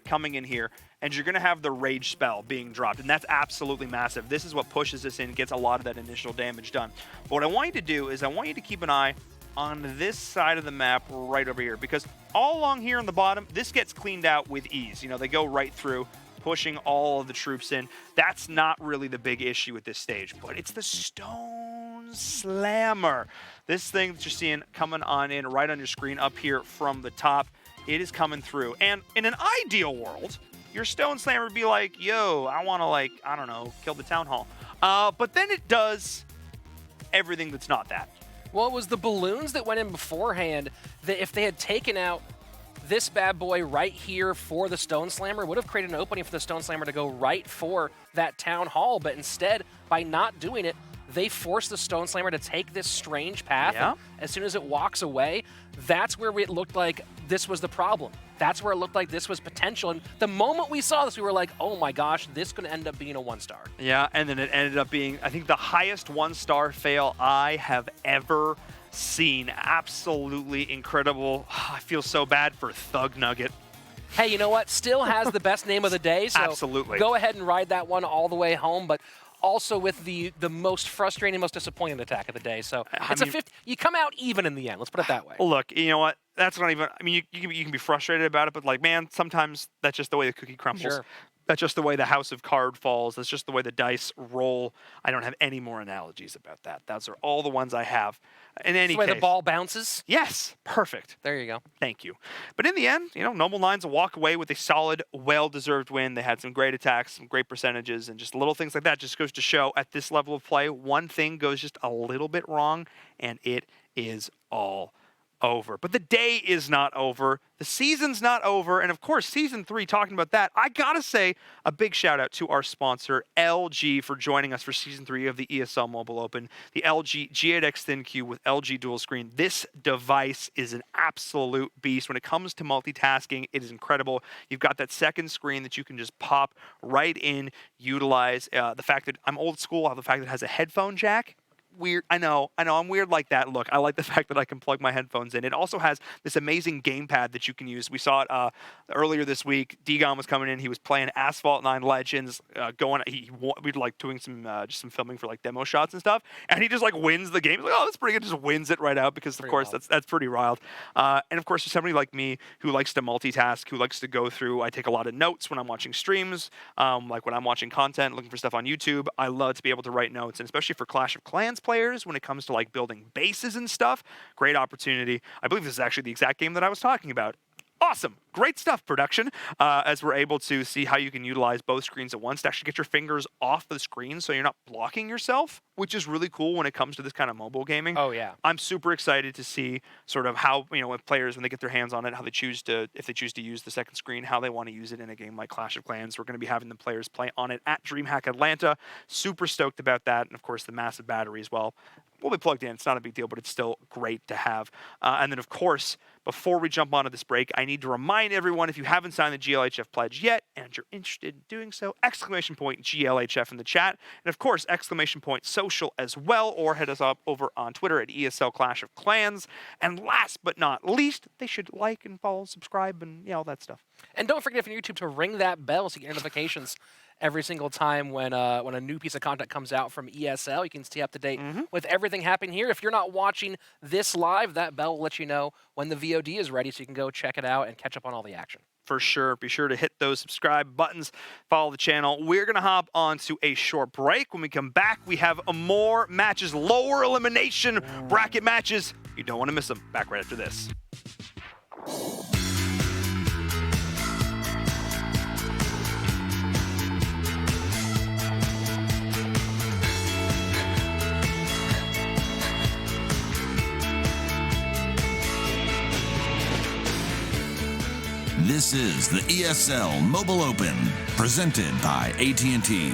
B: coming in here, and you're going to have the rage spell being dropped, and that's absolutely massive. This is what pushes this in, gets a lot of that initial damage done. But what I want you to do is I want you to keep an eye on this side of the map right over here, because all along here on the bottom, this gets cleaned out with ease. You know, they go right through, pushing all of the troops in. That's not really the big issue at this stage, but it's the Stone Slammer. This thing that you're seeing coming on in right on your screen up here from the top, it is coming through. And in an ideal world, your Stone Slammer would be like, yo, I want to, like, I don't know, kill the town hall. But then it does everything that's not that.
C: Well, it was the balloons that went in beforehand that if they had taken out this bad boy right here for the Stone Slammer, would have created an opening for the Stone Slammer to go right for that town hall. But instead, by not doing it, they force the Stone Slammer to take this strange path.
B: Yeah.
C: And as soon as it walks away, that's where it looked like this was the problem. That's where it looked like this was potential. And the moment we saw this, we were like, oh my gosh, this could end up being a 1-star.
B: Yeah, and then it ended up being, I think, the highest 1-star fail I have ever seen. Absolutely incredible. I feel so bad for Thug Nugget.
C: Hey, you know what? Still has the best name of the day, so
B: Absolutely.
C: Go ahead and ride that one all the way home, but also with the most frustrating, most disappointing attack of the day. So it's a 50. You come out even in the end. Let's put it that way.
B: Look, you know what? That's not even, I mean, you can be frustrated about it, but like, man, sometimes that's just the way the cookie crumbles.
C: Sure.
B: That's just the way the house of card falls. That's just the way the dice roll. I don't have any more analogies about that. Those are all the ones I have. In any
C: the way
B: case,
C: the ball bounces.
B: yes, perfect.
C: There you go.
B: Thank you. But in the end, you know, Noble Nines will walk away with a solid, well-deserved win. They had some great attacks, some great percentages, and just little things like that just goes to show at this level of play, one thing goes just a little bit wrong, and it is all over. But the day is not over. The season's not over. And of course, season 3, talking about that, I gotta say a big shout out to our sponsor, LG, for joining us for season 3 of the ESL Mobile Open. The LG G8X ThinQ with LG dual screen. This device is an absolute beast. When it comes to multitasking, it is incredible. You've got that second screen that you can just pop right in, utilize. The fact that I'm old school, the fact that it has a headphone jack. Weird. I know, I'm weird like that. Look, I like the fact that I can plug my headphones in. It also has this amazing gamepad that you can use. We saw it earlier this week. Degon was coming in. He was playing Asphalt 9 Legends, we like doing just some filming for like demo shots and stuff. And he just like wins the game. He's like, oh, that's pretty good. Just wins it right out because of course that's pretty wild. And of course, for somebody like me who likes to multitask, who likes to go through, I take a lot of notes when I'm watching streams, like when I'm watching content, looking for stuff on YouTube. I love to be able to write notes, and especially for Clash of Clans players when it comes to like building bases and stuff. Great opportunity. I believe this is actually the exact game that I was talking about. Awesome. Great stuff, production, as we're able to see how you can utilize both screens at once to actually get your fingers off the screen so you're not blocking yourself, which is really cool when it comes to this kind of mobile gaming.
C: Oh, yeah.
B: I'm super excited to see sort of how, you know, if players, when they get their hands on it, how they choose to, if they choose to use the second screen, how they want to use it in a game like Clash of Clans. We're going to be having the players play on it at DreamHack Atlanta. Super stoked about that. And of course, the massive battery as well. We'll be plugged in. It's not a big deal, but it's still great to have. And then, of course, before we jump onto this break, I need to remind everyone, if you haven't signed the GLHF pledge yet and you're interested in doing so, exclamation point GLHF in the chat. And, of course, exclamation point social as well, or hit us up over on Twitter at ESL Clash of Clans. And last but not least, they should like and follow, subscribe, and all that stuff.
C: And don't forget, if you're on YouTube, to ring that bell so you get notifications every single time when a new piece of content comes out from ESL. You can stay up to date with everything happening here. If you're not watching this live, that bell will let you know when the VOD is ready so you can go check it out and catch up on all the action.
B: For sure. Be sure to hit those subscribe buttons, follow the channel. We're going to hop on to a short break. When we come back, we have more matches, lower elimination bracket matches. You don't want to miss them. Back right after this.
A: This is the ESL Mobile Open, presented by AT&T.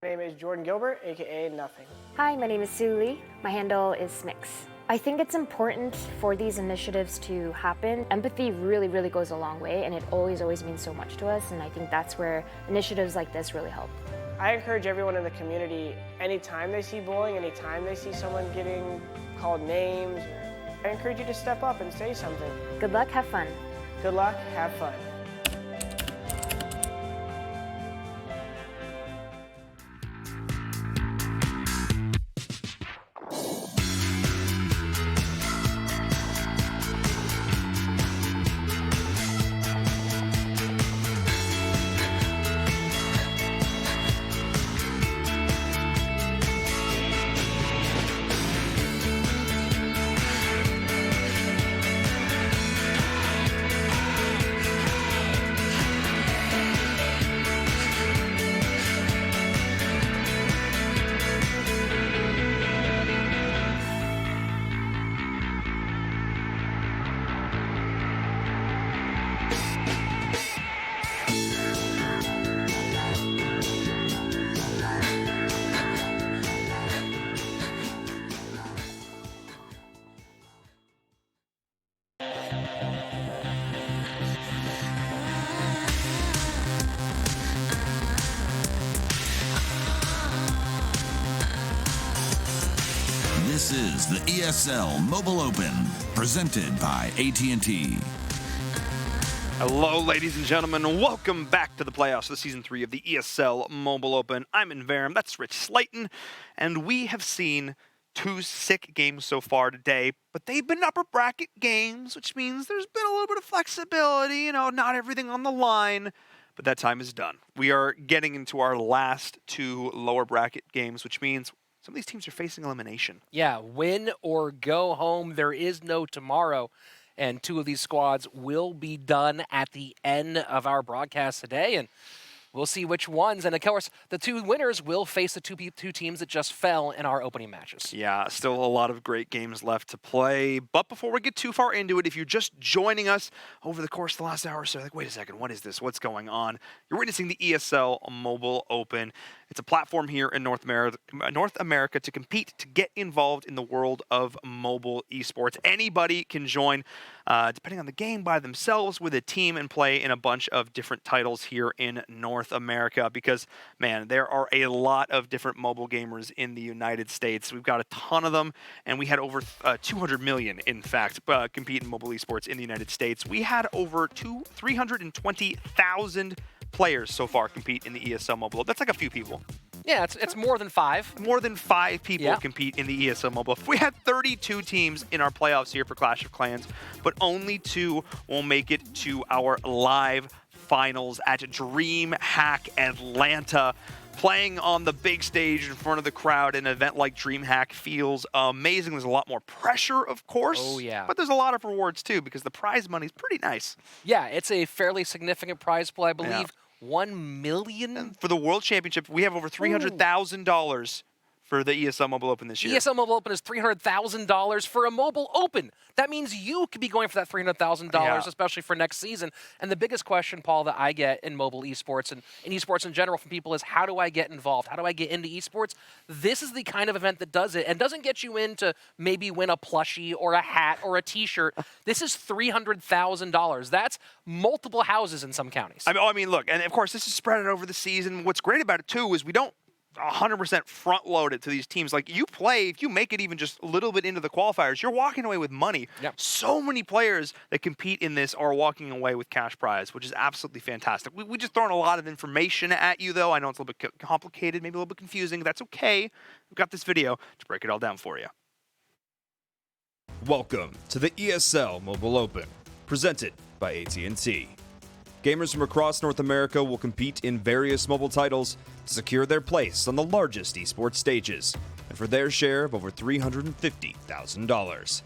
G: My name is Jordan Gilbert, aka Nothing.
F: Hi, my name is Sue Lee. My handle is Smix. I think it's important for these initiatives to happen. Empathy really, really goes a long way, and it always means so much to us, and I think that's where initiatives like this really help.
G: I encourage everyone in the community, anytime they see bullying, anytime they see someone getting called names, I encourage you to step up and say something.
F: Good luck, have fun.
G: Good luck, have fun.
A: This is the ESL Mobile Open, presented by AT&T.
B: Hello, ladies and gentlemen. Welcome back to the playoffs of Season 3 of the ESL Mobile Open. I'm in Verum, that's Rich Slayton, and we have seen 2 sick games so far today, but they've been upper bracket games, which means there's been a little bit of flexibility, not everything on the line, but that time is done. We are getting into our last 2 lower bracket games, which means some of these teams are facing elimination.
C: Yeah, win or go home. There is no tomorrow. And 2 of these squads will be done at the end of our broadcast today. And we'll see which ones. And, of course, the 2 winners will face the 2 teams that just fell in our opening matches.
B: Yeah, still a lot of great games left to play. But before we get too far into it, if you're just joining us over the course of the last hour or so, like, wait a second, what is this? What's going on? You're witnessing the ESL Mobile Open. It's a platform here in North America to compete, to get involved in the world of mobile esports. Anybody can join, depending on the game, by themselves, with a team, and play in a bunch of different titles here in North America. Because, man, there are a lot of different mobile gamers in the United States. We've got a ton of them, and we had over 200 million, in fact, compete in mobile esports in the United States. We had over 320,000 players so far compete in the ESL Mobile. That's like a few people.
C: Yeah, it's more than 5.
B: More than 5 people compete in the ESL Mobile. We had 32 teams in our playoffs here for Clash of Clans, but only 2 will make it to our live finals at DreamHack Atlanta. Playing on the big stage in front of the crowd, an event like DreamHack feels amazing. There's a lot more pressure, of course.
C: Oh, yeah.
B: But there's a lot of rewards, too, because the prize money is pretty nice.
C: Yeah, it's a fairly significant prize pool, I believe. 1 million?
B: And for the World Championship, we have over $300,000 for the ESL Mobile Open this year.
C: ESL Mobile Open is $300,000 for a Mobile Open. That means you could be going for that $300,000, especially for next season. And the biggest question, Paul, that I get in mobile esports and in esports in general from people is, how do I get involved? How do I get into esports? This is the kind of event that does it, and doesn't get you in to maybe win a plushie or a hat or a T-shirt. This is $300,000. That's multiple houses in some counties.
B: I mean, look, and of course, this is spread out over the season. What's great about it, too, is we don't 100% front loaded to these teams. Like, you play, if you make it even just a little bit into the qualifiers, you're walking away with money.
C: Yep.
B: So many players that compete in this are walking away with cash prize, which is absolutely fantastic. We just thrown a lot of information at you, though. I know it's a little bit complicated, maybe a little bit confusing. That's okay. We've got this video to break it all down for you.
D: Welcome to the ESL Mobile Open, presented by AT&T. Gamers from across North America will compete in various mobile titles to secure their place on the largest esports stages, and for their share of over $350,000.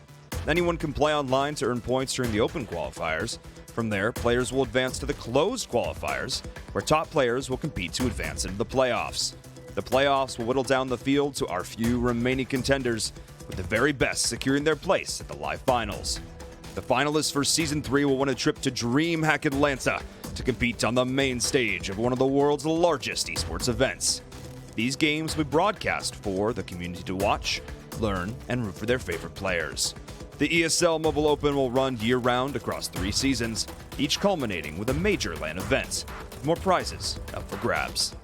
D: Anyone can play online to earn points during the open qualifiers. From there, players will advance to the closed qualifiers, where top players will compete to advance into the playoffs. The playoffs will whittle down the field to our few remaining contenders, with the very best securing their place at the live finals. The finalists for Season 3 will win a trip to DreamHack Atlanta to compete on the main stage of one of the world's largest esports events. These games will be broadcast for the community to watch, learn, and root for their favorite players. The ESL Mobile Open will run year-round across 3 seasons, each culminating with a major LAN event, with more prizes up for grabs.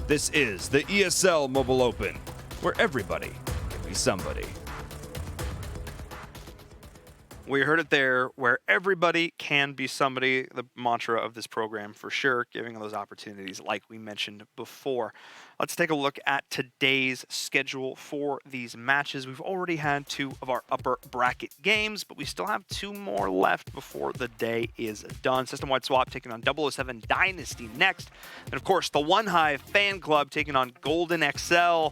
D: This is the ESL Mobile Open, where everybody can be somebody.
B: We heard it there, where everybody can be somebody, the mantra of this program for sure, giving those opportunities like we mentioned before. Let's take a look at today's schedule for these matches. We've already had 2 of our upper bracket games, but we still have 2 more left before the day is done. System-wide swap taking on 007 Dynasty next. And of course, the Hive Fan Club taking on Golden XL.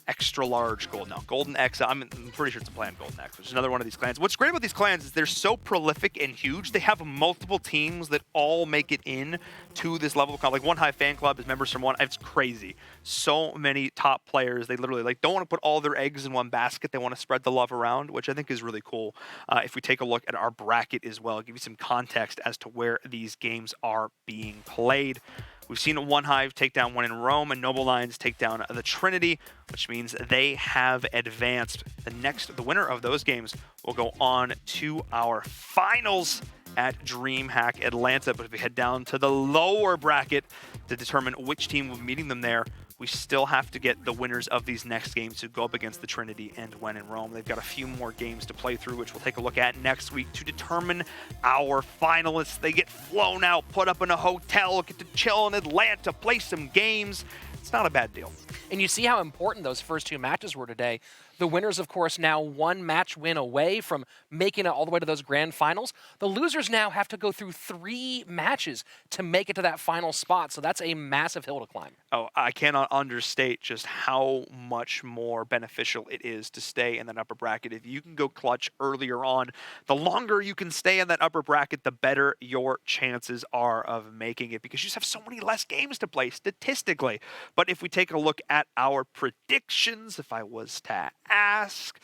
B: Extra large gold. No, Golden XL. I'm pretty sure it's a plan Golden X, which is another one of these clans. What's great about these clans is they're so prolific and huge. They have multiple teams that all make it in to this level of like Hive Fan Club is members from one. It's crazy. So many top players. They literally don't want to put all their eggs in one basket. They want to spread the love around, which I think is really cool. If we take a look at our bracket as well, give you some context as to where these games are being played. We've seen Hive take down one in Rome, and Noble Lions take down the Trinity, which means they have advanced. The winner of those games will go on to our finals at DreamHack Atlanta. But if we head down to the lower bracket to determine which team will be meeting them there, we still have to get the winners of these next games to go up against the Trinity and when in Rome. They've got a few more games to play through, which we'll take a look at next week to determine our finalists. They get flown out, put up in a hotel, get to chill in Atlanta, play some games. It's not a bad deal.
C: And you see how important those first 2 matches were today. The winners, of course, now 1 match win away from making it all the way to those grand finals. The losers now have to go through 3 matches to make it to that final spot. So that's a massive hill to climb.
B: Oh, I cannot understate just how much more beneficial it is to stay in that upper bracket. If you can go clutch earlier on, the longer you can stay in that upper bracket, the better your chances are of making it, because you just have so many less games to play statistically. But if we take a look at our predictions, if I was to ask,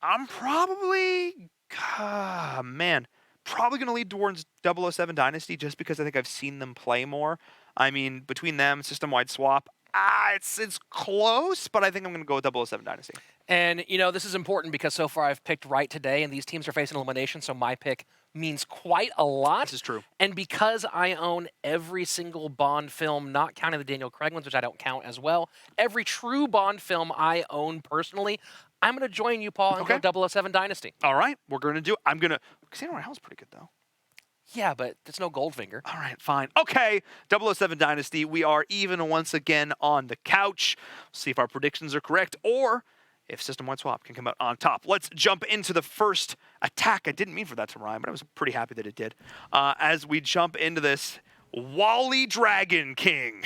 B: I'm probably, probably going to lead towards 007 Dynasty just because I think I've seen them play more. I mean, between them, system-wide swap, it's close, but I think I'm going to go with 007 Dynasty.
C: And, you know, this is important because so far I've picked right today, and these teams are facing elimination, so my pick means quite a lot.
B: This is true.
C: And because I own every single Bond film, not counting the Daniel Craig ones, which I don't count as well, every true Bond film I own personally, I'm going to join you, Paul, and go 007 Dynasty.
B: All right, we're going to do it. Casino Royale's pretty good, though.
C: Yeah, but it's no Goldfinger.
B: All right, fine. Okay, 007 Dynasty. We are even once again on the couch. See if our predictions are correct or if system-wide swap can come out on top. Let's jump into the first attack. I didn't mean for that to rhyme, but I was pretty happy that it did. As we jump into this, Wally Dragon King.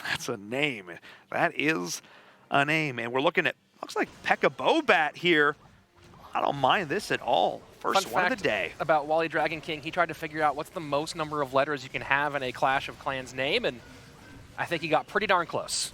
B: That's a name. That is a name. And we're looking at, looks like Pekka Bobat here. I don't mind this at all. First one of the day.
C: About Wally Dragon King, he tried to figure out what's the most number of letters you can have in a Clash of Clans name, and I think he got pretty darn close.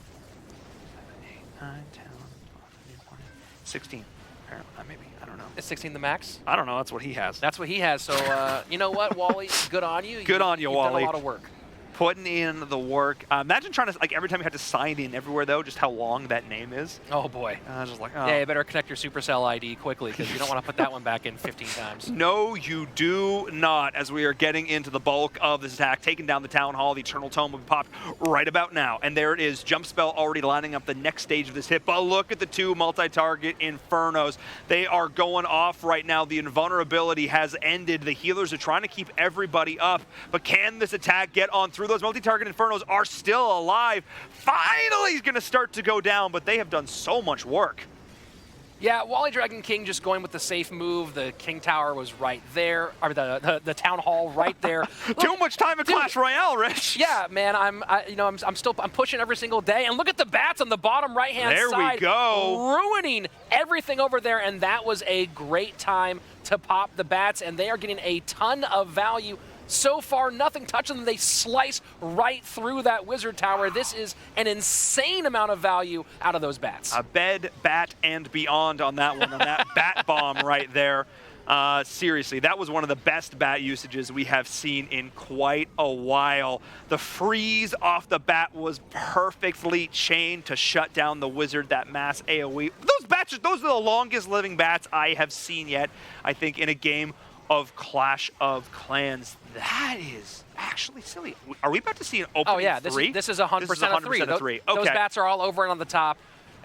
B: 7, 8, 9, 10, 11, 12, 13, 14, 16. Apparently, maybe. I don't know.
C: Is 16 the max?
B: I don't know. That's what he has.
C: That's what he has. So, you know what, Wally? Good on you.
B: Good on you, Wally.
C: You've done a lot of work.
B: Putting in the work. Imagine trying to, every time you had to sign in everywhere, though, just how long that name is.
C: Oh, boy.
B: Just like, oh.
C: Yeah, you better connect your Supercell ID quickly, because you don't want to put that one back in 15 times.
B: No, you do not, as we are getting into the bulk of this attack, taking down the Town Hall. The Eternal Tome will be popped right about now. And there it is. Jump Spell already lining up the next stage of this hit. But look at the 2 multi-target Infernos. They are going off right now. The invulnerability has ended. The healers are trying to keep everybody up. But can this attack get on through? Those multi-target Infernos are still alive. Finally, he's going to start to go down, but they have done so much work.
C: Yeah, Wally Dragon King just going with the safe move. The King Tower was right there, or the Town Hall right there. Look,
B: too much time in Clash Royale, Rich.
C: Yeah, man, I'm pushing every single day, and look at the bats on the bottom right-hand side.
B: There we go.
C: Ruining everything over there, and that was a great time to pop the bats, and they are getting a ton of value. So far, nothing touching them. They slice right through that Wizard Tower. This is an insane amount of value out of those bats.
B: A bed, bat, and beyond on that one, on that bat bomb right there. Seriously, that was one of the best bat usages we have seen in quite a while. The freeze off the bat was perfectly chained to shut down the wizard, that mass AoE. Those are the longest living bats I have seen yet, I think, in a game of Clash of Clans. That is actually silly. Are we about to see an opening 3?
C: Oh yeah, this is 100% a 3.
B: Okay.
C: Those bats are all over and on the top.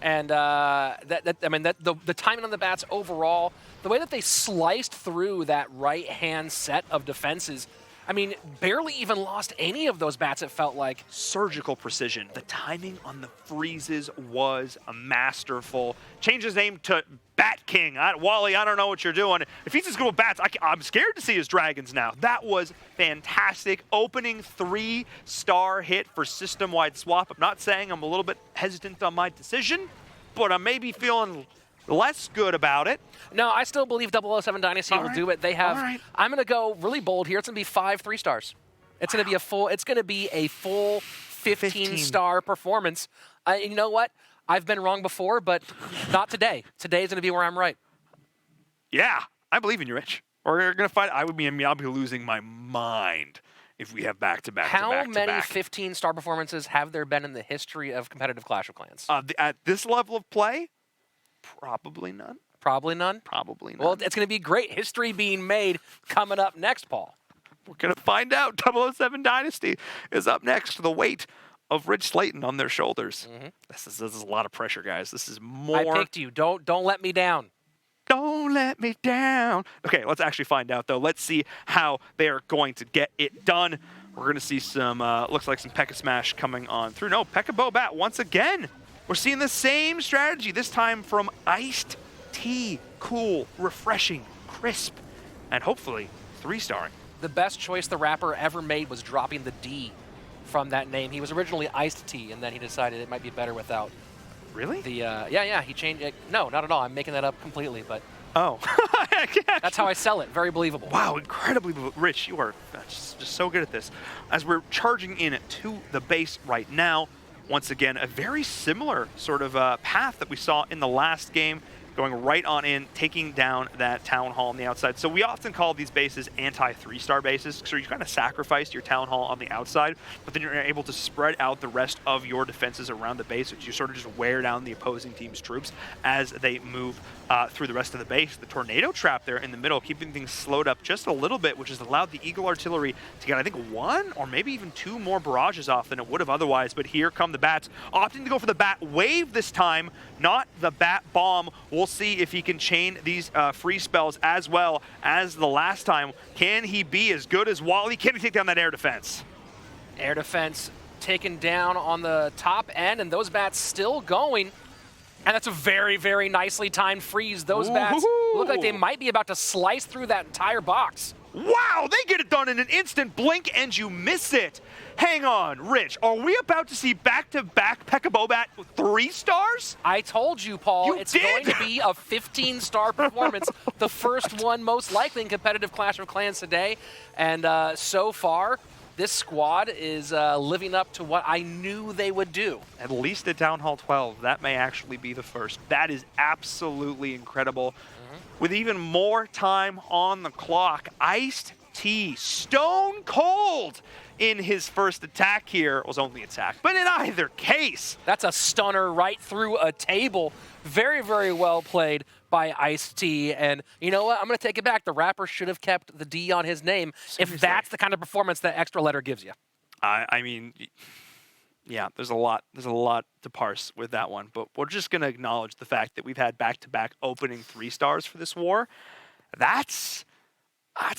C: And the timing on the bats overall, the way that they sliced through that right-hand set of defenses, I mean, barely even lost any of those bats, it felt like.
B: Surgical precision. The timing on the freezes was masterful. Change his name to Bat King. Wally, I don't know what you're doing. If he's just going with bats, I'm scared to see his dragons now. That was fantastic. Opening 3-star hit for system-wide swap. I'm not saying I'm a little bit hesitant on my decision, but I'm maybe feeling less good about it.
C: No, I still believe 007 Dynasty will do it. They have. I'm going to go really bold here. It's going to be 5 3-stars. It's going to be a full. It's going to be a full 15-star performance. You know what? I've been wrong before, but not today. Today is going to be where I'm right.
B: Yeah, I believe in you, Rich. We're going to fight. I'll be losing my mind if we have back-to-back.
C: How many 15-star performances have there been in the history of competitive Clash of Clans?
B: At this level of play, probably none.
C: Probably none?
B: Probably none.
C: Well, it's going to be great history being made coming up next, Paul.
B: We're going to find out. 007 Dynasty is up next. The weight of Rich Slayton on their shoulders. This is a lot of pressure, guys. This is more.
C: I picked you. Don't let me down.
B: Don't let me down. Okay, let's actually find out, though. Let's see how they are going to get it done. We're going to see some, looks like some P.E.K.K.A Smash coming on through. No, P.E.K.K.A Bobat once again. We're seeing the same strategy, this time from Iced Tea. Cool, refreshing, crisp, and hopefully 3-starring.
C: The best choice the rapper ever made was dropping the D from that name. He was originally Iced Tea, and then he decided it might be better without.
B: Really?
C: The yeah, he changed it. No, not at all. I'm making that up completely, but
B: oh.
C: That's how I sell it. Very believable.
B: Wow, incredibly Rich, you are just so good at this. As we're charging in to the base right now, once again, a very similar sort of path that we saw in the last game, going right on in, taking down that Town Hall on the outside. So we often call these bases anti-3-star bases, so you kind of sacrifice your Town Hall on the outside, but then you're able to spread out the rest of your defenses around the base, which you sort of just wear down the opposing team's troops as they move through the rest of the base. The tornado trap there in the middle, keeping things slowed up just a little bit, which has allowed the Eagle Artillery to get, I think, 1 or maybe even 2 more barrages off than it would have otherwise. But here come the bats, opting to go for the bat wave this time, not the bat bomb. We'll see if he can chain these free spells as well as the last time. Can he be as good as Wally? Can he take down that air defense?
C: Air defense taken down on the top end, and those bats still going. And that's a very, very nicely timed freeze. Those bats look like they might be about to slice through that entire box.
B: Wow, they get it done in an instant. Blink and you miss it. Hang on, Rich. Are we about to see back-to-back P.E.K.K.A Bobat 3-stars?
C: I told you, Paul. It's going to be a 15-star performance. The first one most likely in competitive Clash of Clans today. And so far, this squad is living up to what I knew they would do.
B: At least at Town Hall 12, that may actually be the first. That is absolutely incredible. With even more time on the clock, Iced Tea, stone cold in his first attack here. It was only attack, but in either case.
C: That's a stunner right through a table. Very, very well played by Iced Tea. And you know what? I'm going to take it back. The rapper should have kept the D on his name. Seriously. If that's the kind of performance that extra letter gives you.
B: I mean, yeah, there's a lot to parse with that one, but we're just going to acknowledge the fact that we've had back-to-back opening 3-stars for this war. That's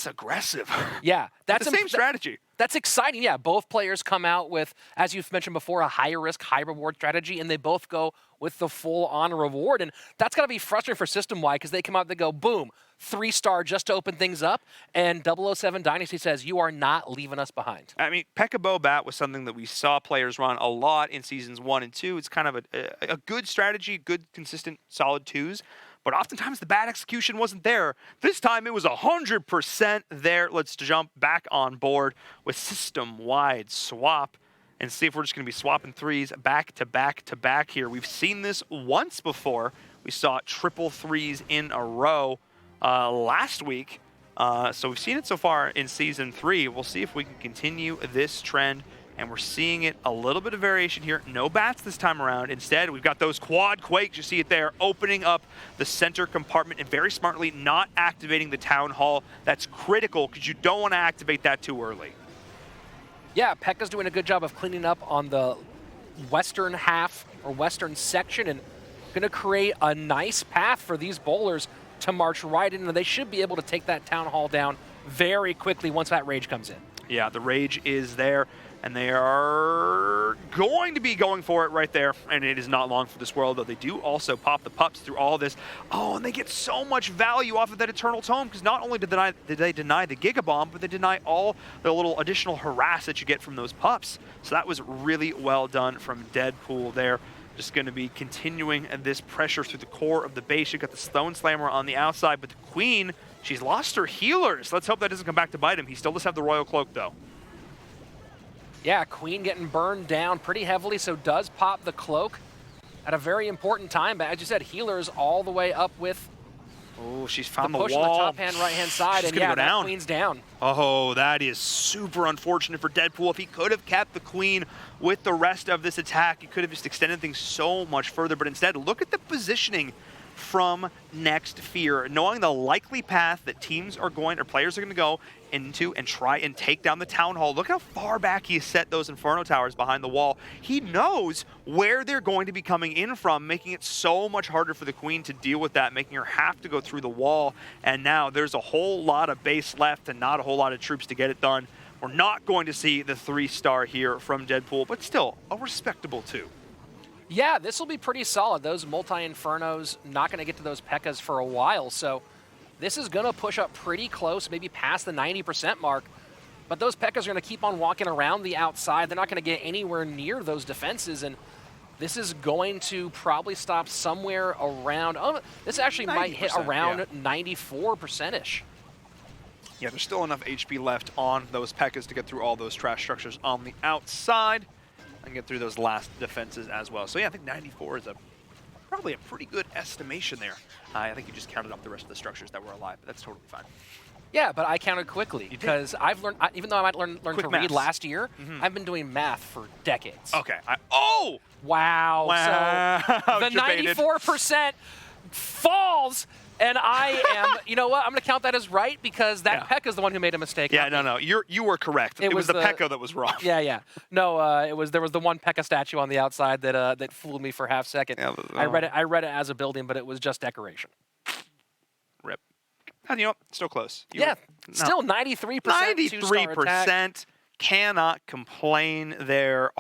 B: aggressive.
C: Yeah, that's
B: the same strategy.
C: That's exciting. Yeah, both players come out with, as you've mentioned before, a higher risk, high reward strategy, and they both go with the full on reward. And that's got to be frustrating for system-wide because they come out, they go, boom, 3-star just to open things up. And 007 Dynasty says, you are not leaving us behind.
B: I mean, P.E.K.K.A Bobat was something that we saw players run a lot in seasons 1 and 2. It's kind of a good strategy, good, consistent, solid 2s. But oftentimes the bad execution wasn't there. This time it was 100% there. Let's jump back on board with system-wide swap and see if we're just going to be swapping 3s back to back to back here. We've seen this once before. We saw triple 3s in a row. last week. So we've seen it so far in Season 3. We'll see if we can continue this trend. And we're seeing it a little bit of variation here. No bats this time around. Instead, we've got those quad quakes. You see it there, opening up the center compartment and very smartly not activating the town hall. That's critical because you don't want to activate that too early.
C: Yeah, Pekka's doing a good job of cleaning up on the western half or western section and going to create a nice path for these bowlers to march right in. And they should be able to take that town hall down very quickly once that rage comes in. Yeah,
B: the rage is there. And they are going to be going for it right there. And it is not long for this world, though they do also pop the pups through all this. Oh, and they get so much value off of that Eternal Tome, because not only did they deny the Gigabomb, but they deny all the little additional harass that you get from those pups. So that was really well done from Deadpool there. Just going to be continuing this pressure through the core of the base. You've got the Stone Slammer on the outside, but the Queen, she's lost her healers. Let's hope that doesn't come back to bite him. He still does have the Royal Cloak, though.
C: Yeah, Queen getting burned down pretty heavily, so does pop the cloak at a very important time. But as you said, healers all the way up with
B: she's found the wall.
C: Push on the top-hand right-hand side, and yeah, that Queen's down.
B: Oh, that is super unfortunate for Deadpool. If he could have kept the Queen with the rest of this attack, he could have just extended things so much further. But instead, look at the positioning from Next Fear, knowing the likely path that teams are going, or players are going to go into and try and take down the town hall. Look how far back he set those Inferno Towers behind the wall. He knows where they're going to be coming in from, making it so much harder for the Queen to deal with that, making her have to go through the wall. And now there's a whole lot of base left and not a whole lot of troops to get it done. We're not going to see the 3-star here from Deadpool, but still a respectable 2.
C: Yeah, this will be pretty solid. Those multi-Infernos not going to get to those Pekkas for a while, so this is going to push up pretty close, maybe past the 90% mark. But those Pekkas are going to keep on walking around the outside. They're not going to get anywhere near those defenses, and this is going to probably stop somewhere around, this actually might hit around 94%-ish.
B: Yeah, there's still enough HP left on those Pekkas to get through all those trash structures on the outside and get through those last defenses as well. So yeah, I think 94 is probably a pretty good estimation there. I think you just counted up the rest of the structures that were alive, but that's totally fine.
C: Yeah, but I counted quickly because I've learned, even though I might learn to read last year, I've been doing math for decades.
B: Okay.
C: Wow. So the 94% falls, and I am, you know what, I'm going to count that as right because that Pekka is the one who made a mistake.
B: Yeah, no, you were correct. It was the Pekka that was wrong.
C: Yeah. No, there was the one Pekka statue on the outside that fooled me for half second. Yeah, I read it as a building, but it was just decoration.
B: Rip. And you know, still close.
C: Still 93%.
B: 93%. Cannot complain there.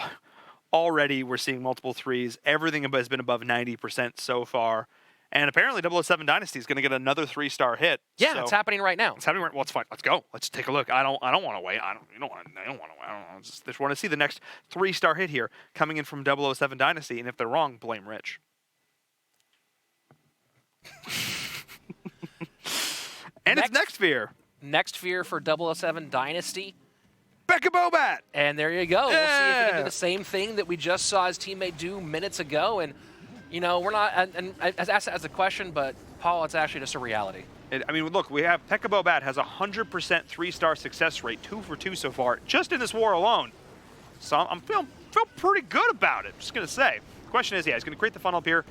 B: Already we're seeing multiple 3s. Everything has been above 90% so far. And apparently 007 Dynasty is going to get another 3-star hit.
C: Yeah, so it's happening right now.
B: It's happening right. Well, it's fine. Let's go. Let's take a look. I don't want to wait. I don't want to wait. I just want to see the next 3-star hit here coming in from 007 Dynasty. And if they're wrong, blame Rich. And it's Next Fear.
C: Next Fear for 007 Dynasty.
B: Becca Bobat.
C: And there you go. We'll see if he can do the same thing that we just saw his teammate do minutes ago. And you know, we're not, and as asked as a question, but Paul, it's actually just a reality.
B: I mean, look, we have Pekka Bobat has a 100% 3-star success rate, 2 for 2 so far, just in this war alone. So I'm feel pretty good about it. Just gonna say. The question is, he's gonna create the funnel up here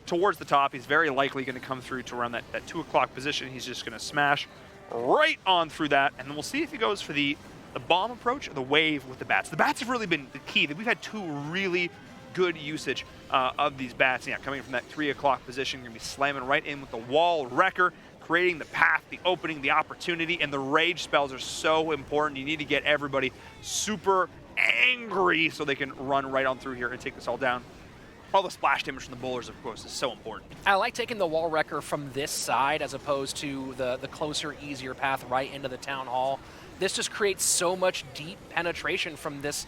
B: towards the top. He's very likely gonna come through to around that 2 o'clock position. He's just gonna smash right on through that, and then we'll see if he goes for the bomb approach or the wave with the bats. The bats have really been the key. We've had 2 really good usage of these bats. Yeah, coming from that 3 o'clock position, you're going to be slamming right in with the wall wrecker, creating the path, the opening, the opportunity, and the rage spells are so important. You need to get everybody super angry so they can run right on through here and take this all down. All the splash damage from the bowlers, of course, is so important.
C: I like taking the wall wrecker from this side as opposed to the closer, easier path right into the town hall. This just creates so much deep penetration from this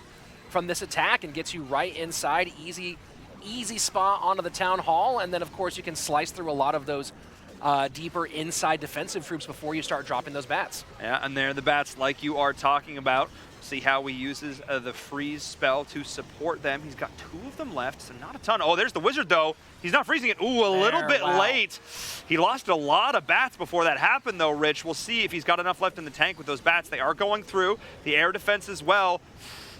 C: attack and gets you right inside, easy spot onto the town hall, and then of course you can slice through a lot of those deeper inside defensive troops before you start dropping those bats.
B: Yeah, and they're the bats like you are talking about. See how he uses the freeze spell to support them. He's got 2 of them left, so not a ton. Oh, there's the wizard, though. He's not freezing it. Ooh, a little bit late. He lost a lot of bats before that happened, though, Rich. We'll see if he's got enough left in the tank with those bats. They are going through the air defense as well.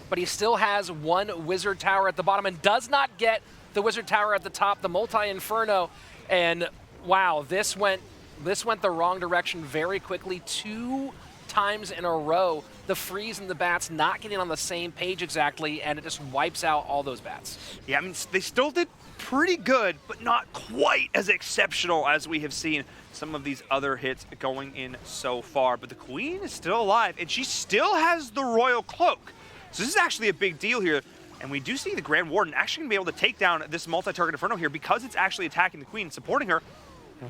C: But he still has 1 wizard tower at the bottom and does not get the wizard tower at the top, the multi-inferno. And wow, this went the wrong direction very quickly. 2 times in a row, the freeze and the bats not getting on the same page exactly, and it just wipes out all those bats.
B: Yeah, I mean, they still did pretty good, but not quite as exceptional as we have seen some of these other hits going in so far. But the queen is still alive, and she still has the royal cloak. So this is actually a big deal here. And we do see the Grand Warden actually going to be able to take down this multi-target Inferno here because it's actually attacking the queen, supporting her.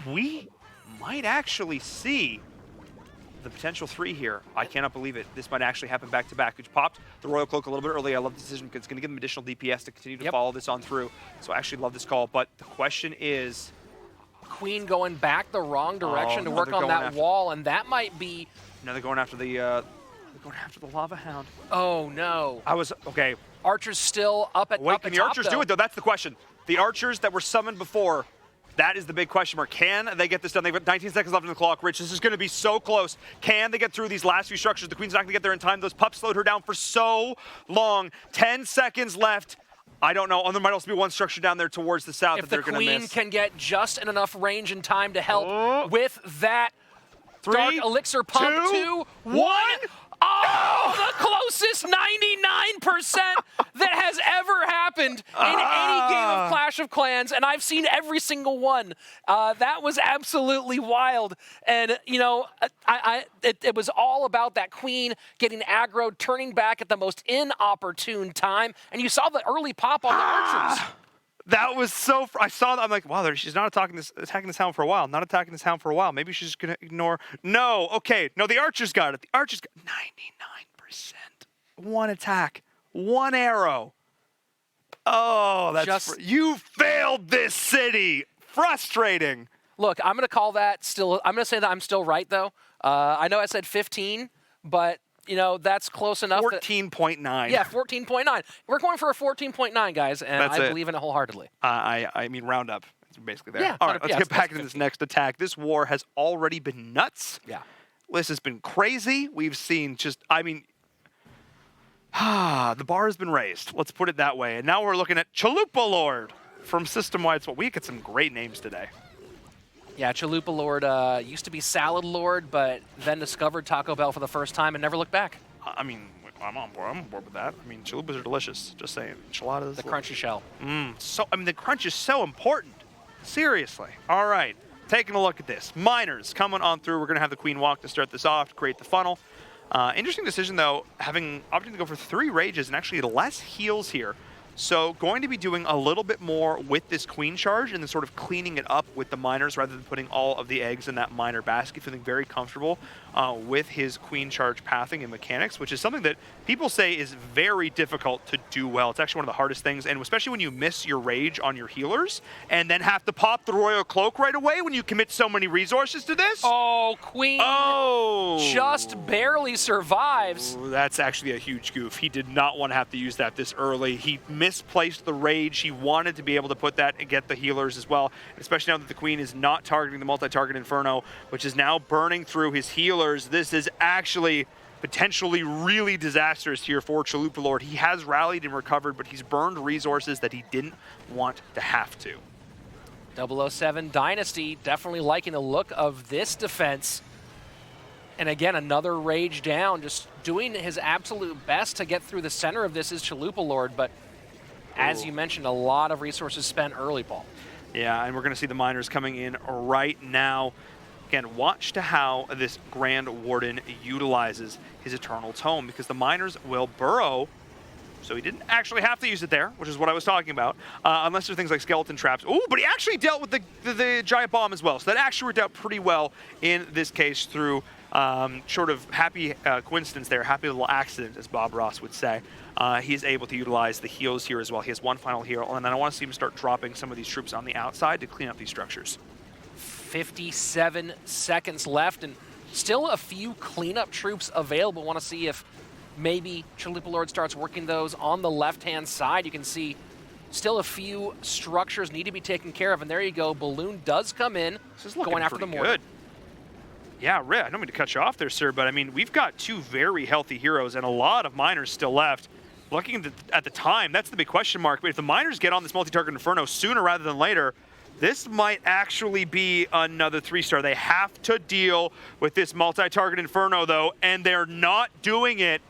B: We might actually see the potential 3 here. I cannot believe it. This might actually happen back-to-back. Which popped the Royal Cloak a little bit early. I love the decision because it's going to give them additional DPS to continue to follow this on through. So I actually love this call. But the question is...
C: Queen going back the wrong direction to work on that wall, and that might be...
B: No, they're going after the Lava Hound.
C: Oh, no.
B: Okay.
C: Archers still up at
B: Wait,
C: up
B: can
C: at
B: the
C: top,
B: Archers
C: though.
B: do it, though? That's the question. The Archers that were summoned before, that is the big question mark. Can they get this done? They've got 19 seconds left on the clock. Rich, this is going to be so close. Can they get through these last few structures? The Queen's not going to get there in time. Those pups slowed her down for so long. 10 seconds left. I don't know. And there might also be one structure down there towards the south that they're going to miss.
C: If the Queen can get just enough range and time to help with that
B: 3,
C: Dark Elixir pump,
B: 2, 1.
C: Oh, the closest 99% that has ever happened in any game of Clash of Clans, and I've seen every single one. That was absolutely wild. And, you know, it was all about that Queen getting aggroed, turning back at the most inopportune time, and you saw the early pop on the Archers.
B: That was so... I saw that. I'm like, wow, she's not attacking this hound for a while. Not attacking this hound for a while. Maybe she's just going to ignore... No, okay. No, the Archers got it. The Archers got 99%. 1 attack. 1 arrow. Oh, that's... You failed this city. Frustrating.
C: Look, I'm going to call that still... I'm going to say that I'm still right, though. I know I said 15, but... You know, that's close enough.
B: 14.9.
C: Yeah, 14.9. We're going for a 14.9, guys, and I believe in it wholeheartedly.
B: I mean, round up. It's basically there.
C: Yeah,
B: all right, let's get back into this next attack. This war has already been nuts.
C: Yeah.
B: This has been crazy. We've seen just, I mean, the bar has been raised. Let's put it that way. And now we're looking at Chalupa Lord from System-Wide. So we get some great names today.
C: Yeah, Chalupa Lord used to be Salad Lord, but then discovered Taco Bell for the first time and never looked back.
B: I mean, I'm on board with that. I mean, chalupas are delicious. Just saying. Enchiladas.
C: The crunchy shell.
B: So, I mean, the crunch is so important. Seriously. All right. Taking a look at this. Miners coming on through. We're going to have the Queen walk to start this off, to create the funnel. Interesting decision, though, opting to go for 3 rages and actually less heals here. So going to be doing a little bit more with this Queen charge and then sort of cleaning it up with the miners rather than putting all of the eggs in that miner basket, feeling very comfortable with his Queen charge pathing and mechanics, which is something that people say is very difficult to do well. It's actually one of the hardest things, and especially when you miss your rage on your healers and then have to pop the Royal Cloak right away when you commit so many resources to this.
C: Oh, Queen just barely survives.
B: Ooh, that's actually a huge goof. He did not want to have to use that this early. He misplaced the rage. He wanted to be able to put that and get the healers as well, especially now that the Queen is not targeting the multi-target Inferno, which is now burning through his healers. This is actually potentially really disastrous here for Chalupa Lord. He has rallied and recovered, but he's burned resources that he didn't want to have to.
C: 007 Dynasty definitely liking the look of this defense. And again, another rage down, just doing his absolute best to get through the center of this is Chalupa Lord, but as you mentioned, a lot of resources spent early, Paul.
B: Yeah, and we're going to see the miners coming in right now. Again, watch to how this Grand Warden utilizes his Eternal Tome, because the miners will burrow, so he didn't actually have to use it there, which is what I was talking about, unless there's things like skeleton traps. Ooh, but he actually dealt with the giant bomb as well, so that actually worked out pretty well in this case through sort of happy coincidence there, happy little accident, as Bob Ross would say. He's able to utilize the heals here as well. He has one final heal, and then I want to see him start dropping some of these troops on the outside to clean up these structures.
C: 57 seconds left, and still a few cleanup troops available. Want to see if maybe Chalupa Lord starts working those on the left-hand side. You can see still a few structures need to be taken care of, and there you go. Balloon does come in,
B: This is looking
C: going after the
B: pretty
C: mortar.
B: good. Yeah, Rick, I don't mean to cut you off there, sir, but I mean, we've got 2 very healthy heroes and a lot of miners still left. Looking at the time, that's the big question mark. But if the miners get on this multi-target Inferno sooner rather than later, this might actually be another 3-star. They have to deal with this multi-target Inferno, though, and they're not doing it.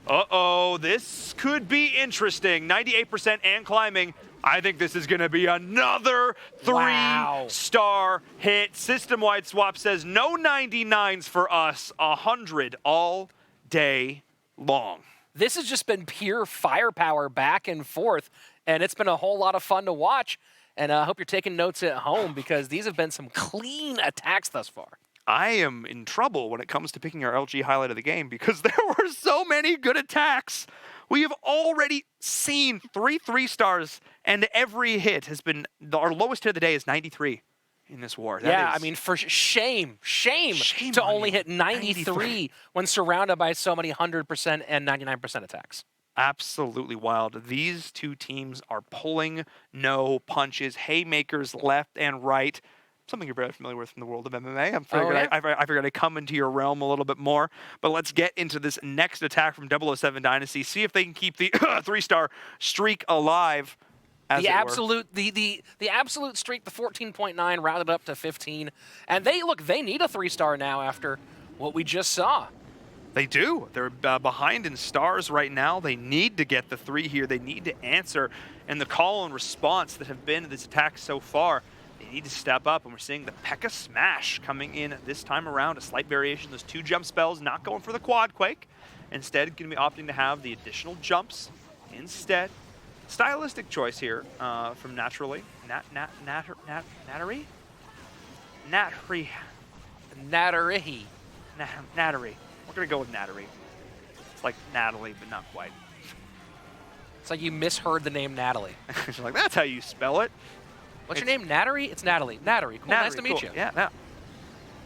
B: Uh-oh, this could be interesting. 98% and climbing. I think this is going to be another 3-star hit. System-wide swap says no 99s for us, 100 all day long.
C: This has just been pure firepower back and forth, and it's been a whole lot of fun to watch. And I hope you're taking notes at home because these have been some clean attacks thus far.
B: I am in trouble when it comes to picking our LG highlight of the game because there were so many good attacks. We have already seen 3-3-stars, and every hit has been, our lowest hit of the day is 93 in this war.
C: I mean, for shame to only hit 93 when surrounded by so many 100% and 99% attacks.
B: Absolutely wild. These 2 teams are pulling no punches, haymakers left and right. Something you're very familiar with from the world of MMA. I figured I'd come into your realm a little bit more. But let's get into this next attack from 007 Dynasty. See if they can keep the 3-star streak alive. The absolute streak, the 14.9 rounded up to 15. And they need a 3-star now after what we just saw. They do. They're behind in stars right now. They need to get the 3 here. They need to answer. And the call and response that have been to this attack so far, they need to step up. And we're seeing the P.E.K.K.A. Smash coming in this time around. A slight variation. Those 2 jump spells, not going for the quad quake. Instead, going to be opting to have the additional jumps instead. Stylistic choice here from Naturally. Nattery? Nattery. We're going to go with Nattery. It's like Natalie, but not quite.
C: It's like you misheard the name Natalie.
B: She's like, that's how you spell it.
C: What's your name? Nattery? It's Natalie. Nattery. Cool. Nice to meet you.
B: Yeah.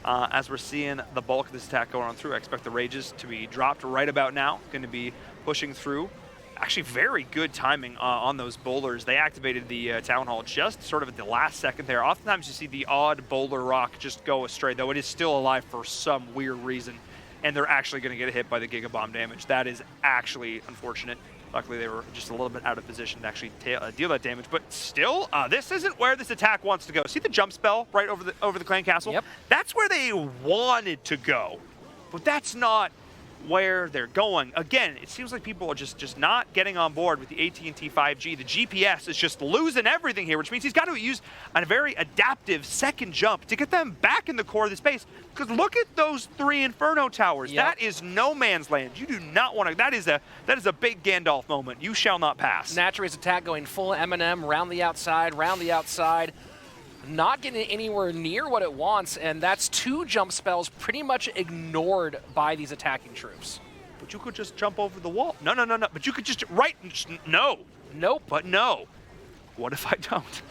B: As we're seeing the bulk of this attack going on through, I expect the Rages to be dropped right about now. Going to be pushing through. Actually, very good timing on those boulders. They activated the Town Hall just sort of at the last second there. Oftentimes you see the odd boulder rock just go astray, though it is still alive for some weird reason. And they're actually going to get hit by the Giga Bomb damage. That is actually unfortunate. Luckily, they were just a little bit out of position to actually deal that damage. But still, this isn't where this attack wants to go. See the jump spell right over the clan castle?
C: Yep.
B: That's where they wanted to go. But that's not where they're going. Again, it seems like people are just not getting on board with the AT&T 5G. The GPS is just losing everything here, which means he's got to use a very adaptive second jump to get them back in the core of the space. Because look at those 3 Inferno towers.
C: Yep.
B: That is no man's land. You do not want to. That is a big Gandalf moment. You shall not pass.
C: Naturi's attack going full M&M, round the outside. Not getting anywhere near what it wants, and that's 2 jump spells pretty much ignored by these attacking troops.
B: But you could just jump over the wall. No. But you could just, no.
C: Nope.
B: But no. What if I don't?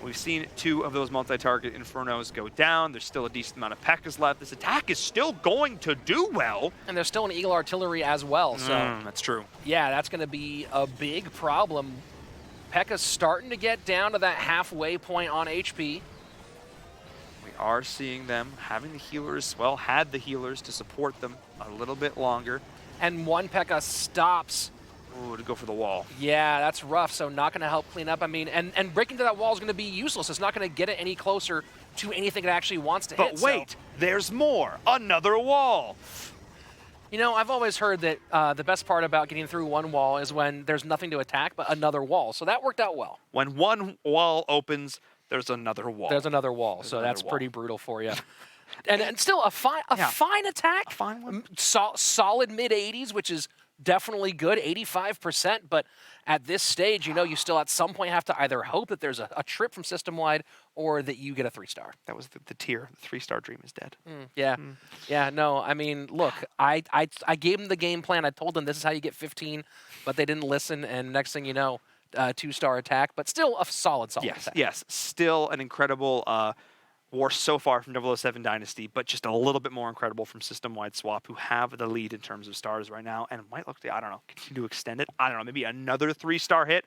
B: We've seen 2 of those multi-target Infernos go down. There's still a decent amount of P.E.K.K.A.s left. This attack is still going to do well.
C: And there's still an Eagle Artillery as well, so.
B: That's true.
C: Yeah, that's going to be a big problem. P.E.K.K.A.'s starting to get down to that halfway point on HP.
B: We are seeing them having the healers, had the healers to support them a little bit longer.
C: And one P.E.K.K.A. stops.
B: Ooh, to go for the wall.
C: Yeah, that's rough, so not going to help clean up. I mean, and breaking to that wall is going to be useless. It's not going to get it any closer to anything it actually wants to hit.
B: But wait, there's more. Another wall.
C: You know, I've always heard that the best part about getting through one wall is when there's nothing to attack but another wall. So that worked out well.
B: When one wall opens, there's another wall.
C: There's another wall, so that's pretty brutal for you. and still a fine attack.
B: A fine one.
C: Solid mid-80s, which is definitely good, 85%. But at this stage, you know, you still at some point have to either hope that there's a trip from system-wide or that you get a 3-star.
B: That was the tier. The 3-star dream is dead.
C: Yeah, no, I mean, look, I gave them the game plan. I told them this is how you get 15, but they didn't listen, and next thing you know, 2-star attack, but still a solid attack.
B: Yes, still an incredible War so far from 007 Dynasty, but just a little bit more incredible from System-Wide Swap, who have the lead in terms of stars right now, and might look to, I don't know, continue to extend it. I don't know, maybe another 3-star hit.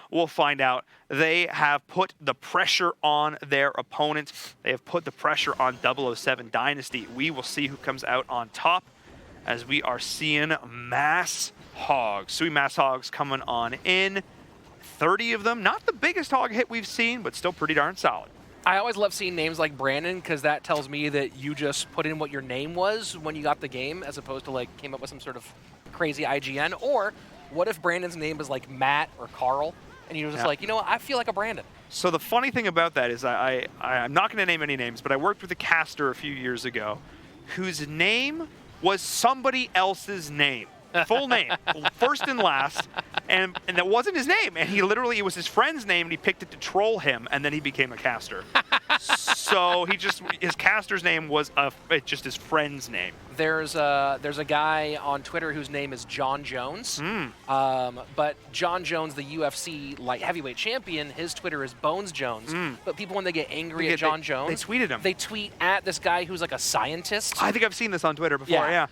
B: We'll find out. They have put the pressure on their opponent. They have put the pressure on 007 Dynasty. We will see who comes out on top as we are seeing Mass Hogs. Sui Mass Hogs coming on in. 30 of them. Not the biggest hog hit we've seen, but still pretty darn solid.
C: I always love seeing names like Brandon because that tells me that you just put in what your name was when you got the game as opposed to like came up with some sort of crazy IGN. Or what if Brandon's name is like Matt or Carl and you're just like, you know what, I feel like a Brandon.
B: So the funny thing about that is I'm not going to name any names, but I worked with a caster a few years ago whose name was somebody else's name. Full name, first and last, and that wasn't his name. And he literally, it was his friend's name, and he picked it to troll him, and then he became a caster. So his caster's name was just his friend's name.
C: There's a guy on Twitter whose name is John Jones. But John Jones, the UFC light heavyweight champion, his Twitter is Bones Jones. But people, when they get angry at John Jones,
B: they tweeted him.
C: They tweet at this guy who's like a scientist.
B: I think I've seen this on Twitter before, yeah.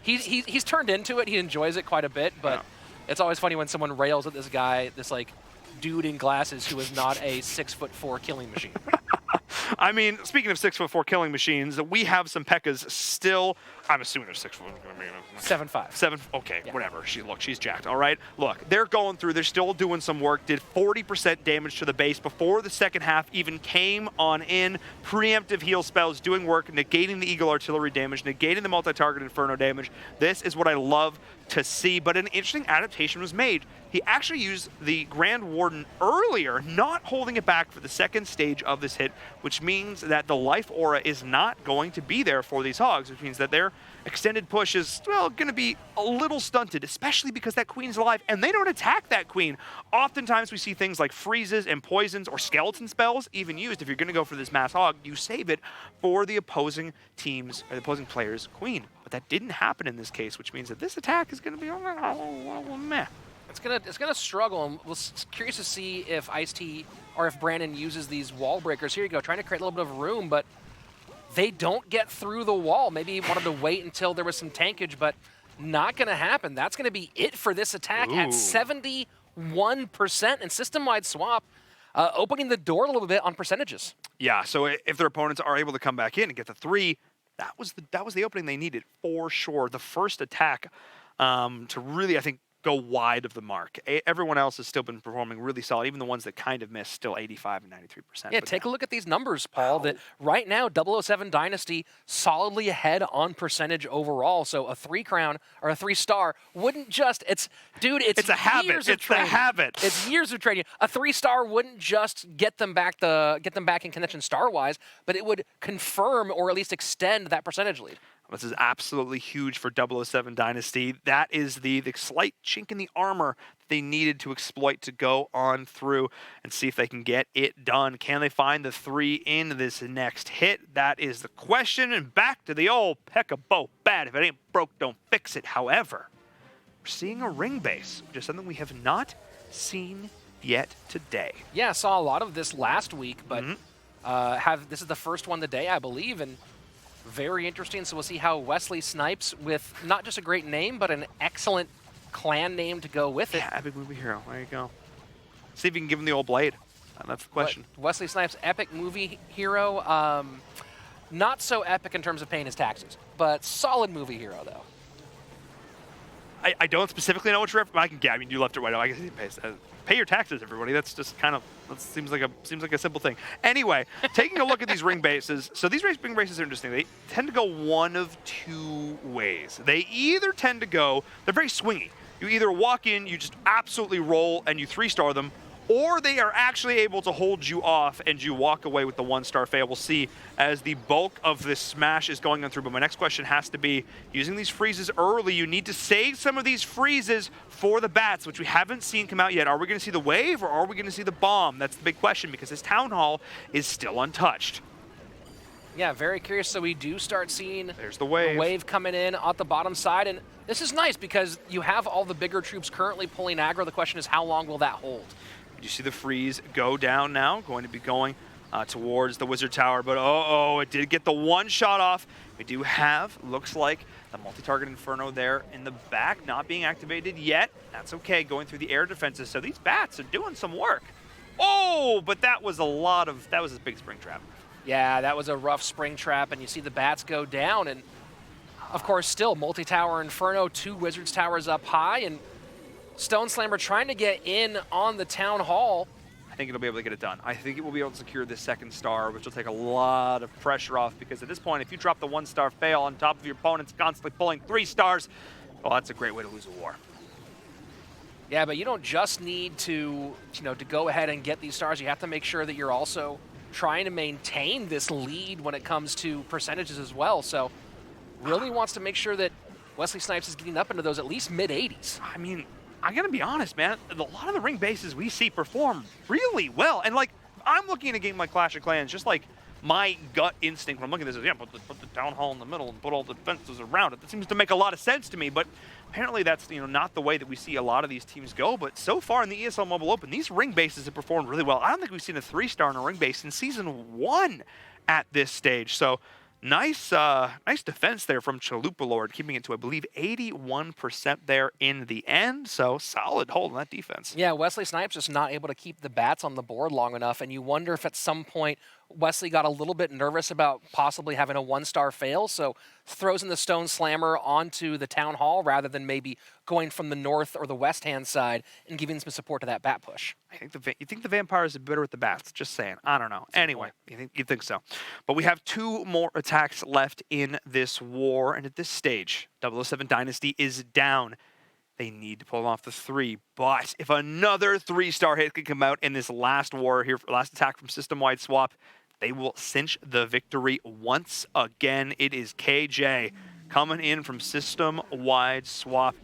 C: He's turned into it. He enjoys it quite a bit, but it's always funny when someone rails at this guy, this like dude in glasses who is not a 6'4" killing machine.
B: I mean, speaking of 6'4" killing machines, we have some P.E.K.K.A.s still. I'm assuming they're 6'.
C: 7'5".
B: Okay, whatever. She's jacked. All right. Look, they're going through. They're still doing some work. Did 40% damage to the base before the second half even came on in. Preemptive heal spells doing work, negating the Eagle Artillery damage, negating the multi-target Inferno damage. This is what I love to see. But an interesting adaptation was made. He actually used the Grand Warden earlier, not holding it back for the second stage of this hit, which means that the life aura is not going to be there for these hogs, which means that their extended push is, well, going to be a little stunted, especially because that queen's alive, and they don't attack that queen. Oftentimes we see things like freezes and poisons or skeleton spells even used. If you're going to go for this mass hog, you save it for the opposing team's, or the opposing player's queen. But that didn't happen in this case, which means that this attack is going to be meh.
C: It's gonna struggle, and we're curious to see if Ice-T or if Brandon uses these wall breakers. Here you go, trying to create a little bit of room, but they don't get through the wall. Maybe he wanted to wait until there was some tankage, but not gonna happen. That's gonna be it for this attack at 71%, and System-Wide Swap opening the door a little bit on percentages.
B: Yeah, so if their opponents are able to come back in and get the 3, that was the opening they needed for sure. The first attack to really, I think, go wide of the mark. Everyone else has still been performing really solid. Even the ones that kind of missed, still 85 and 93%.
C: Yeah, take a look at these numbers, Paul. Wow. That right now, 007 Dynasty solidly ahead on percentage overall. So a 3-crown or a 3-star wouldn't just, it's
B: a habit. It's a habit.
C: It's years of training. A 3-star wouldn't just get them back in contention star-wise, but it would confirm or at least extend that percentage lead.
B: This is absolutely huge for 007 Dynasty. That is the slight chink in the armor that they needed to exploit to go on through and see if they can get it done. Can they find the 3 in this next hit? That is the question. And back to the old Peck-a-Bow bat. If it ain't broke, don't fix it. However, we're seeing a ring base, which is something we have not seen yet today.
C: Yeah, I saw a lot of this last week, but this is the first one today, I believe, and very interesting. So we'll see how Wesley Snipes, with not just a great name, but an excellent clan name to go with it.
B: Yeah, epic movie hero. There you go. See if you can give him the old blade. That's the question.
C: But Wesley Snipes, epic movie hero. Not so epic in terms of paying his taxes, but solid movie hero, though.
B: I don't specifically know which reference. I can get. I mean, you left it right. I guess pay your taxes, everybody. That's just kind of seems like a simple thing. Anyway, taking a look at these ring bases. So these ring bases are interesting. They tend to go one of 2 ways. They either tend to go. They're very swingy. You either walk in, you just absolutely roll, and you 3-star them, or they are actually able to hold you off and you walk away with the 1-star fail. We'll see as the bulk of this smash is going on through. But my next question has to be, using these freezes early, you need to save some of these freezes for the bats, which we haven't seen come out yet. Are we going to see the wave or are we going to see the bomb? That's the big question because this town hall is still untouched.
C: Yeah, very curious. So we do start seeing
B: there's the wave
C: coming in at the bottom side. And this is nice because you have all the bigger troops currently pulling aggro. The question is, how long will that hold?
B: You see the freeze go down now, going to be going towards the Wizard Tower, but it did get the one shot off. We do have, looks like, the multi-target Inferno there in the back, not being activated yet. That's okay, going through the air defenses, so these bats are doing some work. Oh, but that was a big spring trap.
C: Yeah, that was a rough spring trap, and you see the bats go down, and of course, still multi-tower Inferno, 2 Wizards Towers up high, and Stone Slammer trying to get in on the Town Hall.
B: I think it'll be able to get it done. I think it will be able to secure this second star, which will take a lot of pressure off, because at this point, if you drop the 1-star fail on top of your opponents constantly pulling 3 stars, well, that's a great way to lose a war.
C: Yeah, but you don't just need to, to go ahead and get these stars. You have to make sure that you're also trying to maintain this lead when it comes to percentages as well. So really wants to make sure that Wesley Snipes is getting up into those at least mid-80s.
B: I mean, I gotta be honest, man. A lot of the ring bases we see perform really well. And like, I'm looking at a game like Clash of Clans, just like my gut instinct when I'm looking at this is, yeah, put the Town Hall in the middle and put all the defenses around it. That seems to make a lot of sense to me, but apparently that's not the way that we see a lot of these teams go. But so far in the ESL Mobile Open, these ring bases have performed really well. I don't think we've seen a 3-star in a ring base in Season 1 at this stage. So nice defense there from Chalupa Lord, keeping it to, I believe, 81% there in the end. So solid hold on that defense.
C: Yeah, Wesley Snipes just not able to keep the bats on the board long enough, and you wonder if at some point Wesley got a little bit nervous about possibly having a 1-star fail, so throws in the Stone Slammer onto the Town Hall rather than maybe going from the north or the west-hand side and giving some support to that bat push.
B: You think the Vampires are better with the bats? Just saying. I don't know. Anyway, you think so. But we have 2 more attacks left in this war, and at this stage, 007 Dynasty is down. They need to pull off the 3, but if another 3-star hit can come out in this last war here, last attack from system-wide swap, they will cinch the victory once again. It is KJ coming in from system-wide swap.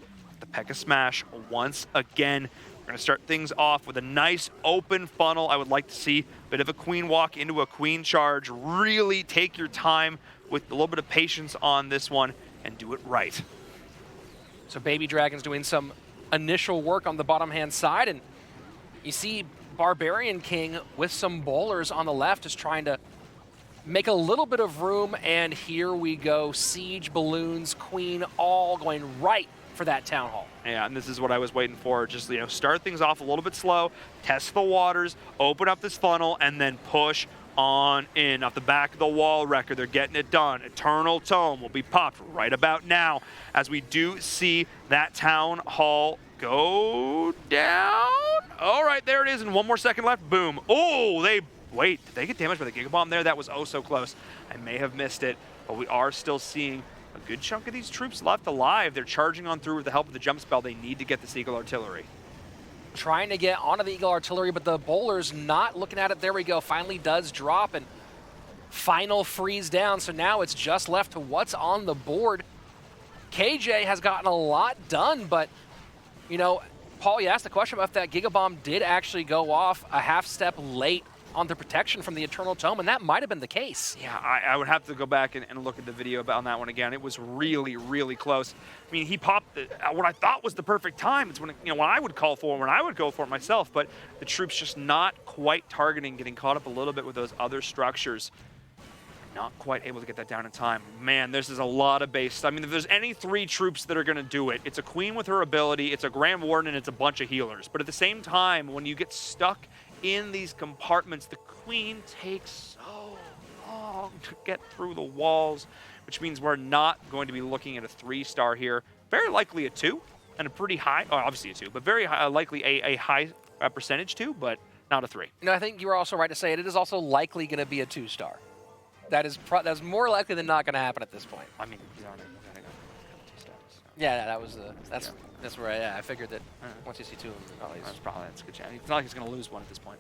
B: The P.E.K.K.A. Smash once again. We're going to start things off with a nice open funnel. I would like to see a bit of a queen walk into a queen charge. Really take your time with a little bit of patience on this one and do it right.
C: So Baby Dragon's doing some initial work on the bottom-hand side, and you see Barbarian King with some bowlers on the left is trying to make a little bit of room, and here we go. Siege, Balloons, Queen, all going right for that Town Hall.
B: Yeah, and this is what I was waiting for. Just, start things off a little bit slow, test the waters, open up this funnel, and then push on in. Off the back of the wall record, they're getting it done. Eternal Tome will be popped right about now as we do see that Town Hall go down. All right, there it is, and 1 more second left. Boom. Oh, wait, did they get damaged by the Giga Bomb there? That was oh so close. I may have missed it, but we are still seeing a good chunk of these troops left alive. They're charging on through with the help of the jump spell. They need to get this Eagle Artillery.
C: Trying to get onto the Eagle Artillery, but the bowler's not looking at it. There we go. Finally does drop, and final freeze down. So now it's just left to what's on the board. KJ has gotten a lot done, but, Paul, you asked the question about if that Giga Bomb did actually go off a half step late on the protection from the Eternal Tome, and that might have been the case.
B: Yeah, I would have to go back and look at the video on that one again. It was really, really close. I mean, he popped what I thought was the perfect time. It's when when I would call for it, when I would go for it myself, but the troops just not quite targeting, getting caught up a little bit with those other structures. Not quite able to get that down in time. Man, this is a lot of base. I mean, if there's any 3 troops that are going to do it, it's a Queen with her ability, it's a Grand Warden, and it's a bunch of healers. But at the same time, when you get stuck in these compartments, the Queen takes so long to get through the walls, which means we're not going to be looking at a 3-star here. Very likely a 2, and a pretty high, obviously a 2, but very high, likely a high percentage 2, but not a 3.
C: I think you were also right to say it is also likely going to be a 2-star. That's more likely than not going to happen at this point.
B: I mean, he's already got 2 stars.
C: Yeah, that was that's where I figured that once you see 2 of them,
B: that's a good chance. It's not like he's going to lose one at this point.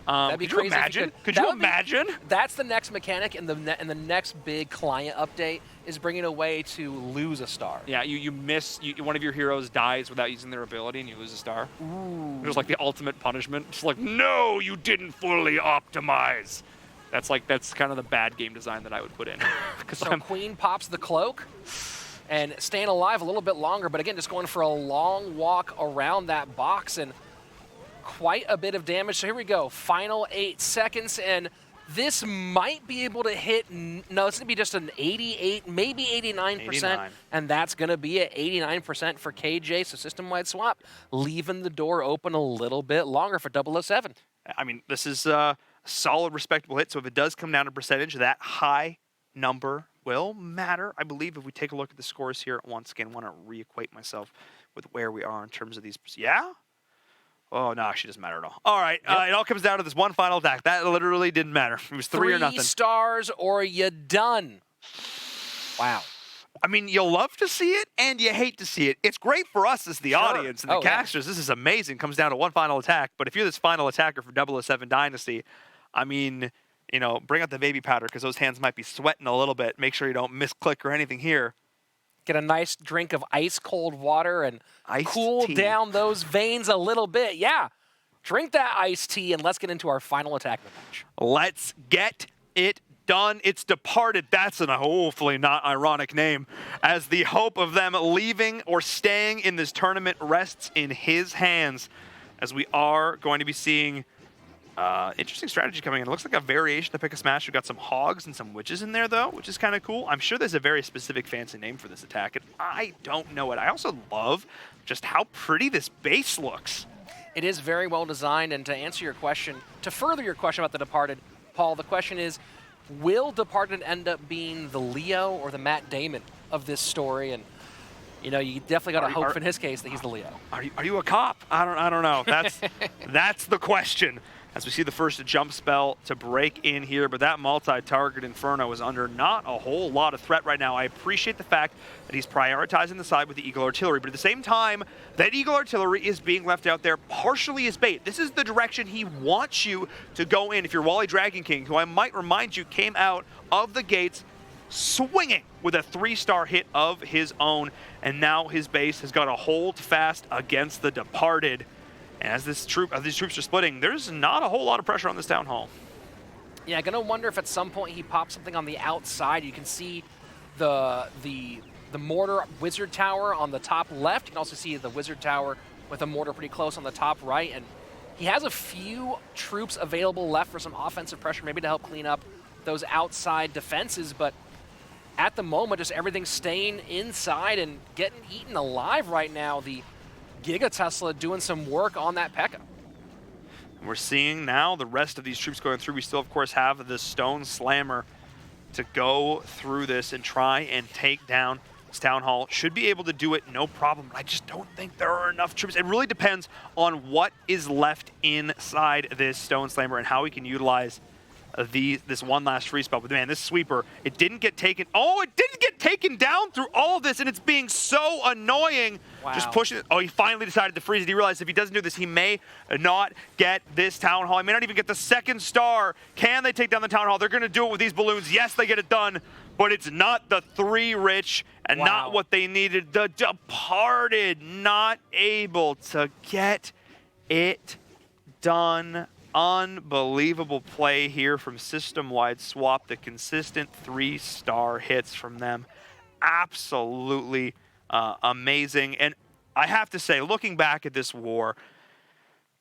C: That'd be crazy.
B: Could you imagine?
C: That's the next mechanic, and the next big client update is bringing a way to lose a star.
B: Yeah, you miss one of your heroes dies without using their ability, and you lose a star.
C: Ooh.
B: It was like the ultimate punishment. It's like, no, you didn't fully optimize. That's kind of the bad game design that I would put in.
C: So Queen pops the cloak and staying alive a little bit longer, but again, just going for a long walk around that box and quite a bit of damage. So here we go, final 8 seconds, and This might be able to hit, no, it's going to be just an 88, maybe 89%,
B: 89.
C: and that's going to be at 89% for KJ, so system-wide swap, leaving the door open a little bit longer for 007.
B: I mean, this is a solid, respectable hit, so if it does come down to percentage, that high number will matter. I believe if we take a look at the scores here, once again, I want to re-equate myself with where we are in terms of these. Yeah? Oh, no, actually doesn't matter at all. All right, it all comes down to this one final attack. That literally didn't matter. It was 3 or nothing.
C: 3 stars or you done. Wow.
B: I mean, you'll love to see it and you hate to see it. It's great for us as the audience and the casters. This is amazing. Comes down to one final attack. But if you're this final attacker for 007 Dynasty, I mean, you know, bring out the baby powder because those hands might be sweating a little bit. Make sure you don't misclick or anything here.
C: Get a nice drink of ice-cold water and cool down those veins a little bit. Yeah, drink that iced tea, and let's get into our final attack of the match.
B: Let's get it done. It's Departed. That's an hopefully not ironic name, as the hope of them leaving or staying in this tournament rests in his hands, as we are going to be seeing interesting strategy coming in. It looks like a variation to pick a smash. We've got some hogs and some witches in there, though, which is kind of cool. I'm sure there's a very specific fancy name for this attack, and I don't know it. I also love just how pretty this base looks.
C: It is very well designed, and to answer your question, to further your question about the Departed, Paul, the question is, will Departed end up being the Leo or the Matt Damon of this story? And you know, you definitely got to hope in his case that he's the Leo.
B: Are you a cop? I don't know. That's the question. As we see the first jump spell to break in here, but that multi-target Inferno is under not a whole lot of threat right now. I appreciate the fact that he's prioritizing the side with the Eagle Artillery, but at the same time, that Eagle Artillery is being left out there partially as bait. This is the direction he wants you to go in if you're Wally Dragon King, who I might remind you came out of the gates swinging with a 3-star hit of his own, and now his base has got to hold fast against the Departed. And as these troops are splitting, there's not a whole lot of pressure on this town hall.
C: Yeah, gonna wonder if at some point he pops something on the outside. You can see the mortar wizard tower on the top left. You can also see the wizard tower with a mortar pretty close on the top right. And he has a few troops available left for some offensive pressure, maybe to help clean up those outside defenses. But at the moment, just everything staying inside and getting eaten alive right now. The Giga Tesla doing some work on that P.E.K.K.A.
B: We're seeing now the rest of these troops going through. We still, of course, have the Stone Slammer to go through this and try and take down this town hall. Should be able to do it, no problem. I just don't think there are enough troops. It really depends on what is left inside this Stone Slammer and how we can utilize this one last free spell. But man, this sweeper, it didn't get taken. Oh, it didn't get taken down through all of this, and it's being so annoying.
C: Wow.
B: Just pushing it. Oh, he finally decided to freeze it. He realized if he doesn't do this, he may not get this town hall. He may not even get the 2nd star. Can they take down the town hall? They're going to do it with these balloons. Yes, they get it done, but it's not the 3 rich and not what they needed. The Departed not able to get it done. Unbelievable play here from System-Wide Swap. The consistent 3-star hits from them. Absolutely amazing. And I have to say, looking back at this war,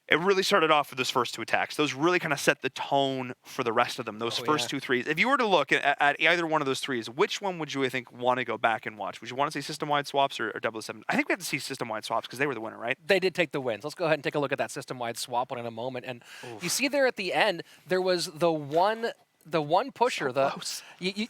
B: it really started off with those first 2 attacks. Those really kind of set the tone for the rest of them, those first 2 threes. If you were to look at either one of those threes, which one would you, I think, want to go back and watch? Would you want to see System-Wide Swaps or 007? I think we have to see System-Wide Swaps because they were the winner, right?
C: They did take the wins. Let's go ahead and take a look at that System-Wide Swap one in a moment. And you see there at the end, there was the one pusher.
B: So close.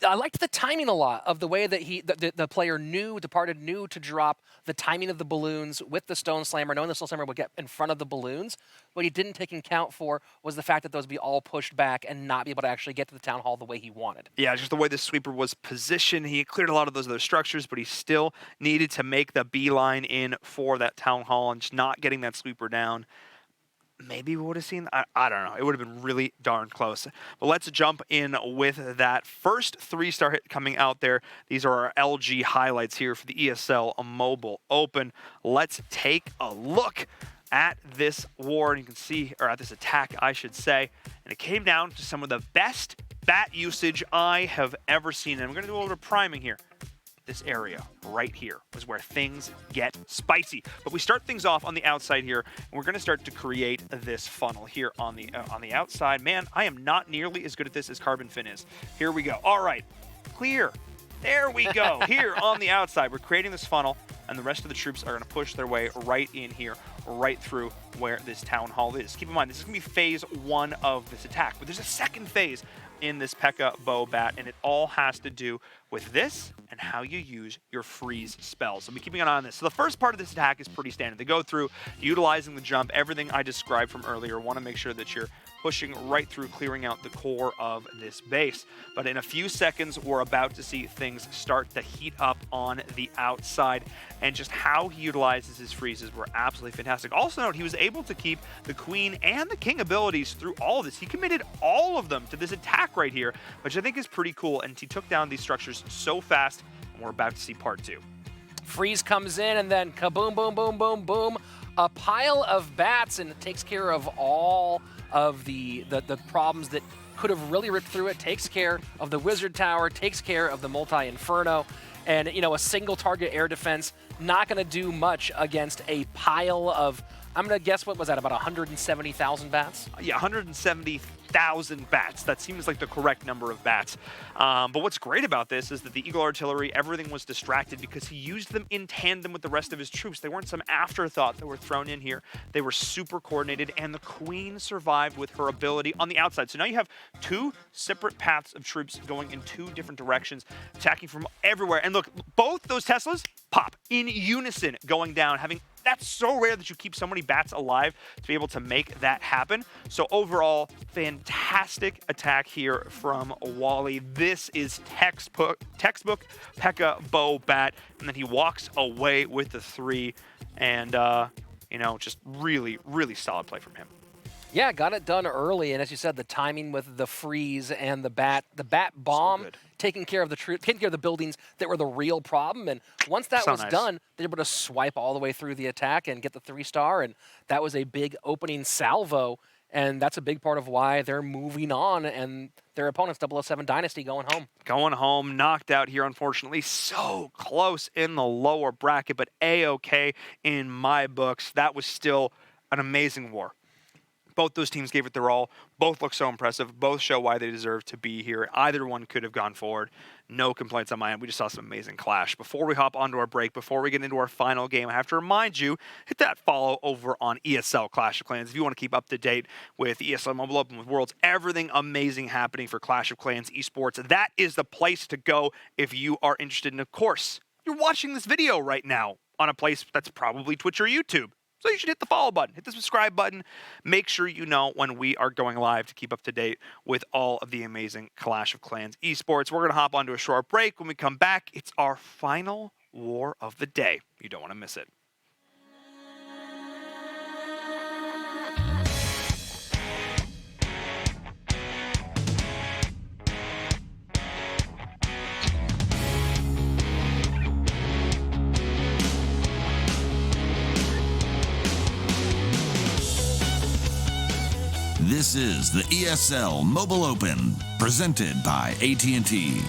C: I liked the timing a lot of the way that the player Departed knew to drop the timing of the balloons with the Stone Slammer, knowing the Stone Slammer would get in front of the balloons. What he didn't take into account for was the fact that those would be all pushed back and not be able to actually get to the town hall the way he wanted.
B: Yeah, just the way the sweeper was positioned. He cleared a lot of those other structures, but he still needed to make the beeline in for that town hall and just not getting that sweeper down. Maybe we would have seen, I don't know. It would have been really darn close. But let's jump in with that first 3-star hit coming out there. These are our LG highlights here for the ESL Mobile Open. Let's take a look at this war. And you can see, or at this attack, I should say. And it came down to some of the best bat usage I have ever seen. And I'm going to do a little bit of priming here. this area right here is where things get spicy. But we start things off on the outside here, and we're going to start to create this funnel here on the outside. Man, I am not nearly as good at this as Carbon Fin is. Here we go. All right, clear. There we go. Here on the outside, we're creating this funnel, and the rest of the troops are going to push their way right in here, right through where this town hall is. Keep in mind, this is going to be phase 1 of this attack, but there's a second phase in this P.E.K.K.A. bow bat, and it all has to do with this and how you use your freeze spells. So be keeping an eye on this. So the first part of this attack is pretty standard. They go through utilizing the jump, everything I described from earlier. Want to make sure that you're pushing right through, clearing out the core of this base. But in a few seconds, we're about to see things start to heat up on the outside, and just how he utilizes his freezes were absolutely fantastic. Also note, he was able to keep the Queen and the King abilities through all of this. He committed all of them to this attack right here, which I think is pretty cool, and he took down these structures so fast, and we're about to see part 2.
C: Freeze comes in, and then kaboom, boom, boom, boom, boom. A pile of bats, and it takes care of all of the problems that could have really ripped through it. Takes care of the Wizard Tower, takes care of the Multi-Inferno, and, you know, a single target air defense, not going to do much against a pile of, I'm going to guess, what was that, about 170,000 bats?
B: Yeah, 170,000 bats. That seems like the correct number of bats. But what's great about this is that the Eagle Artillery, everything was distracted because he used them in tandem with the rest of his troops. They weren't some afterthought that were thrown in here. They were super coordinated, and the Queen survived with her ability on the outside. So now you have 2 separate paths of troops going in 2 different directions, attacking from everywhere. And look, both those Teslas pop in unison going down, having that's so rare that you keep so many bats alive to be able to make that happen. So overall, fantastic attack here from Wally. This is textbook P.E.K.K.A. bow bat, and then he walks away with the 3, and you know, just really, really solid play from him.
C: Yeah, got it done early, and as you said, the timing with the freeze and the bat bomb,
B: so
C: taking care of the buildings that were the real problem. And once that was done, they were able to swipe all the way through the attack and get the 3-star, and that was a big opening salvo. And that's a big part of why they're moving on, and their opponents, 007 Dynasty, going home.
B: Going home, knocked out here, unfortunately. So close in the lower bracket, but A-OK in my books. That was still an amazing war. Both those teams gave it their all. Both look so impressive. Both show why they deserve to be here. Either one could have gone forward. No complaints on my end. We just saw some amazing clash. Before we hop onto our break, before we get into our final game, I have to remind you, hit that follow over on ESL Clash of Clans if you want to keep up to date with ESL Mobile Open, with Worlds, everything amazing happening for Clash of Clans esports. That is the place to go if you are interested. And of course, you're watching this video right now on a place that's probably Twitch or YouTube. So you should hit the follow button, hit the subscribe button. Make sure you know when we are going live to keep up to date with all of the amazing Clash of Clans esports. We're going to hop onto a short break. When we come back, it's our final war of the day. You don't want to miss it.
A: This is the ESL Mobile Open, presented by AT&T.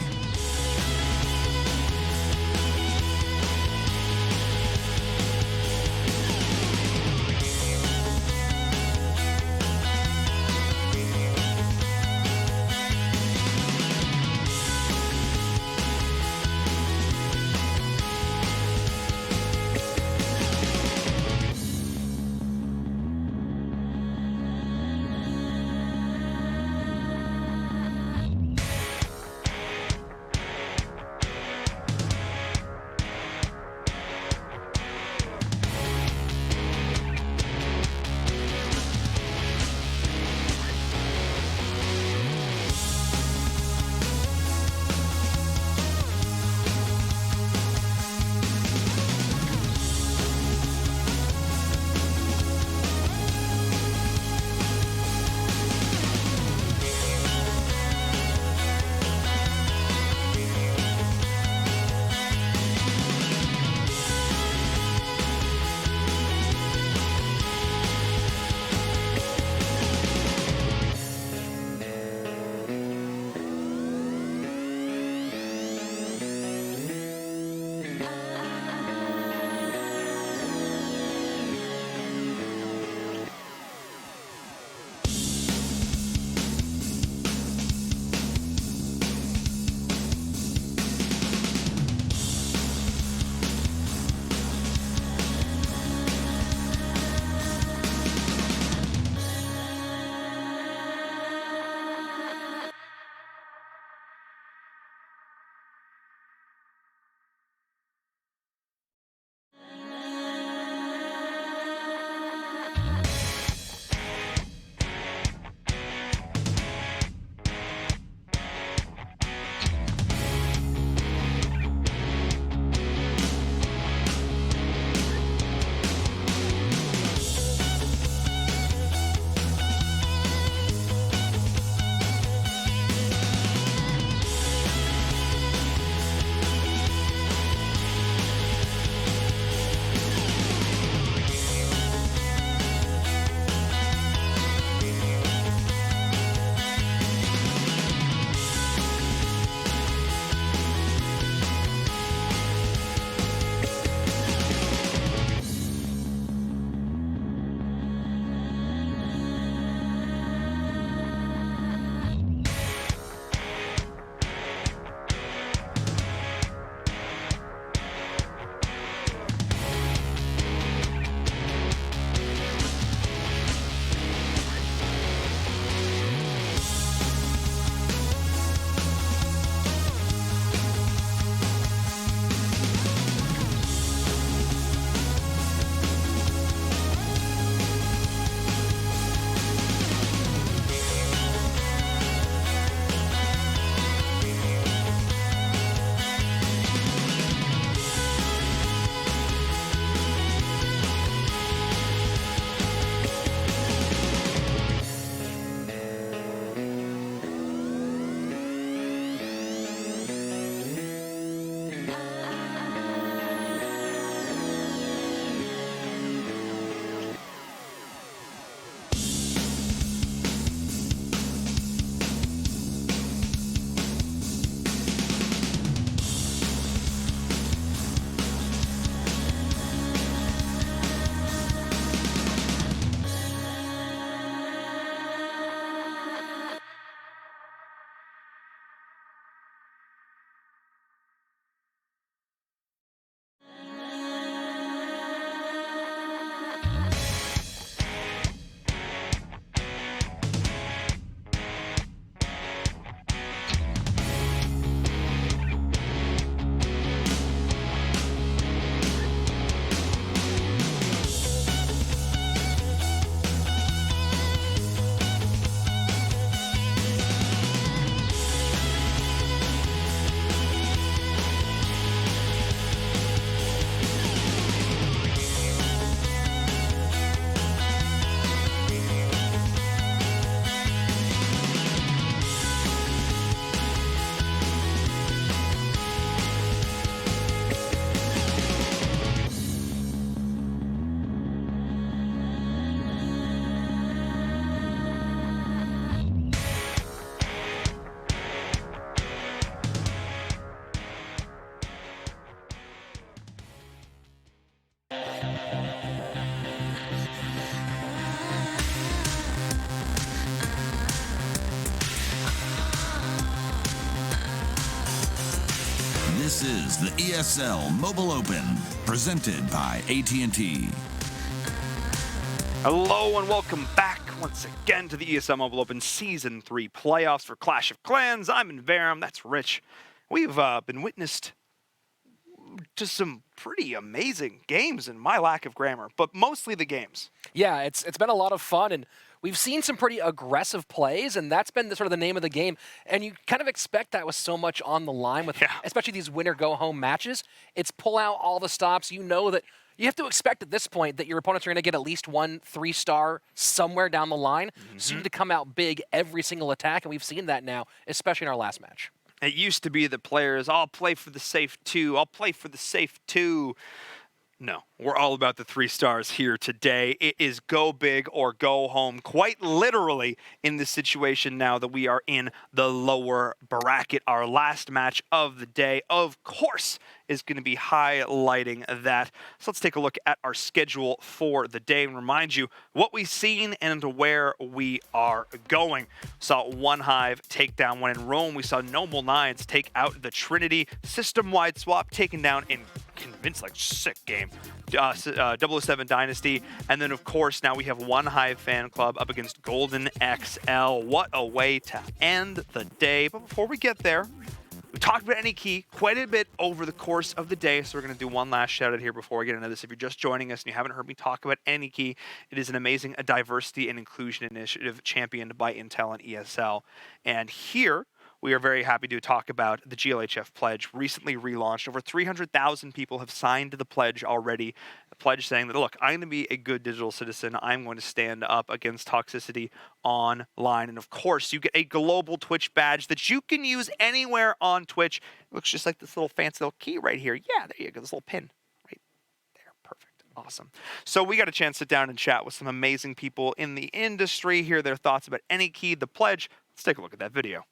A: This is the ESL Mobile Open, presented by AT&T.
B: Hello and welcome back once again to the ESL Mobile Open Season 3 playoffs for Clash of Clans. I'm in Verum, that's Rich. We've been witnessed to some pretty amazing games in my lack of grammar, but mostly the games.
C: Yeah, it's been a lot of fun, and we've seen some pretty aggressive plays, and that's been sort of the name of the game. And you kind of expect that with so much on the line, with especially these winner-go-home matches. It's pull out all the stops. You know that you have to expect at this point that your opponents are going to get at least 1 3-star somewhere down the line. So you need to come out big every single attack, and we've seen that now, especially in our last match.
B: It used to be the players, I'll play for the safe 2, I'll play for the safe 2. No, we're all about the 3 stars here today. It is go big or go home, quite literally in this situation now that we are in the lower bracket. Our last match of the day, of course, is going to be highlighting that. So let's take a look at our schedule for the day and remind you what we've seen and where we are going. We saw one Hive take down one in Rome. We saw Noble Knights take out the Trinity. System-wide swap taken down in convinced, like, sick game. 007 Dynasty. And then, of course, now we have one Hive Fan Club up against Golden XL. What a way to end the day. But before we get there, we talked about AnyKey quite a bit over the course of the day, so we're going to do one last shout out here before we get into this. If you're just joining us and you haven't heard me talk about AnyKey, it is an amazing diversity and inclusion initiative championed by Intel and ESL. And here, we are very happy to talk about the GLHF pledge, recently relaunched. Over 300,000 people have signed the pledge already. The pledge saying that, look, I'm going to be a good digital citizen. I'm going to stand up against toxicity online. And of course, you get a global Twitch badge that you can use anywhere on Twitch. It looks just like this little fancy little key right here. Yeah, there you go, this little pin right there. Perfect. Awesome. So we got a chance to sit down and chat with some amazing people in the industry, hear their thoughts about AnyKey, the pledge. Let's take a look at that video.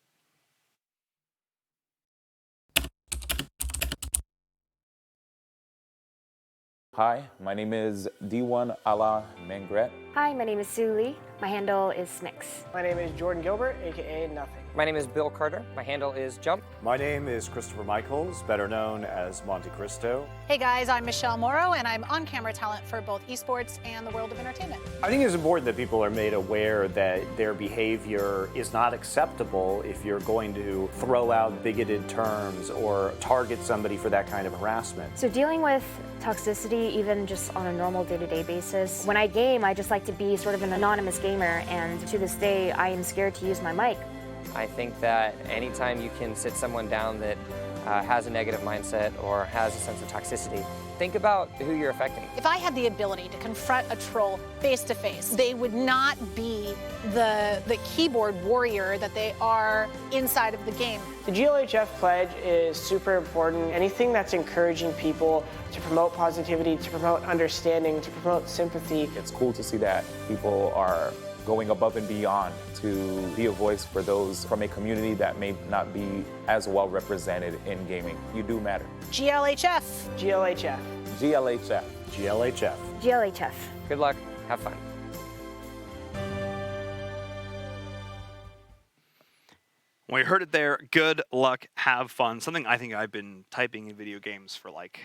E: Hi, my name is D1 Ala Mengret.
F: Hi, my name is Sue Lee. My handle is Smix.
G: My name is Jordan Gilbert, aka Nothing.
H: My name is Bill Carter. My handle is Jump.
I: My name is Christopher Michaels, better known as Monte Cristo.
J: Hey guys, I'm Michelle Morrow, and I'm on-camera talent for both esports and the world of entertainment.
I: I think it's important that people are made aware that their behavior is not acceptable if you're going to throw out bigoted terms or target somebody for that kind of harassment.
F: So dealing with toxicity, even just on a normal day-to-day basis, when I game, I just like to be sort of an anonymous gamer, and to this day, I am scared to use my mic.
H: I think that anytime you can sit someone down that has a negative mindset or has a sense of toxicity, think about who you're affecting.
J: If I had the ability to confront a troll face to face, they would not be the keyboard warrior that they are inside of the game.
G: The GLHF pledge is super important. Anything that's encouraging people to promote positivity, to promote understanding, to promote sympathy.
E: It's cool to see that people are going above and beyond to be a voice for those from a community that may not be as well represented in gaming. You do matter.
J: GLHF.
G: GLHF.
E: GLHF.
I: GLHF.
F: GLHF.
H: Good luck. Have fun.
B: We heard it there. Good luck, have fun. Something I think I've been typing in video games for like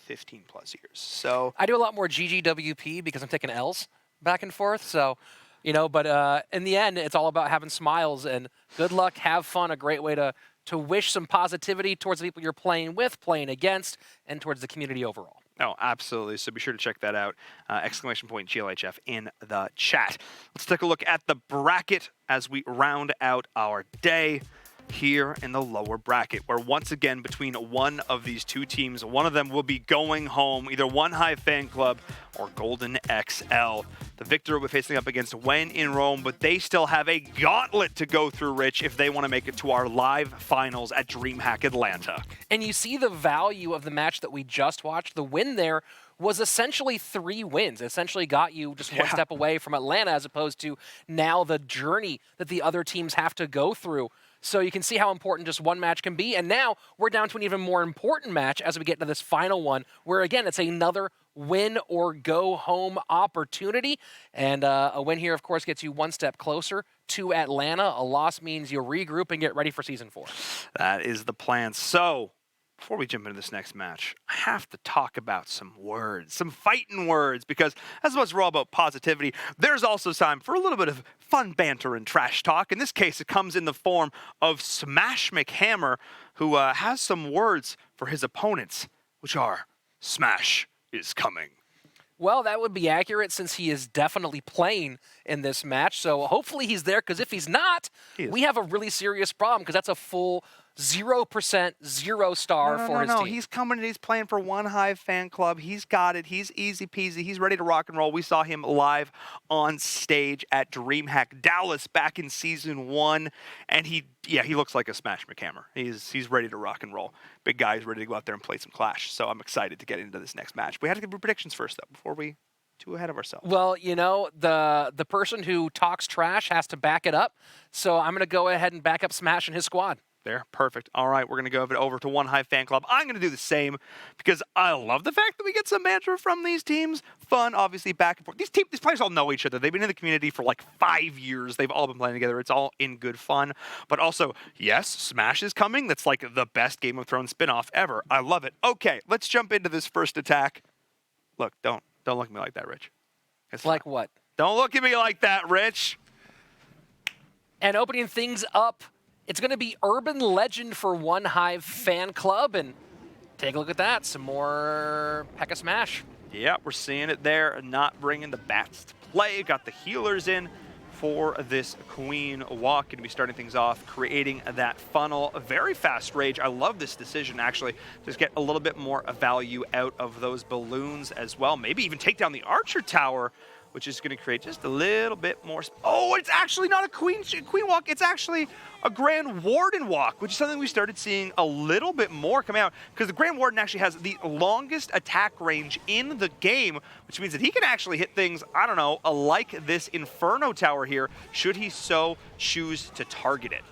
B: 15 plus years. So
C: I do a lot more GGWP because I'm taking L's back and forth. So, you know, but in the end, it's all about having smiles and good luck, have fun. A great way to wish some positivity towards the people you're playing with, playing against, and towards the community overall.
B: Oh, absolutely. So be sure to check that out. Exclamation point GLHF in the chat. Let's take a look at the bracket as we round out our day here in the lower bracket, where once again, between one of these two teams, one of them will be going home, either one Hive Fan Club or Golden XL. The victor will be facing up against When in Rome, but they still have a gauntlet to go through, Rich, if they want to make it to our live finals at DreamHack Atlanta.
C: And you see the value of the match that we just watched. The win there was essentially 3 wins. It essentially got you just one step away from Atlanta, as opposed to now the journey that the other teams have to go through. So you can see how important just one match can be. And now we're down to an even more important match as we get to this final one, where again, it's another win or go home opportunity. And a win here, of course, gets you one step closer to Atlanta. A loss means you'll regroup and get ready for Season 4.
B: That is the plan. So before we jump into this next match, I have to talk about some words, some fighting words, because as much as we're all about positivity, there's also time for a little bit of fun banter and trash talk. In this case, it comes in the form of Smash Machamer, who has some words for his opponents, which are, Smash is coming.
C: Well, that would be accurate since he is definitely playing in this match. So hopefully he's there, because if he's not, we have a really serious problem, because that's a full 0% 0 star for his team.
B: He's coming and he's playing for One Hive Fan Club. He's got it. He's easy peasy. He's ready to rock and roll. We saw him live on stage at DreamHack Dallas back in Season 1, and he looks like a Smash Machamer. He's ready to rock and roll. Big guy. He's ready to go out there and play some Clash. So I'm excited to get into this next match. We had to give predictions first, though, before we too ahead of ourselves.
C: Well, you know, the person who talks trash has to back it up. So I'm going to go ahead and back up Smash and his squad.
B: There, perfect. All right, we're going to go over to One Hive Fan Club. I'm going to do the same because I love the fact that we get some banter from these teams. Fun, obviously, back and forth. These players all know each other. They've been in the community for like 5 years. They've all been playing together. It's all in good fun. But also, yes, Smash is coming. That's like the best Game of Thrones spinoff ever. I love it. Okay, let's jump into this first attack. Look, don't look at me like that, Rich. It's
C: like what?
B: Don't look at me like that, Rich.
C: And opening things up, it's going to be Urban Legend for One Hive Fan Club, and take a look at that. Some more P.E.K.K.A. Smash.
B: Yeah, we're seeing it there. Not bringing the bats to play. Got the healers in for this Queen Walk. Going to be starting things off, creating that funnel. A very fast rage. I love this decision, actually. Just get a little bit more value out of those balloons as well. Maybe even take down the Archer Tower, which is going to create just a little bit more. Oh, it's actually not a Queen Walk. It's actually a Grand Warden Walk, which is something we started seeing a little bit more come out, because the Grand Warden actually has the longest attack range in the game, which means that he can actually hit things, I don't know, like this Inferno Tower here, should he so choose to target it.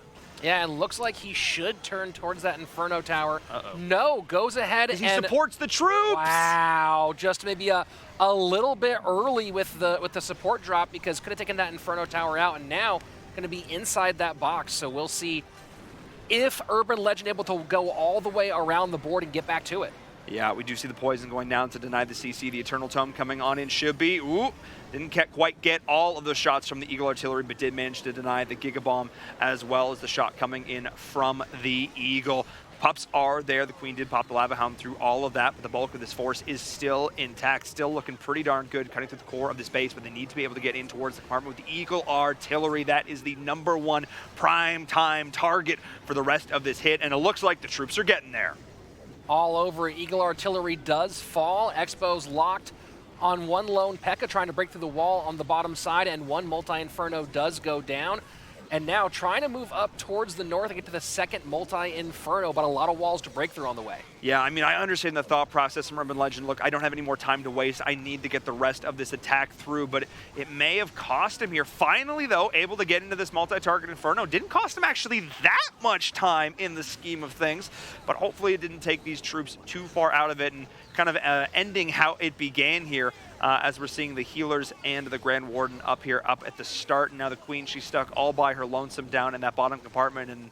C: Yeah, it looks like he should turn towards that Inferno Tower. No, goes ahead and
B: he supports the troops.
C: Wow, just maybe a little bit early with the support drop, because could have taken that Inferno Tower out, and now going to be inside that box. So we'll see if Urban Legend able to go all the way around the board and get back to it.
B: Yeah, we do see the poison going down to deny the CC. The Eternal Tome coming on in should be. Ooh, didn't quite get all of those shots from the Eagle Artillery, but did manage to deny the Giga Bomb, as well as the shot coming in from the Eagle. Pups are there. The Queen did pop the Lava Hound through all of that, but the bulk of this force is still intact, still looking pretty darn good, cutting through the core of this base, but they need to be able to get in towards the compartment with the Eagle Artillery. That is the #1 prime time target for the rest of this hit, and it looks like the troops are getting there.
C: All over. Eagle Artillery does fall. Expo's locked on one lone P.E.K.K.A. trying to break through the wall on the bottom side, and one Multi-Inferno does go down. And now trying to move up towards the north and get to the second Multi-Inferno, but a lot of walls to break through on the way. Yeah, I mean, I understand the thought process from Urban Legend. Look, I don't have any more time to waste. I need to get the rest of this attack through, but it may have cost him here. Finally, though, able to get into this multi-target Inferno. Didn't cost him actually that much time in the scheme of things, but hopefully it didn't take these troops too far out of it, and kind of ending how it began here. As we're seeing the healers and the Grand Warden up here, up at the start. And now the Queen, she's stuck all by her lonesome down in that bottom compartment, and,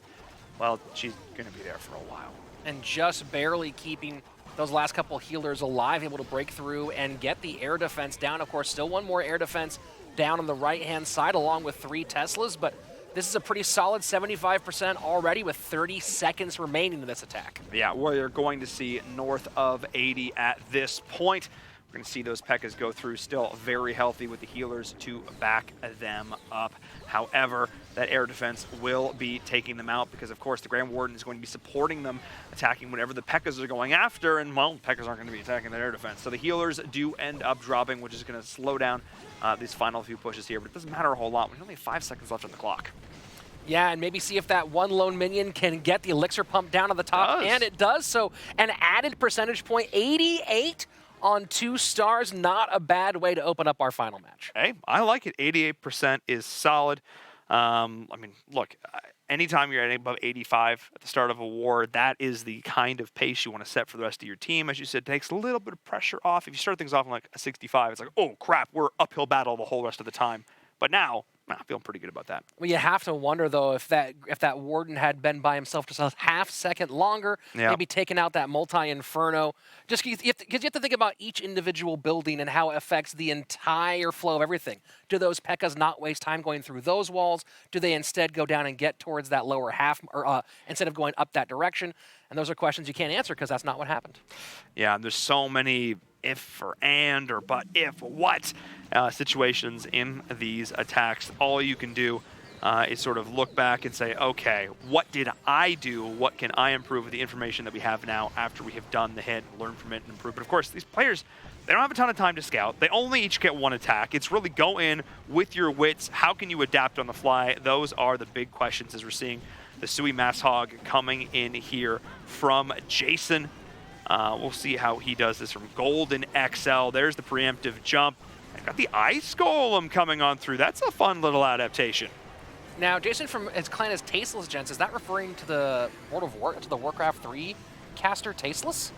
C: well, she's going to be there for a while. And just barely keeping those last couple healers alive, able to break through and get the air defense down. Of course, still one more air defense down on the right-hand side, along with 3 Teslas, but this is a pretty solid 75% already with 30 seconds remaining in this attack. Yeah, we're going to see north of 80 at this point. We're going to see those P.E.K.K.A.s go through, still very healthy with the healers to back them up. However, that air defense will be taking them out because, of course, the Grand Warden is going to be supporting them, attacking whatever the P.E.K.K.A.s are going after, and, well, P.E.K.K.A.s aren't going to be attacking that air defense. So the healers do end up dropping, which is going to slow down these final few pushes here, but it doesn't matter a whole lot. We only have 5 seconds left on the clock. Yeah, and maybe see if that one lone minion can get the elixir pump down on the top, and it does. So an added percentage point, 88 on 2 stars, not a bad way to open up our final match. Hey, I like it. 88% is solid. I mean, look, anytime you're at above 85 at the start of a war, that is the kind of pace you want to set for the rest of your team. As you said, it takes a little bit of pressure off. If you start things off in like a 65, it's like, oh crap, we're uphill battle the whole rest of the time. But now,
B: I'm feeling pretty good about that.
C: Well, you have to wonder, though, if that Warden had been by himself just a half second longer, maybe taking out that multi-Inferno. Just because you have to think about each individual building and how it affects the entire flow of everything. Do those P.E.K.K.A.s not waste time going through those walls? Do they instead go down and get towards that lower half, or instead of going up that direction? And those are questions you can't answer because that's not what happened.
B: Yeah, there's so many if or and or but if or what situations in these attacks. All you can do is sort of look back and say, okay, what did I do? What can I improve with the information that we have now after we have done the hit, learn from it, and improve? But of course, these players, they don't have a ton of time to scout. They only each get one attack. It's really go in with your wits. How can you adapt on the fly? Those are the big questions as we're seeing the Sui Mass Hog coming in here from Jason. We'll see how he does this from Golden XL. There's the preemptive jump. I got the Ice Golem coming on through. That's a fun little adaptation.
C: Now, Jason from his clan is Tasteless, gents. Is that referring to the Warcraft 3 caster Tasteless?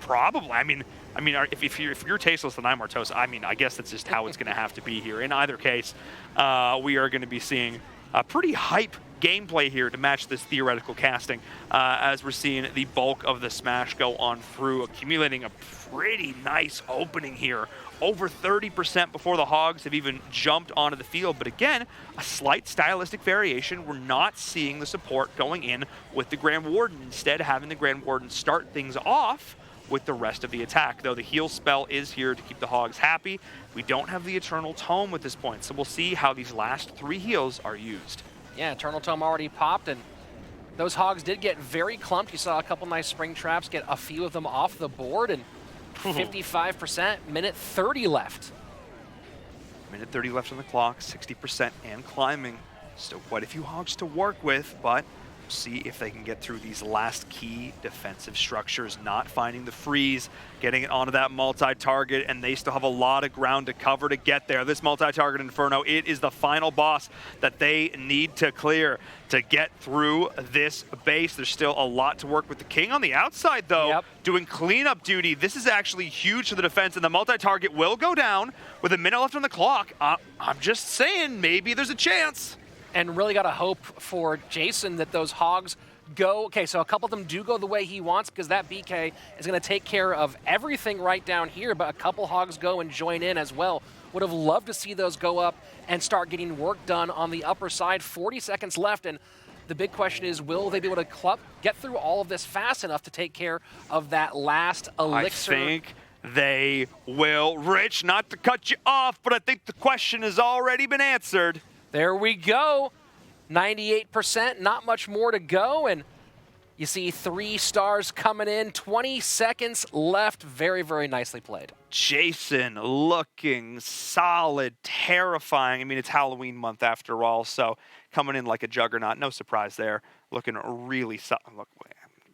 B: Probably. I mean, if you're Tasteless, then I'm Artosa. I mean, I guess that's just how it's going to have to be here. In either case, we are going to be seeing a pretty hype gameplay here to match this theoretical casting as we're seeing the bulk of the smash go on through, accumulating a pretty nice opening here. Over 30% before the Hogs have even jumped onto the field. But again, a slight stylistic variation. We're not seeing the support going in with the Grand Warden. Instead, having the Grand Warden start things off with the rest of the attack. Though the heal spell is here to keep the Hogs happy, we don't have the Eternal Tome at this point. So we'll see how these last 3 heals are used.
C: Yeah, Eternal Tome already popped, and those Hogs did get very clumped. You saw a couple nice spring traps, get a few of them off the board, and 55%, minute 30 left.
B: Minute 30 left on the clock, 60% and climbing. Still quite a few Hogs to work with, but we'll see if they can get through these last key defensive structures, not finding the freeze, getting it onto that multi-target, and they still have a lot of ground to cover to get there. This multi-target Inferno, it is the final boss that they need to clear to get through this base. There's still a lot to work with the King on the outside, though, doing cleanup duty. This is actually huge to the defense, and the multi-target will go down with a minute left on the clock. I'm just saying, maybe there's a chance.
C: And really got to hope for Jason that those Hogs go. Okay, so a couple of them do go the way he wants because that BK is going to take care of everything right down here, but a couple Hogs go and join in as well. Would have loved to see those go up and start getting work done on the upper side. 40 seconds left, and the big question is, will they be able to get through all of this fast enough to take care of that last elixir?
B: I think they will. Rich, not to cut you off, but I think the question has already been answered.
C: There we go. 98%, not much more to go. And you see 3 stars coming in, 20 seconds left. Very, very nicely played.
B: Jason looking solid, terrifying. I mean, it's Halloween month after all, so coming in like a juggernaut. No surprise there. Looking really solid. Look,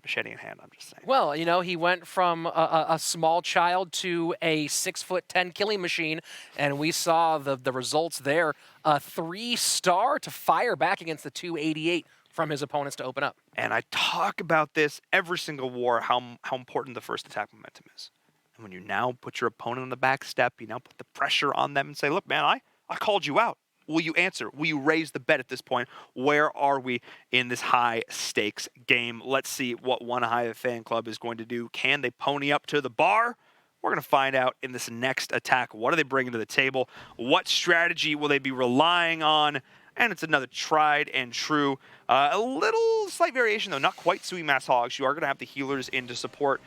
B: machete in hand, I'm just saying.
C: Well, you know, he went from a small child to a 6'10" killing machine, and we saw the results there. A 3-star to fire back against the 288 from his opponents to open up.
B: And I talk about this every single war, how important the first attack momentum is. And when you now put your opponent on the back step, you now put the pressure on them and say, look, man, I called you out. Will you answer? Will you raise the bet at this point? Where are we in this high-stakes game? Let's see what one Hive Fan Club is going to do. Can they pony up to the bar? We're going to find out in this next attack. What are they bringing to the table? What strategy will they be relying on? And it's another tried and true. A little slight variation, though, not quite Sui Mass Hogs. You are going to have the healers in to support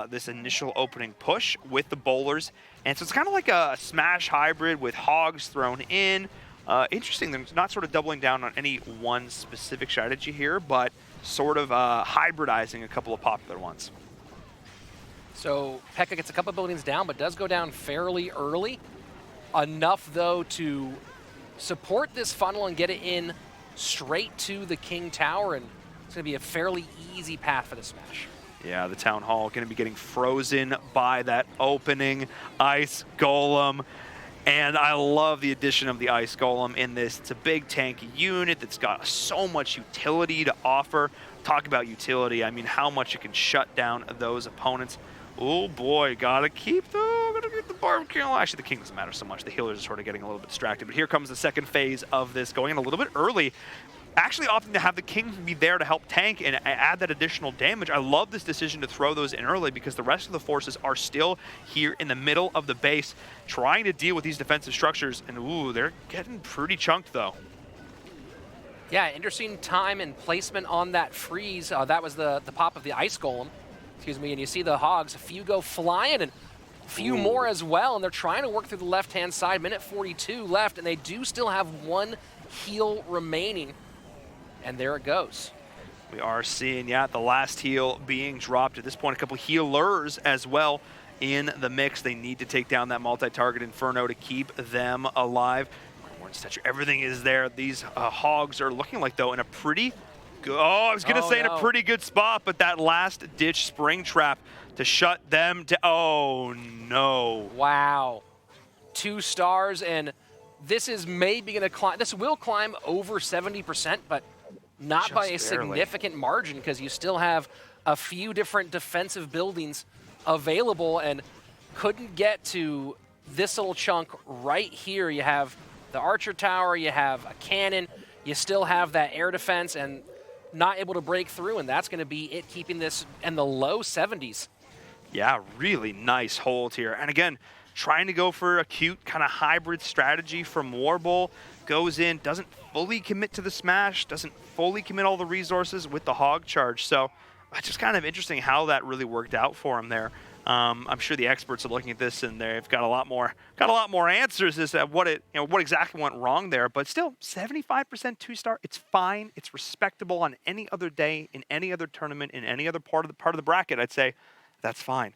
B: this initial opening push with the bowlers. And so it's kind of like a Smash hybrid with Hogs thrown in. Interesting, they're not sort of doubling down on any one specific strategy here, but sort of hybridizing a couple of popular ones.
C: So P.E.K.K.A gets a couple buildings down, but does go down fairly early. Enough, though, to support this funnel and get it in straight to the King Tower, and it's going to be a fairly easy path for the smash.
B: Yeah, the Town Hall going to be getting frozen by that opening Ice Golem. And I love the addition of the Ice Golem in this. It's a big tanky unit that's got so much utility to offer. Talk about utility, I mean how much it can shut down those opponents. Oh boy, gotta keep the barbecue. Actually, the king doesn't matter so much. The healers are sort of getting a little bit distracted. But here comes the second phase of this, going in a little bit early. Actually opting to have the king be there to help tank and add that additional damage. I love this decision to throw those in early because the rest of the forces are still here in the middle of the base trying to deal with these defensive structures. And ooh, they're getting pretty chunked though.
C: Yeah, interesting time and placement on that freeze. That was the pop of the ice golem. Excuse me, and you see the hogs, a few go flying and a few more as well, and they're trying to work through the left-hand side. Minute 42 left, and they do still have one heal remaining. And there it goes.
B: We are seeing, the last heal being dropped. At this point, a couple healers as well in the mix. They need to take down that multi-target Inferno to keep them alive. Everything is there. These hogs are looking like, though, in a pretty good... Oh, I was going to say in a pretty good spot, but that last-ditch spring trap to shut them down. Oh, no.
C: Wow. 2 stars, and this is maybe going to climb... This will climb over 70%, but not
B: just
C: by a
B: barely.
C: significant margin because you still have a few different defensive buildings available and couldn't get to this little chunk right here. You have the archer tower, you have a cannon, you still have that air defense and not able to break through, and that's going to be it, keeping this in the low 70s.
B: Yeah, really nice hold here. And again, trying to go for a cute kind of hybrid strategy from Warbull. Goes in, doesn't fully commit to the smash, doesn't fully commit all the resources with the hog charge. So it's just kind of interesting how that really worked out for him there. I'm sure the experts are looking at this and they've got a lot more answers as to what exactly went wrong there. But still, 75% 2-star. It's fine. It's respectable on any other day, in any other tournament, in any other part of the bracket. I'd say that's fine.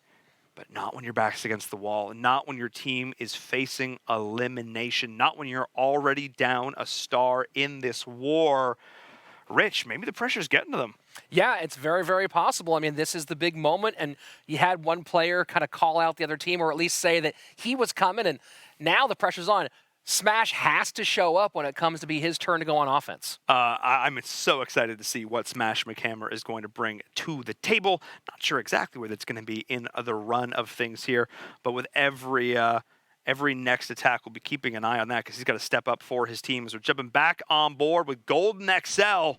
B: But not when your back's against the wall, and not when your team is facing elimination, not when you're already down a star in this war. Rich, maybe the pressure's getting to them.
C: Yeah, it's very, very possible. I mean, this is the big moment, and you had one player kind of call out the other team, or at least say that he was coming, and now the pressure's on. Smash has to show up when it comes to be his turn to go on offense.
B: I'm so excited to see what Smash Machamer is going to bring to the table. Not sure exactly where that's going to be in the run of things here, but with every next attack, we'll be keeping an eye on that because he's got to step up for his team. As we're jumping back on board with Golden XL,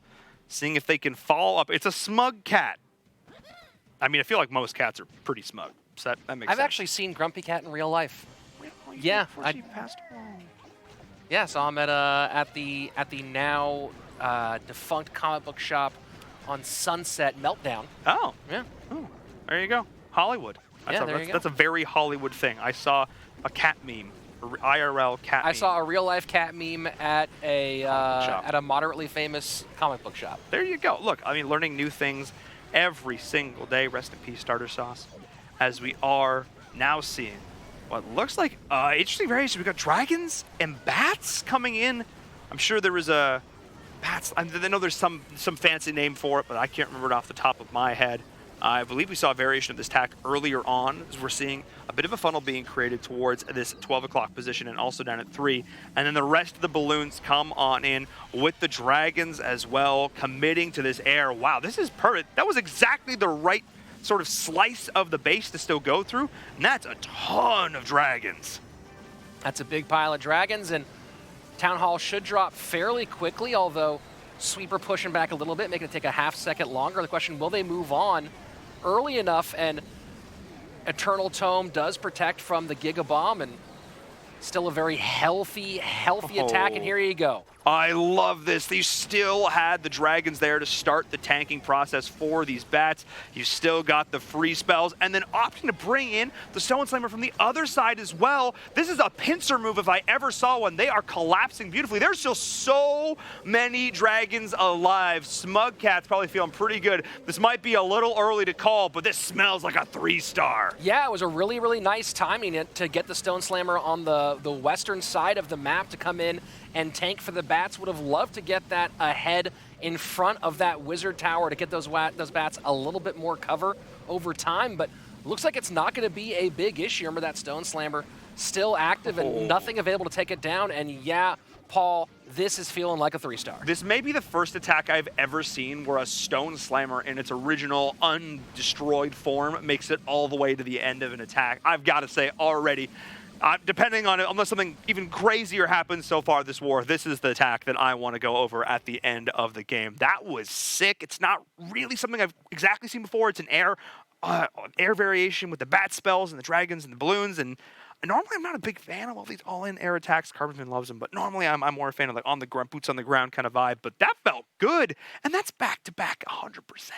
B: seeing if they can follow up. It's a smug cat. I mean, I feel like most cats are pretty smug. So that makes sense.
C: I've actually seen Grumpy Cat in real life.
B: Really?
C: Yeah,
B: Before she passed away.
C: Yeah, saw him at the now defunct comic book shop on Sunset Meltdown.
B: Oh.
C: Yeah.
B: Oh, there you go. Hollywood. That's a very Hollywood thing. I saw a cat meme, IRL cat meme.
C: I saw a real life cat meme at a moderately famous comic book shop.
B: There you go. Look, I mean, learning new things every single day. Rest in peace, Starter Sauce. As we are now seeing what looks like interesting variation. We've got dragons and bats coming in. I'm sure there was a bats. I know there's some fancy name for it, but I can't remember it off the top of my head. I believe we saw a variation of this tack earlier on, as we're seeing a bit of a funnel being created towards this 12 o'clock position and also down at 3. And then the rest of the balloons come on in with the dragons as well, committing to this air. Wow, this is perfect. That was exactly the right sort of slice of the base to still go through, and that's a ton of dragons.
C: That's a big pile of dragons, and Town Hall should drop fairly quickly, although Sweeper pushing back a little bit, making it take a half second longer. The question, will they move on early enough? And Eternal Tome does protect from the Giga Bomb, and still a very healthy attack, and here you go.
B: I love this. You still had the dragons there to start the tanking process for these bats. You still got the free spells, and then opting to bring in the Stone Slammer from the other side as well. This is a pincer move if I ever saw one. They are collapsing beautifully. There's still so many dragons alive. Smug Cat's probably feeling pretty good. This might be a little early to call, but this smells like a 3-star.
C: Yeah, it was a really, really nice timing to get the Stone Slammer on the western side of the map to come in and tank for the bats. Would have loved to get that ahead in front of that wizard tower to get those bats a little bit more cover over time, but looks like it's not going to be a big issue. Remember, that Stone Slammer still active and nothing available to take it down, and yeah, Paul, this is feeling like a 3-star.
B: This may be the first attack I've ever seen where a Stone Slammer in its original undestroyed form makes it all the way to the end of an attack. I've got to say already, depending on it, unless something even crazier happens so far this war, this is the attack that I want to go over at the end of the game. That was sick. It's not really something I've exactly seen before. It's an air variation with the bat spells and the dragons and the balloons. And normally I'm not a big fan of all these all-in air attacks. Carbonfin loves them, but normally I'm more a fan of like on the ground, boots on the ground kind of vibe. But that felt good, and that's back-to-back 100%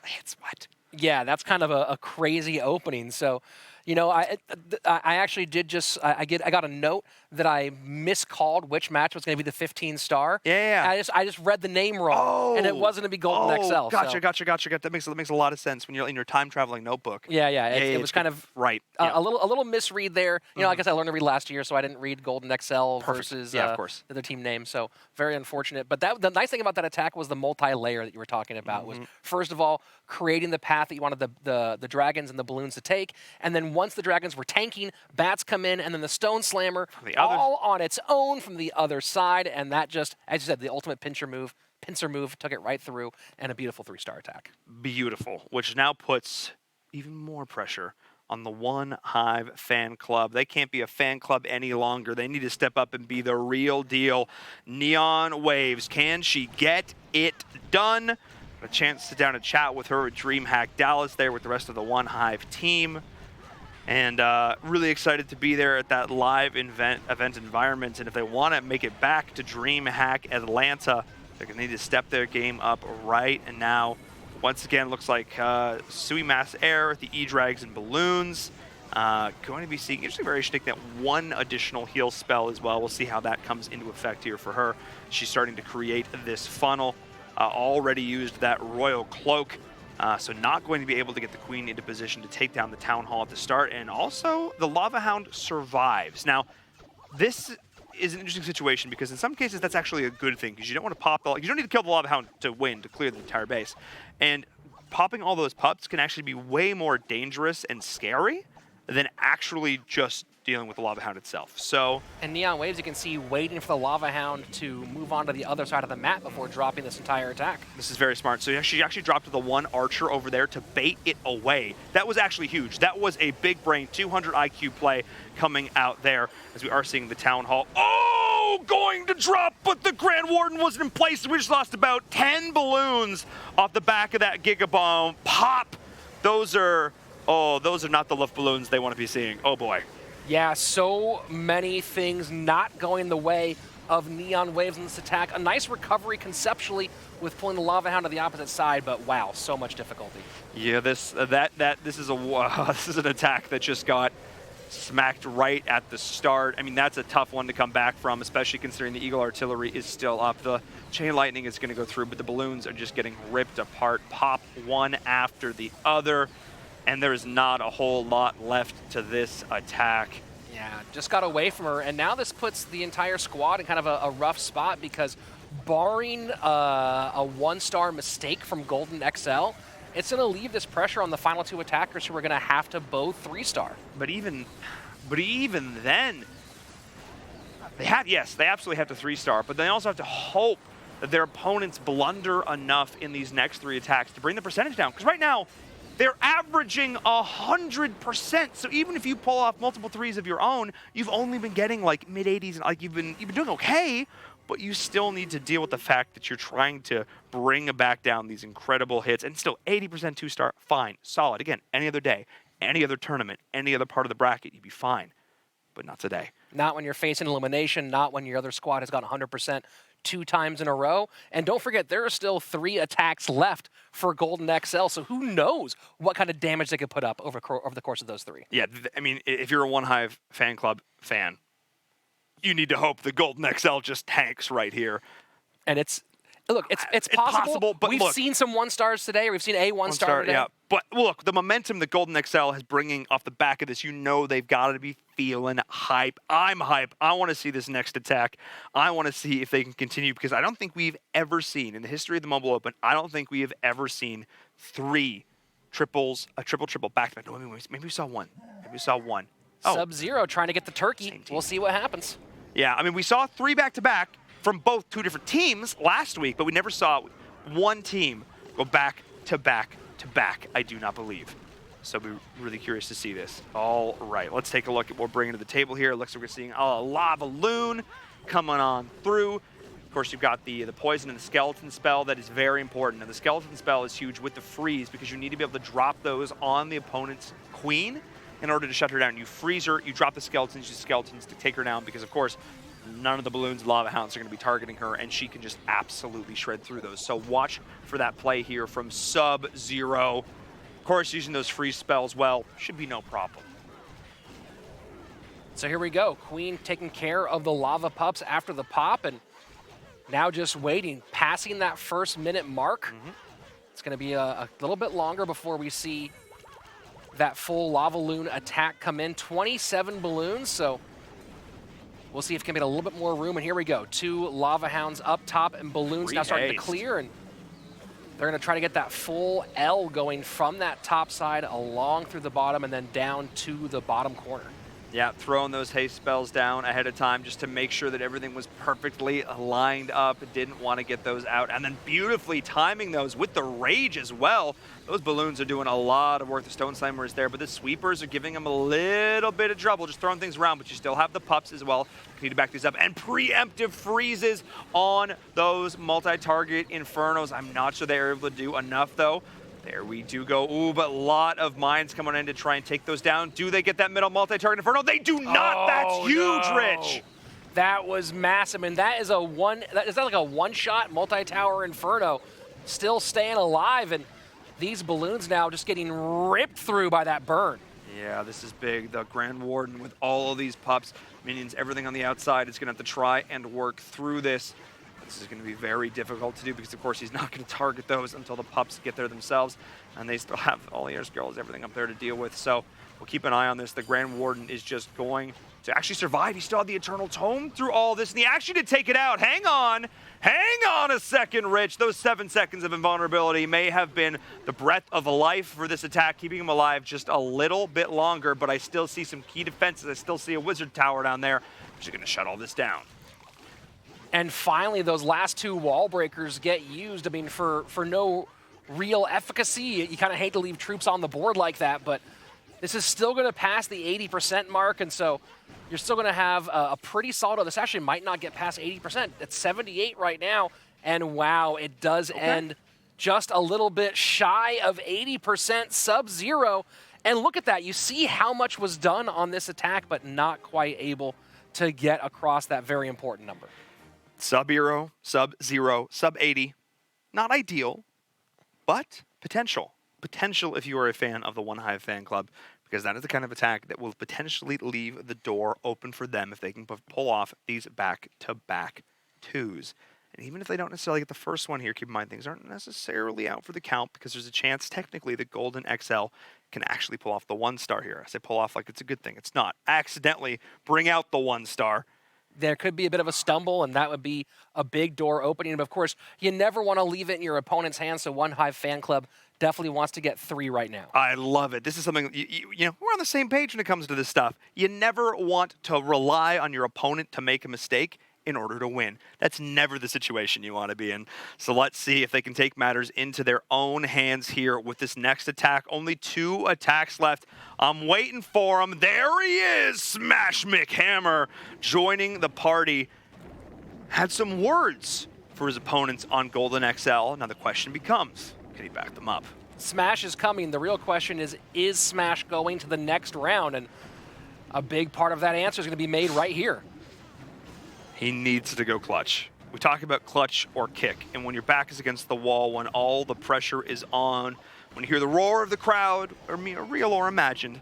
B: hits. What?
C: Yeah, that's kind of a crazy opening. So, you know, I actually did just I got a note that I miscalled which match was going to be the 15-star.
B: Yeah.
C: I just read the name wrong, and it wasn't going to be Golden XL.
B: Gotcha. That makes a lot of sense when you're in your time traveling notebook.
C: Yeah. It was kind of
B: right.
C: A little misread there. You know, I guess I learned to read last year, so I didn't read Golden XL versus
B: of course.
C: the team name. So very unfortunate. But the nice thing about that attack was the multi-layer that you were talking about. Was first of all creating the path that you wanted the dragons and the balloons to take, and then once the dragons were tanking, bats come in, and then the Stone Slammer all on its own from the other side, and that just, as you said, the ultimate pincer move took it right through, and a beautiful 3-star attack.
B: Beautiful, which now puts even more pressure on the One Hive Fan Club. They can't be a fan club any longer. They need to step up and be the real deal. Neon Waves, can she get it done? A chance to sit down and chat with her at DreamHack Dallas there with the rest of the One Hive team. And really excited to be there at that live event environment. And if they want to make it back to DreamHack Atlanta, they're going to need to step their game up right and now. Once again, looks like Sui Mass Air, the E-Drags and Balloons. Going to be seeing interesting variation, taking that one additional heal spell as well. We'll see how that comes into effect here for her. She's starting to create this funnel. Already used that Royal Cloak. So not going to be able to get the Queen into position to take down the Town Hall at the start. And also, the Lava Hound survives. Now, this is an interesting situation because in some cases that's actually a good thing because you don't want to pop you don't need to kill the Lava Hound to win, to clear the entire base. And popping all those pups can actually be way more dangerous and scary than actually just dealing with the Lava Hound itself. So,
C: and Neon Waves, you can see waiting for the Lava Hound to move on to the other side of the map before dropping this entire attack.
B: This is very smart. So she actually dropped to the one archer over there to bait it away. That was actually huge. That was a big brain 200 IQ play coming out there as we are seeing the Town Hall. Oh, going to drop, but the Grand Warden wasn't in place. We just lost about 10 balloons off the back of that Giga Bomb. Pop! Those are not the Luft balloons they want to be seeing. Oh boy.
C: Yeah, so many things not going the way of Neon Waves in this attack. A nice recovery conceptually with pulling the Lava Hound to the opposite side, but wow, so much difficulty.
B: Yeah, this is an attack that just got smacked right at the start. I mean, that's a tough one to come back from, especially considering the Eagle Artillery is still up. The Chain Lightning is going to go through, but the balloons are just getting ripped apart. Pop one after the other. And there's not a whole lot left to this attack.
C: Yeah, just got away from her. And now this puts the entire squad in kind of a rough spot because barring a 1-star mistake from Golden XL, it's going to leave this pressure on the final 2 attackers who are going to have to both 3-star.
B: But even then, they absolutely have to 3-star, but they also have to hope that their opponents blunder enough in these next 3 attacks to bring the percentage down. Because right now, they're averaging 100%. So even if you pull off multiple 3s of your own, you've only been getting like mid-80s, and like you've been doing okay, but you still need to deal with the fact that you're trying to bring back down these incredible hits, and still 80% 2-star, fine, solid. Again, any other day, any other tournament, any other part of the bracket, you'd be fine, but not today.
C: Not when you're facing elimination, not when your other squad has got 100%. 2 times in a row. And don't forget, there are still 3 attacks left for Golden XL, so who knows what kind of damage they could put up over the course of those 3.
B: Yeah, I mean, if you're a One Hive Fan Club fan, you need to hope the Golden XL just tanks right here.
C: And it's possible,
B: but
C: we've seen some 1-stars today, or we've seen a 1-star today.
B: Yeah, but look, the momentum that Golden XL is bringing off the back of this, they've got to be feeling hype. I'm hype. I want to see this next attack. I want to see if they can continue, because I don't think we've ever seen, in the history of the Mobile Open, I don't think we have ever seen 3 triples, a triple back-to-back. No, maybe we saw one. Maybe we saw one.
C: Sub-Zero trying to get the turkey. We'll see what happens.
B: Yeah, I mean, we saw 3 back-to-back from both 2 different teams last week, but we never saw one team go back-to-back-to-back, I do not believe. So we're really curious to see this. All right, let's take a look at what we're bringing to the table here. It looks like we're seeing a lava loon coming on through. Of course, you've got the poison and the skeleton spell. That is very important. And the skeleton spell is huge with the freeze because you need to be able to drop those on the opponent's queen in order to shut her down. You freeze her, you drop the skeletons, use skeletons to take her down because, of course, none of the balloons and lava hounds are going to be targeting her, and she can just absolutely shred through those. So watch for that play here from Sub-Zero. Of course, using those freeze spells, well, should be no problem.
C: So here we go. Queen taking care of the lava pups after the pop, and now just waiting, passing that first minute mark. It's going to be a little bit longer before we see that full lava loon attack come in. 27 balloons, so we'll see if we can get a little bit more room. And here we go. 2 lava hounds up top, and balloons now starting to clear, and they're going to try to get that full L going from that top side along through the bottom and then down to the bottom corner.
B: Yeah, throwing those haste spells down ahead of time just to make sure that everything was perfectly lined up. Didn't want to get those out. And then beautifully timing those with the rage as well. Those balloons are doing a lot of work. The Stone Slammer is there, but the sweepers are giving them a little bit of trouble, just throwing things around, but you still have the pups as well. You need to back these up. And preemptive freezes on those multi-target Infernos. I'm not sure they're able to do enough, though. There we do go. Ooh, but a lot of mines coming in to try and take those down. Do they get that middle multi-target Inferno? They do not.
C: Oh,
B: that's huge,
C: no.
B: Rich.
C: That was massive, and that is is that like a one-shot multi-tower Inferno still staying alive, and these balloons now just getting ripped through by that burn.
B: Yeah, this is big. The Grand Warden with all of these pups, minions, everything on the outside is going to have to try and work through this. This is going to be very difficult to do because, of course, he's not going to target those until the pups get there themselves, and they still have all the air skills, everything up there to deal with. So we'll keep an eye on this. The Grand Warden is just going to actually survive. He still had the Eternal Tome through all this, and he actually did take it out. Hang on a second, Rich. Those 7 seconds of invulnerability may have been the breath of life for this attack, keeping him alive just a little bit longer, but I still see some key defenses. I still see a Wizard Tower down there, which is going to shut all this down.
C: And finally, those last 2 wall breakers get used. I mean, for no real efficacy, you kind of hate to leave troops on the board like that, but this is still going to pass the 80% mark, and so you're still going to have a pretty solid. This actually might not get past 80%. It's 78 right now, and wow, it does end just a little bit shy of 80% Sub-Zero. And look at that. You see how much was done on this attack, but not quite able to get across that very important number.
B: Sub-Zero, Sub-Zero, Sub-80. Not ideal, but potential. Potential if you are a fan of the One Hive Fan Club, because that is the kind of attack that will potentially leave the door open for them if they can pull off these back-to-back 2s. And even if they don't necessarily get the first one here, keep in mind things aren't necessarily out for the count because there's a chance technically that Golden XL can actually pull off the 1-star here. I say pull off like it's a good thing. It's not. Accidentally bring out the 1-star.
C: There could be a bit of a stumble, and that would be a big door opening. But of course, you never want to leave it in your opponent's hands, so One Hive Fan Club definitely wants to get 3 right now.
B: I love it. This is something, you know, we're on the same page when it comes to this stuff. You never want to rely on your opponent to make a mistake in order to win. That's never the situation you want to be in. So let's see if they can take matters into their own hands here with this next attack. Only 2 attacks left. I'm waiting for him. There he is, Smash Machamer, joining the party. Had some words for his opponents on Golden XL. Now the question becomes, can he back them up?
C: Smash is coming. The real question is Smash going to the next round? And a big part of that answer is going to be made right here.
B: He needs to go clutch. We talk about clutch or kick, and when your back is against the wall, when all the pressure is on, when you hear the roar of the crowd, or real or imagined,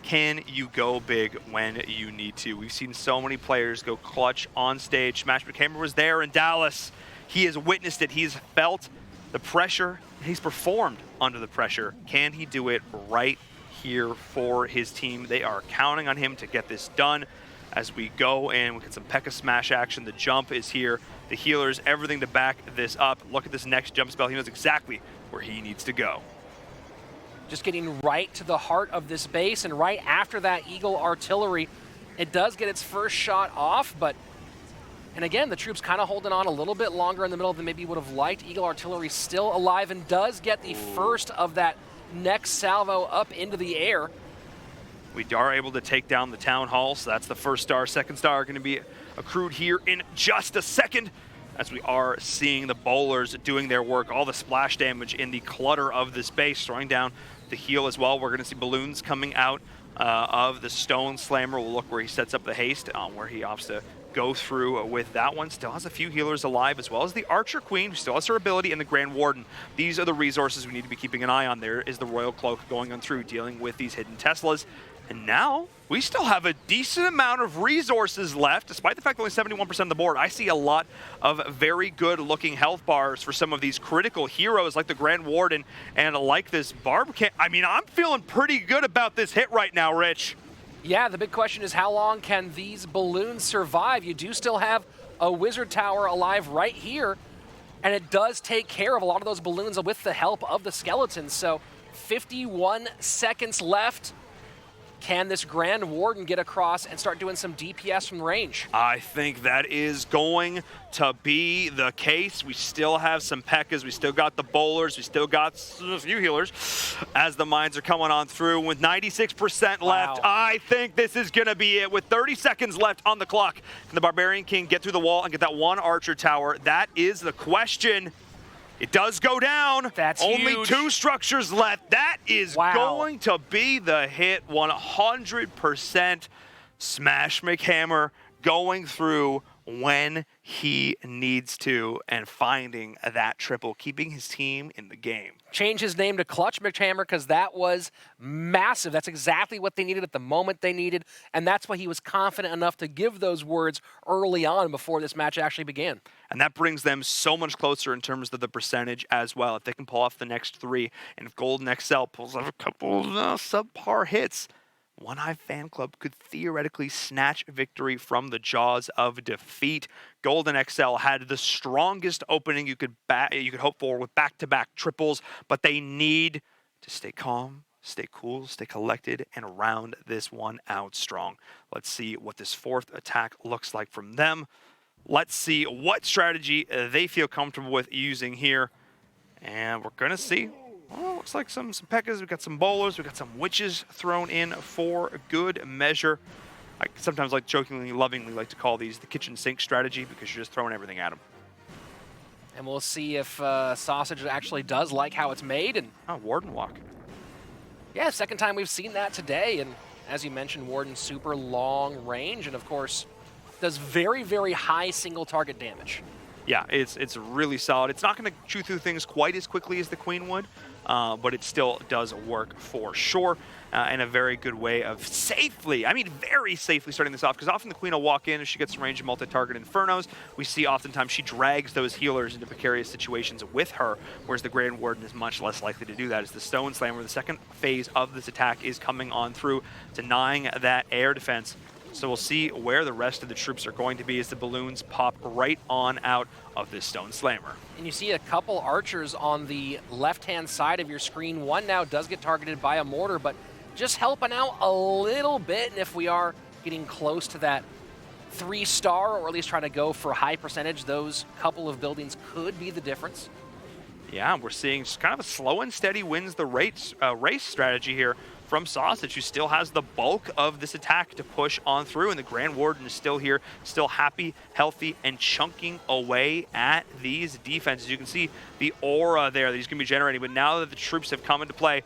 B: can you go big when you need to? We've seen so many players go clutch on stage. Smash Machamer was there in Dallas. He has witnessed it. He's felt the pressure, and he's performed under the pressure. Can he do it right here for his team? They are counting on him to get this done. As we go and we get some P.E.K.K.A smash action. The jump is here. The healers, everything to back this up. Look at this next jump spell. He knows exactly where he needs to go.
C: Just getting right to the heart of this base, and right after that Eagle artillery, It does get its first shot off, but, and again, the troops kind of holding on a little bit longer in the middle than maybe you would have liked. Eagle Artillery still alive and does get the first of that next salvo up into the air.
B: We are able to take down the town hall, so that's the first star. Second star going to be accrued here in just a second, as we are seeing the bowlers doing their work. All the splash damage in the clutter of this base, throwing down the heal as well. We're going to see balloons coming out of the Stone Slammer. We'll look where he sets up the haste, where he opts to go through with that one. Still has a few healers alive, as well as the Archer Queen, who still has her ability, and the Grand Warden. These are the resources we need to be keeping an eye on. There is the Royal Cloak going on through, dealing with these hidden Teslas. And now we still have a decent amount of resources left, despite the fact that only 71% of the board. I see a lot of very good looking health bars for some of these critical heroes like the Grand Warden and like this Barbican. I mean, I'm feeling pretty good about this hit right now, Rich.
C: Yeah, the big question is how long can these balloons survive? You do still have a Wizard Tower alive right here, and it does take care of a lot of those balloons with the help of the skeletons. So 51 seconds left. Can this Grand Warden get across and start doing some DPS from range?
B: I think that is going to be the case. We still have some P.E.K.K.A.s. We still got the bowlers. We still got a few healers as the mines are coming on through. With 96% left, I think this is going to be it. With 30 seconds left on the clock, can the Barbarian King get through the wall and get that one Archer Tower? That is the question. It does go down.
C: That's
B: only
C: huge.
B: 2 structures left. That is going to be the hit. 100% Smash Machamer going through when he needs to and finding that triple, keeping his team in the game.
C: Change his name to Clutch Machamer because that was massive. That's exactly what they needed at the moment they needed, and that's why he was confident enough to give those words early on before this match actually began.
B: And that brings them so much closer in terms of the percentage as well. If they can pull off the next 3, and if Golden XL pulls off a couple of subpar hits, One Hive Fan Club could theoretically snatch victory from the jaws of defeat. Golden XL had the strongest opening you could hope for with back-to-back triples, but they need to stay calm, stay cool, stay collected, and round this one out strong. Let's see what this 4th attack looks like from them. Let's see what strategy they feel comfortable with using here. And we're going to see. Well, looks like some P.E.K.K.A.s. We've got some bowlers. We've got some witches thrown in for good measure. I sometimes jokingly, lovingly like to call these the kitchen sink strategy because you're just throwing everything at them.
C: And we'll see if Sausage actually does like how it's made. And
B: Warden Walk.
C: Yeah, second time we've seen that today. And as you mentioned, Warden super long range. And of course, does very, very high single target damage.
B: Yeah, it's really solid. It's not going to chew through things quite as quickly as the Queen would, but it still does work for sure, and a very good way of safely, very safely starting this off, because often the Queen will walk in and she gets some range of multi-target Infernos. We see oftentimes she drags those healers into precarious situations with her, whereas the Grand Warden is much less likely to do that, as the Stone Slammer, the second phase of this attack, is coming on through, denying that air defense. So we'll see where the rest of the troops are going to be as the balloons pop right on out of this Stone Slammer.
C: And you see a couple archers on the left-hand side of your screen. One now does get targeted by a mortar, but just helping out a little bit. And if we are getting close to that 3-star, or at least trying to go for a high percentage, those couple of buildings could be the difference.
B: Yeah, we're seeing just kind of a slow and steady wins the race strategy here from Sausage, who still has the bulk of this attack to push on through, and the Grand Warden is still here, still happy, healthy, and chunking away at these defenses. You can see the aura there that he's going to be generating, but now that the troops have come into play,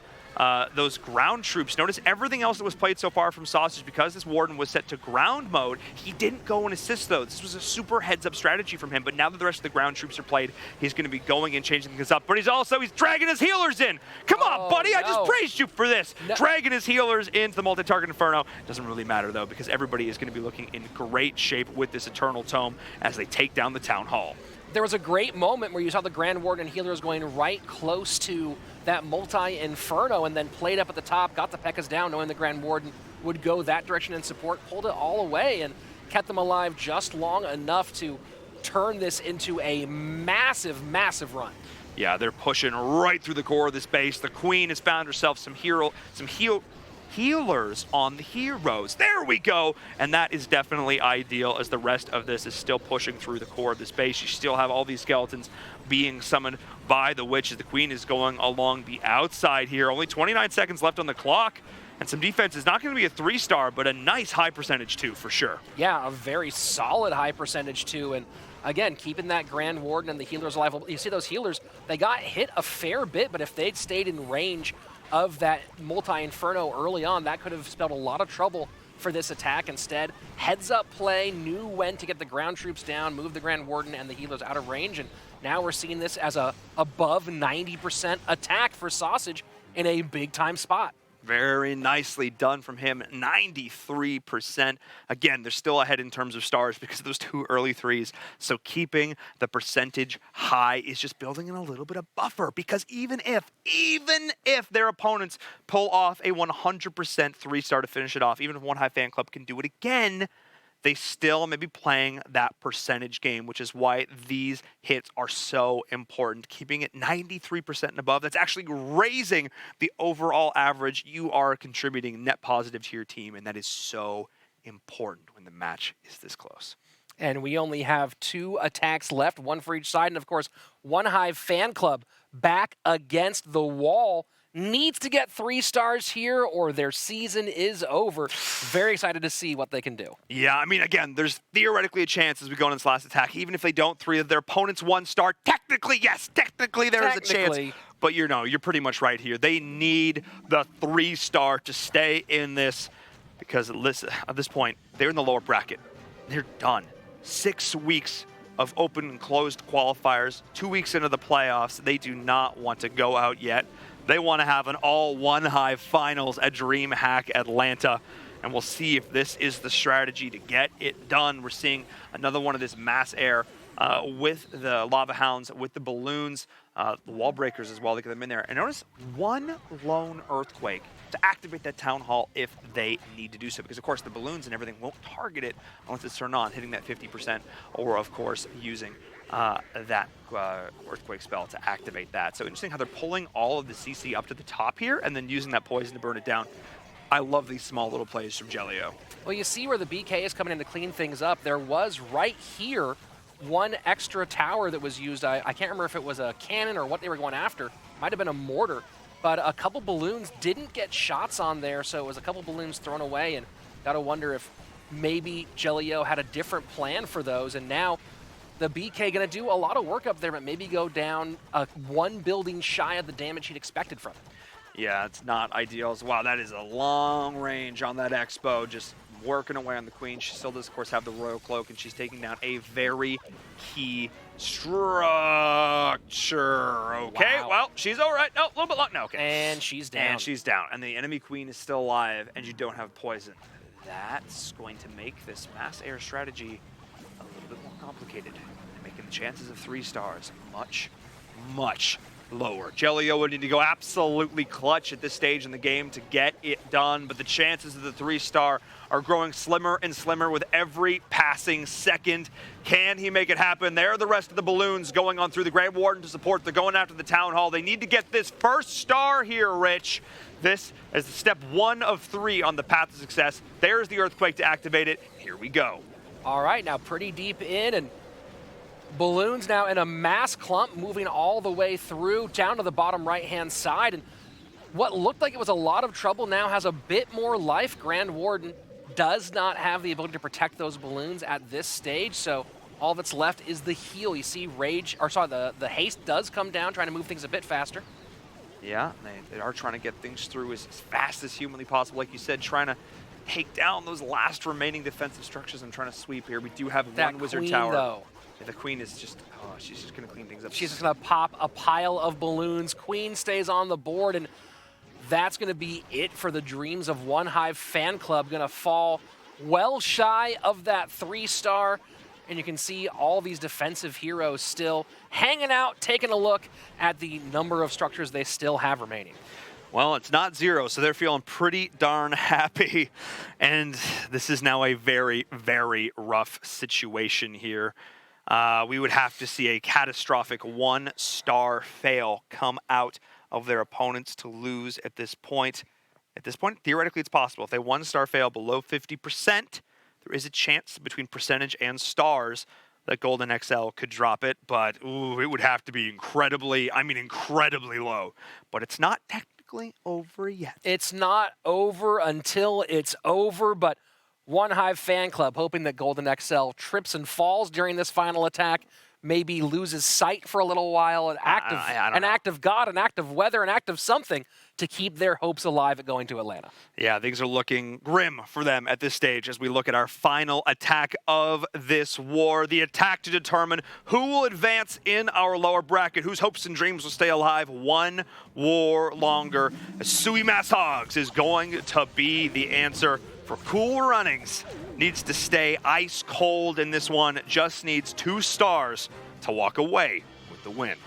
B: those ground troops, notice everything else that was played so far from Sausage, because this Warden was set to ground mode, he didn't go and assist those. This was a super heads-up strategy from him, but now that the rest of the ground troops are played, he's going to be going and changing things up. But he's dragging his healers in. Come on, buddy, no. I just praised you for this. No. Dragging his healers into the multi-target Inferno. Doesn't really matter, though, because everybody is going to be looking in great shape with this Eternal Tome as they take down the Town Hall.
C: There was a great moment where you saw the Grand Warden healers going right close to that multi-Inferno and then played up at the top, got the P.E.K.K.A.s down, knowing the Grand Warden would go that direction in support, pulled it all away and kept them alive just long enough to turn this into a massive, massive run.
B: Yeah, they're pushing right through the core of this base. The Queen has found herself some healers on the heroes. There we go. And that is definitely ideal as the rest of this is still pushing through the core of this base. You still have all these skeletons being summoned by the witch as the queen is going along the outside here. Only 29 seconds left on the clock. And some defense is not going to be a 3-star, but a nice high percentage too, for sure.
C: Yeah, a very solid high percentage too. And again, keeping that Grand Warden and the healers alive. You see those healers, they got hit a fair bit, but if they'd stayed in range of that multi-inferno early on, that could have spelled a lot of trouble for this attack. Instead, heads up play, knew when to get the ground troops down, move the Grand Warden and the healers out of range, and now we're seeing this as a above 90% attack for Sausage in a big time spot.
B: Very nicely done from him, 93%. Again, they're still ahead in terms of stars because of those 2 early 3s. So keeping the percentage high is just building in a little bit of buffer, because even if their opponents pull off a 100% 3-star to finish it off, even if one Hive Fan Club can do it again, they still may be playing that percentage game, which is why these hits are so important. Keeping it 93% and above, that's actually raising the overall average. You are contributing net positive to your team, and that is so important when the match is this close.
C: And we only have 2 attacks left, 1 for each side, and of course, one Hive Fan Club back against the wall. Needs to get 3 stars here or their season is over. Very excited to see what they can do.
B: Yeah, I mean, again, there's theoretically a chance as we go into this last attack, even if they don't 3 of their opponent's 1-star, technically, yes, technically there is a chance. But you're pretty much right here. They need the 3-star to stay in this because at this point, they're in the lower bracket. They're done. 6 weeks of open and closed qualifiers, 2 weeks into the playoffs. They do not want to go out yet. They want to have an all-one Hive finals at DreamHack Atlanta, and we'll see if this is the strategy to get it done. We're seeing another one of this mass air with the Lava Hounds, with the balloons, the wall breakers as well. They get them in there. And notice one lone earthquake to activate that town hall if they need to do so, because of course the balloons and everything won't target it unless it's turned on, hitting that 50%, or of course using that earthquake spell to activate that. So interesting how they're pulling all of the CC up to the top here and then using that poison to burn it down. I love these small little plays from Jelio.
C: Well, you see where the BK is coming in to clean things up. There was right here 1 extra tower that was used. I can't remember if it was a cannon or what they were going after. Might have been a mortar, but a couple balloons didn't get shots on there, so it was a couple balloons thrown away, and gotta wonder if maybe Jelio had a different plan for those, and now the BK going to do a lot of work up there, but maybe go down 1 building shy of the damage he'd expected from it.
B: Yeah, it's not ideal. Wow, that is a long range on that Expo, just working away on the queen. She still does, of course, have the Royal Cloak, and she's taking down a very key structure. Okay,
C: wow.
B: Well, she's all right. No, a little bit long. No, okay.
C: And she's down.
B: And she's down. And the enemy queen is still alive, and you don't have poison. That's going to make this mass air strategy a little bit more complicated, making the chances of 3 stars much, much lower. Jelio would need to go absolutely clutch at this stage in the game to get it done, but the chances of the 3-star are growing slimmer and slimmer with every passing second. Can he make it happen? There are the rest of the balloons going on through the Grand Warden to support. They're going after the Town Hall. They need to get this 1st star here, Rich. This is step 1 of 3 on the path to success. There's the earthquake to activate it. Here we go.
C: All right, now pretty deep in, and balloons now in a mass clump moving all the way through down to the bottom right-hand side. And what looked like it was a lot of trouble now has a bit more life. Grand Warden does not have the ability to protect those balloons at this stage, so all that's left is the heal. You see the haste does come down, trying to move things a bit faster.
B: Yeah, they are trying to get things through as fast as humanly possible. Like you said, trying to take down those last remaining defensive structures and trying to sweep here. We do have
C: that
B: one wizard
C: queen,
B: tower.
C: Though.
B: The queen is just, she's just going to clean things up.
C: She's just going to pop a pile of balloons. Queen stays on the board, and that's going to be it for the dreams of One Hive Fan Club. Going to fall well shy of that 3-star. And you can see all these defensive heroes still hanging out, taking a look at the number of structures they still have remaining.
B: Well, it's not 0, so they're feeling pretty darn happy. And this is now a very, very rough situation here. We would have to see a catastrophic 1-star fail come out of their opponents to lose at this point. At this point, theoretically, it's possible. If they 1-star fail below 50%, there is a chance between percentage and stars that Golden XL could drop it, but ooh, it would have to be incredibly low. But it's not technically over yet.
C: It's not over until it's over, but one Hive Fan Club hoping that Golden XL trips and falls during this final attack, maybe loses sight for a little while, an act of God, an act of weather, an act of something to keep their hopes alive at going to Atlanta.
B: Yeah, things are looking grim for them at this stage as we look at our final attack of this war. The attack to determine who will advance in our lower bracket, whose hopes and dreams will stay alive one war longer. Sui Mass Hogs is going to be the answer for Cool Runnings. Needs to stay ice cold in this one, just needs 2 stars to walk away with the win.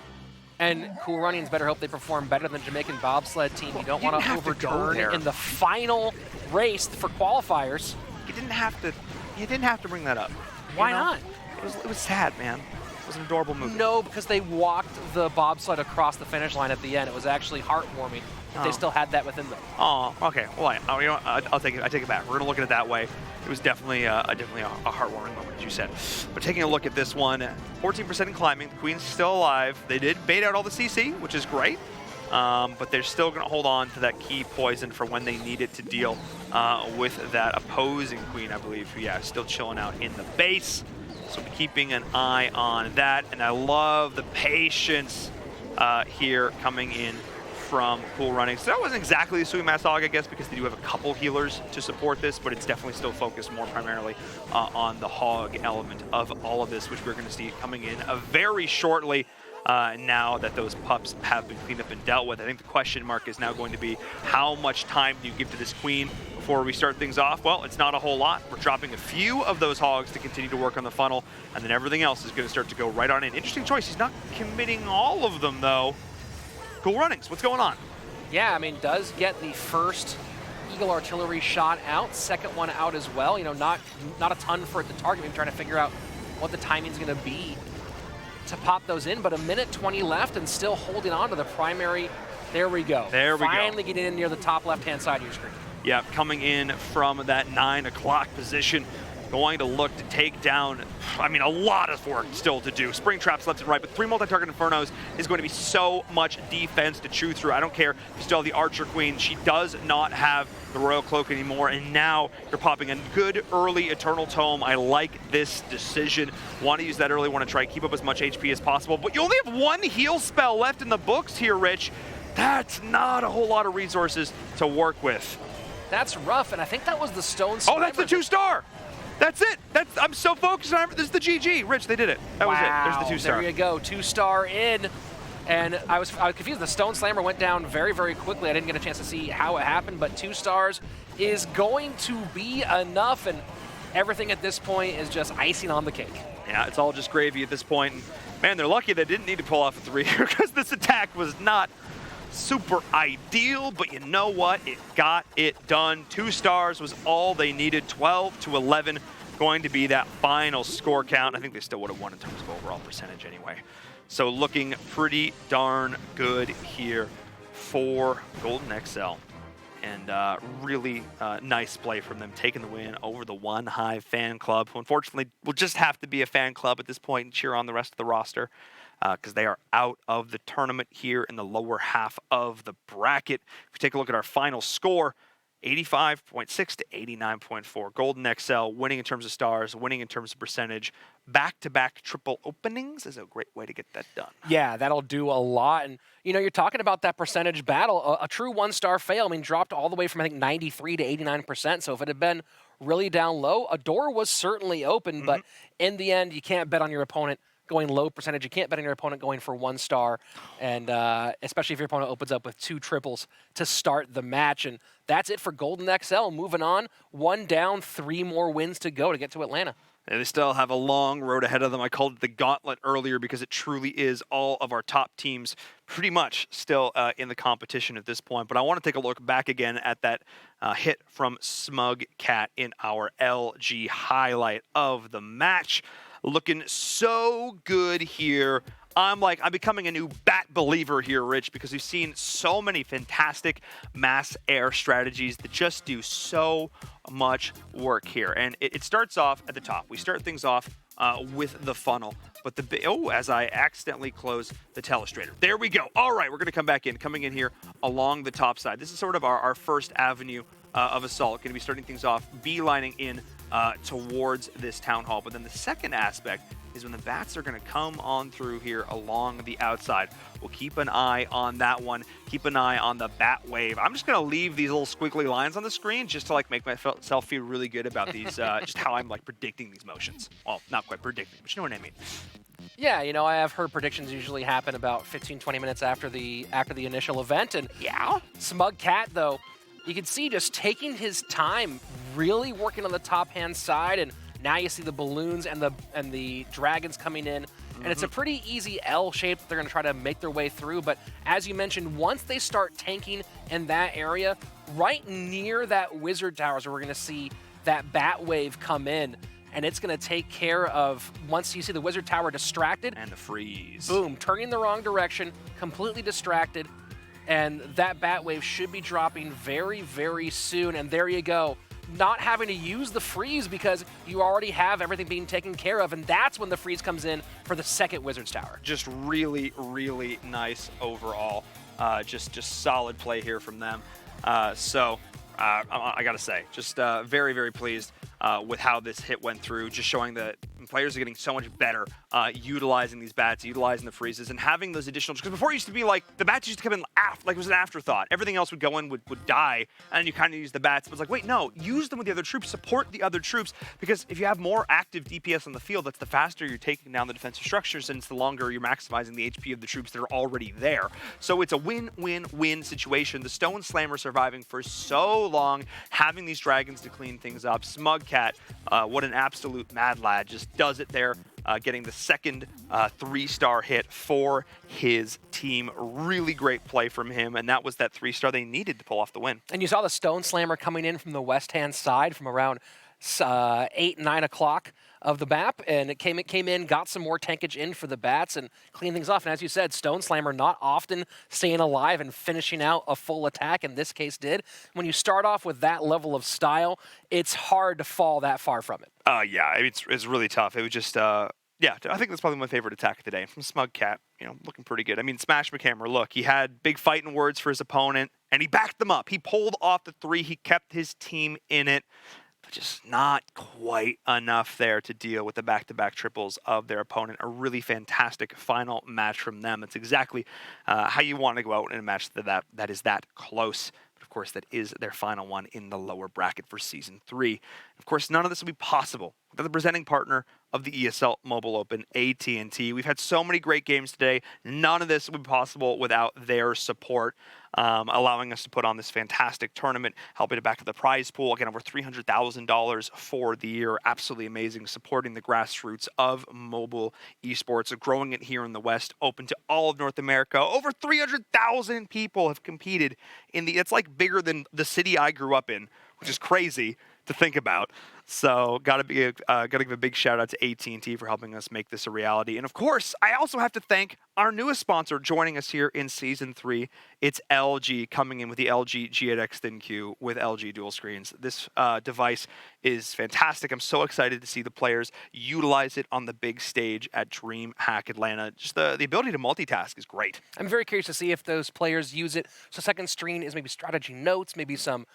C: And Cool Runnings better hope they perform better than Jamaican bobsled team. You don't want to overturn in the final race for qualifiers.
B: You didn't have to bring that up.
C: Why not?
B: It was sad, man. It was an adorable movie.
C: No, because they walked the bobsled across the finish line at the end. It was actually heartwarming. They still had that within them.
B: Oh, okay. Well, you know, I'll take it. I take it back. We're gonna look at it that way. It was definitely a heartwarming moment, as you said. But taking a look at this one, 14% in climbing. The Queen's still alive. They did bait out all the CC, which is great. But they're still gonna hold on to that key poison for when they need it to deal with that opposing Queen, I believe. Yeah, still chilling out in the base. So we're keeping an eye on that. And I love the patience here coming in from Cool Runnings. So that wasn't exactly the Sui Mass Hog, I guess, because they do have a couple healers to support this, but it's definitely still focused more primarily on the hog element of all of this, which we're going to see coming in very shortly now that those pups have been cleaned up and dealt with. I think the question mark is now going to be how much time do you give to this Queen before we start things off? Well, it's not a whole lot. We're dropping a few of those hogs to continue to work on the funnel, and then everything else is going to start to go right on in. Interesting choice. He's not committing all of them, though. Cool Runnings, what's going on?
C: Yeah, I mean, does get the first Eagle artillery shot out, second one out as well. You know, not a ton for it to target. Maybe trying to figure out what the timing's going to be to pop those in, but a minute 20 left and still holding on to the primary. There we go.
B: There we go.
C: Finally getting in near the top left-hand side of your screen.
B: Yeah, coming in from that 9 o'clock position. Going to look to take down, I mean, a lot of work still to do. Spring traps left and right, but 3 multi-target Infernos is going to be so much defense to chew through. I don't care if you still have the Archer Queen. She does not have the Royal Cloak anymore, and now you're popping a good early Eternal Tome. I like this decision. Want to use that early, want to try to keep up as much HP as possible, but you only have 1 heal spell left in the books here, Rich. That's not a whole lot of resources to work with.
C: That's rough, and I think that was the Stone
B: Oh, that's the 2-star! That's it. I'm so focused on this is the GG. Rich, they did it. That was it. There's the 2-star.
C: There you go. 2-star in. And I was confused. The Stone Slammer went down very, very quickly. I didn't get a chance to see how it happened, but 2 stars is going to be enough, and everything at this point is just icing on the cake.
B: Yeah, it's all just gravy at this point. And man, they're lucky they didn't need to pull off a 3 here because this attack was not super ideal, but you know what? It got it done. 2 stars was all they needed. 12-11 going to be that final score count. I think they still would have won in terms of overall percentage anyway. So looking pretty darn good here for Golden XL. And really nice play from them, taking the win over the One Hive Fan Club, who unfortunately will just have to be a fan club at this point and cheer on the rest of the roster, because they are out of the tournament here in the lower half of the bracket. If we take a look at our final score, 85.6 to 89.4. Golden XL winning in terms of stars, winning in terms of percentage. Back-to-back triple openings is a great way to get that done.
C: Yeah, that'll do a lot. And, you know, you're talking about that percentage battle. A true 1-star fail, I mean, dropped all the way from, I think, 93 to 89%. So if it had been really down low, a door was certainly open. But in the end, you can't bet on your opponent going low percentage. You can't bet on your opponent going for 1 star, and especially if your opponent opens up with 2 triples to start the match. And that's it for Golden XL. Moving on, 1 down, 3 more wins to go to get to Atlanta.
B: And they still have a long road ahead of them. I called it the gauntlet earlier because it truly is all of our top teams pretty much still in the competition at this point. But I want to take a look back again at that hit from Smug Cat in our LG highlight of the match. Looking so good here I'm becoming a new bat believer here, Rich, because we've seen so many fantastic mass air strategies that just do so much work here. And it starts off at the top. We start things off with the funnel. But as I accidentally close the telestrator. There we go. All right, we're going to coming in here along the top side. This is sort of our first avenue of assault. Going to be starting things off, beelining in towards this town hall. But then the second aspect is when the bats are going to come on through here along the outside. We'll keep an eye on that one. Keep an eye on the bat wave. I'm just going to leave these little squiggly lines on the screen just to make myself feel really good about these, just how I'm predicting these motions. Well, not quite predicting, but you know what I mean.
C: Yeah, I have heard predictions usually happen about 15-20 minutes after the initial event. And
B: yeah,
C: Smug Cat, though, you can see just taking his time, really working on the top-hand side, and now you see the balloons and the dragons coming in. And it's a pretty easy L shape that they're going to try to make their way through. But as you mentioned, once they start tanking in that area, right near that wizard towers, where we're going to see that bat wave come in, and it's going to take care of, once you see the wizard tower distracted.
B: And the freeze.
C: Boom, turning the wrong direction, completely distracted. And that bat wave should be dropping very, very soon. And there you go. Not having to use the freeze because you already have everything being taken care of, and that's when the freeze comes in for the second Wizard's Tower.
B: Just really, really nice overall. Just solid play here from them. I gotta say, just very, very pleased with how this hit went through, just showing that players are getting so much better utilizing these bats, utilizing the freezes, and having those additional, because before it used to be the bats used to come in like it was an afterthought. Everything else would go in, would die, and you kind of use the bats. But it's wait, no, use them with the other troops, support the other troops, because if you have more active DPS on the field, that's the faster you're taking down the defensive structures, and it's the longer you're maximizing the HP of the troops that are already there. So it's a win-win-win situation. The Stone Slammer surviving for so long, having these dragons to clean things up. Smug Cat, what an absolute mad lad, just does it there, getting the second 3-star hit for his team. Really great play from him, and that was that 3-star they needed to pull off the win.
C: And you saw the Stone Slammer coming in from the west-hand side from around 8, 9 o'clock of the map, and it came in, got some more tankage in for the bats and clean things off. And as you said, Stone Slammer not often staying alive and finishing out a full attack, in this case did. When you start off with that level of style, it's hard to fall that far from it.
B: Yeah, I mean, it's really tough. It was just, yeah, I think that's probably my favorite attack of the day from Smug Cat. Looking pretty good. I mean, Smash Machamer, look, he had big fighting words for his opponent, and he backed them up. He pulled off the 3. He kept his team in it. Just not quite enough there to deal with the back-to-back triples of their opponent. A really fantastic final match from them. That's exactly how you want to go out in a match that is that close. But of course, that is their final one in the lower bracket for Season 3. Of course, none of this would be possible without the presenting partner of the ESL Mobile Open, AT&T. We've had so many great games today. None of this would be possible without their support, allowing us to put on this fantastic tournament, helping to back up the prize pool. Again, over $300,000 for the year. Absolutely amazing. Supporting the grassroots of mobile esports, growing it here in the West, open to all of North America. Over 300,000 people have competed in it's bigger than the city I grew up in, which is crazy to think about. So gotta give a big shout out to AT&T for helping us make this a reality. And of course, I also have to thank our newest sponsor joining us here in Season 3. It's LG, coming in with the LG G8X ThinQ with LG dual screens. This device is fantastic. I'm so excited to see the players utilize it on the big stage at DreamHack Atlanta. Just the ability to multitask is great.
C: I'm very curious to see if those players use it. So second screen is maybe strategy notes, maybe some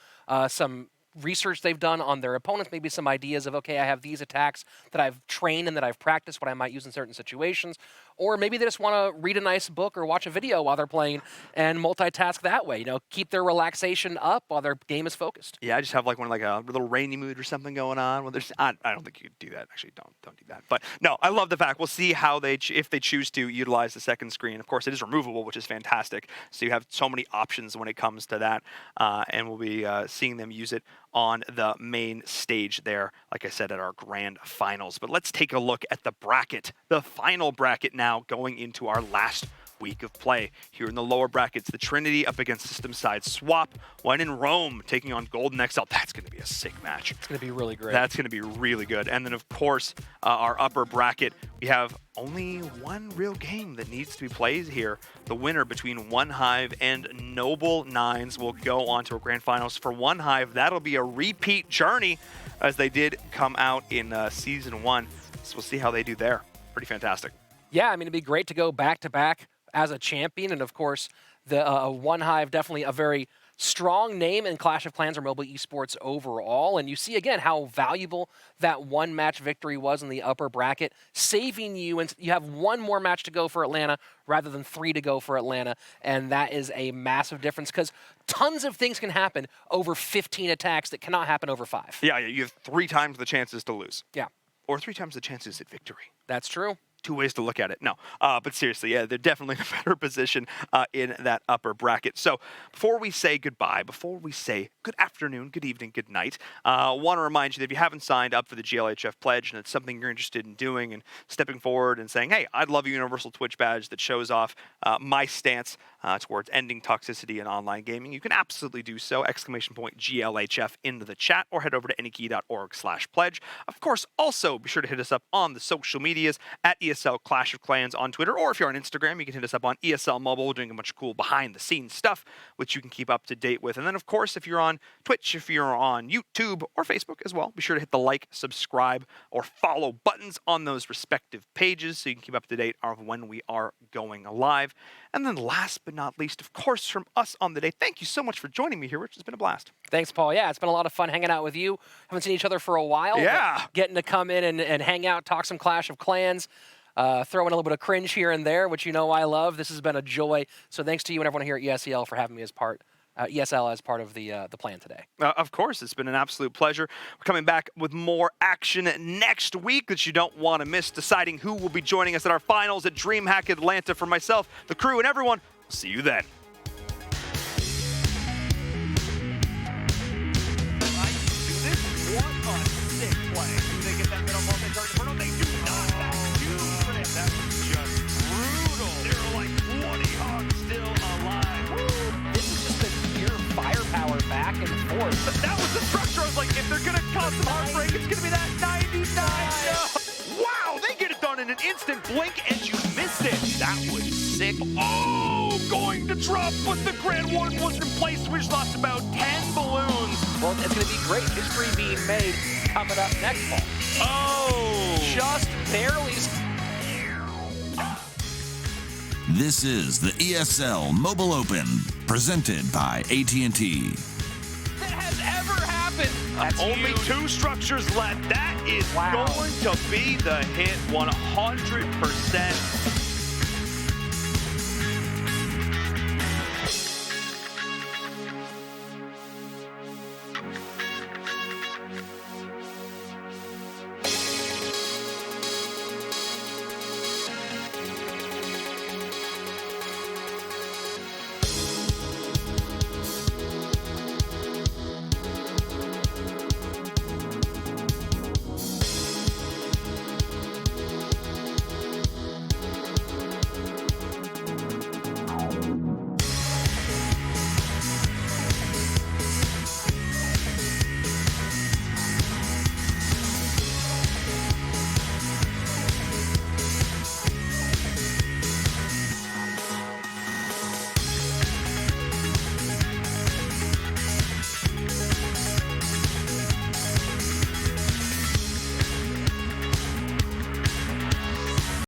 C: research they've done on their opponents, maybe some ideas of, okay, I have these attacks that I've trained and that I've practiced, what I might use in certain situations. Or maybe they just want to read a nice book or watch a video while they're playing and multitask that way, keep their relaxation up while their game is focused.
B: Yeah, I just have a little rainy mood or something going on. Well, I don't think you could do that. Actually, don't do that. But no, I love the fact. We'll see how if they choose to utilize the second screen. Of course, it is removable, which is fantastic. So you have so many options when it comes to that. And we'll be seeing them use it on the main stage there, like I said, at our grand finals. But let's take a look at the bracket, the final bracket now, going into our last week of play. Here in the lower brackets, the Trinity up against System Side Swap. One in Rome taking on Golden XL. That's going to be a sick match.
C: It's going to be really great.
B: That's going to be really good. And then, of course, our upper bracket, we have only one real game that needs to be played here. The winner between One Hive and Noble Nines will go on to a grand finals. For One Hive, that'll be a repeat journey as they did come out in Season 1. So we'll see how they do there. Pretty fantastic.
C: Yeah, I mean, it'd be great to go back-to-back as a champion. And, of course, the One Hive, definitely a very strong name in Clash of Clans or mobile esports overall. And you see, again, how valuable that one-match victory was in the upper bracket, saving you. And you have one more match to go for Atlanta rather than 3 to go for Atlanta. And that is a massive difference because tons of things can happen over 15 attacks that cannot happen over 5.
B: Yeah, you have 3 times the chances to lose.
C: Yeah.
B: Or 3 times the chances at victory.
C: That's true.
B: 2 ways to look at it. No, but seriously, yeah, they're definitely in a better position in that upper bracket. So before we say goodbye, before we say good afternoon, good evening, good night, I want to remind you that if you haven't signed up for the GLHF pledge and it's something you're interested in doing and stepping forward and saying, hey, I'd love a universal Twitch badge that shows off my stance towards ending toxicity in online gaming, you can absolutely do so. ! GLHF into the chat or head over to AnyKey.org/pledge. Of course, also be sure to hit us up on the social medias at ESL Clash of Clans on Twitter, or if you're on Instagram, you can hit us up on ESL Mobile. We're doing a bunch of cool behind-the-scenes stuff, which you can keep up to date with. And then, of course, if you're on Twitch, if you're on YouTube or Facebook as well, be sure to hit the like, subscribe, or follow buttons on those respective pages so you can keep up to date on when we are going live. And then last but not least, of course, from us on the day, thank you so much for joining me here, Rich. It's been a blast.
C: Thanks, Paul. Yeah, it's been a lot of fun hanging out with you. Haven't seen each other for a while.
B: Yeah.
C: Getting to come in and hang out, talk some Clash of Clans. Throw in a little bit of cringe here and there, which you know I love. This has been a joy. So thanks to you and everyone here at ESL for having me as part ESL as part of the plan today.
B: Of course, it's been an absolute pleasure. We're coming back with more action next week that you don't want to miss, deciding who will be joining us at our finals at DreamHack Atlanta. For myself, the crew, and everyone, we'll see you then.
C: Back and forth.
B: But that was the structure. I was like, if they're going to cause some heartbreak, it's going to be that 99. No. Wow, they get it done in an instant blink, and you missed it. That was sick. Oh, going to drop, but the Grand Warden wasn't in place. We just lost about 10 balloons.
C: Well, it's going to be great history being made coming up next fall.
B: Oh.
C: Just barely.
A: This is the ESL Mobile Open, presented by AT&T.
C: That has ever happened.
B: That's only huge. 2 structures left. That is going to be the hit 100%.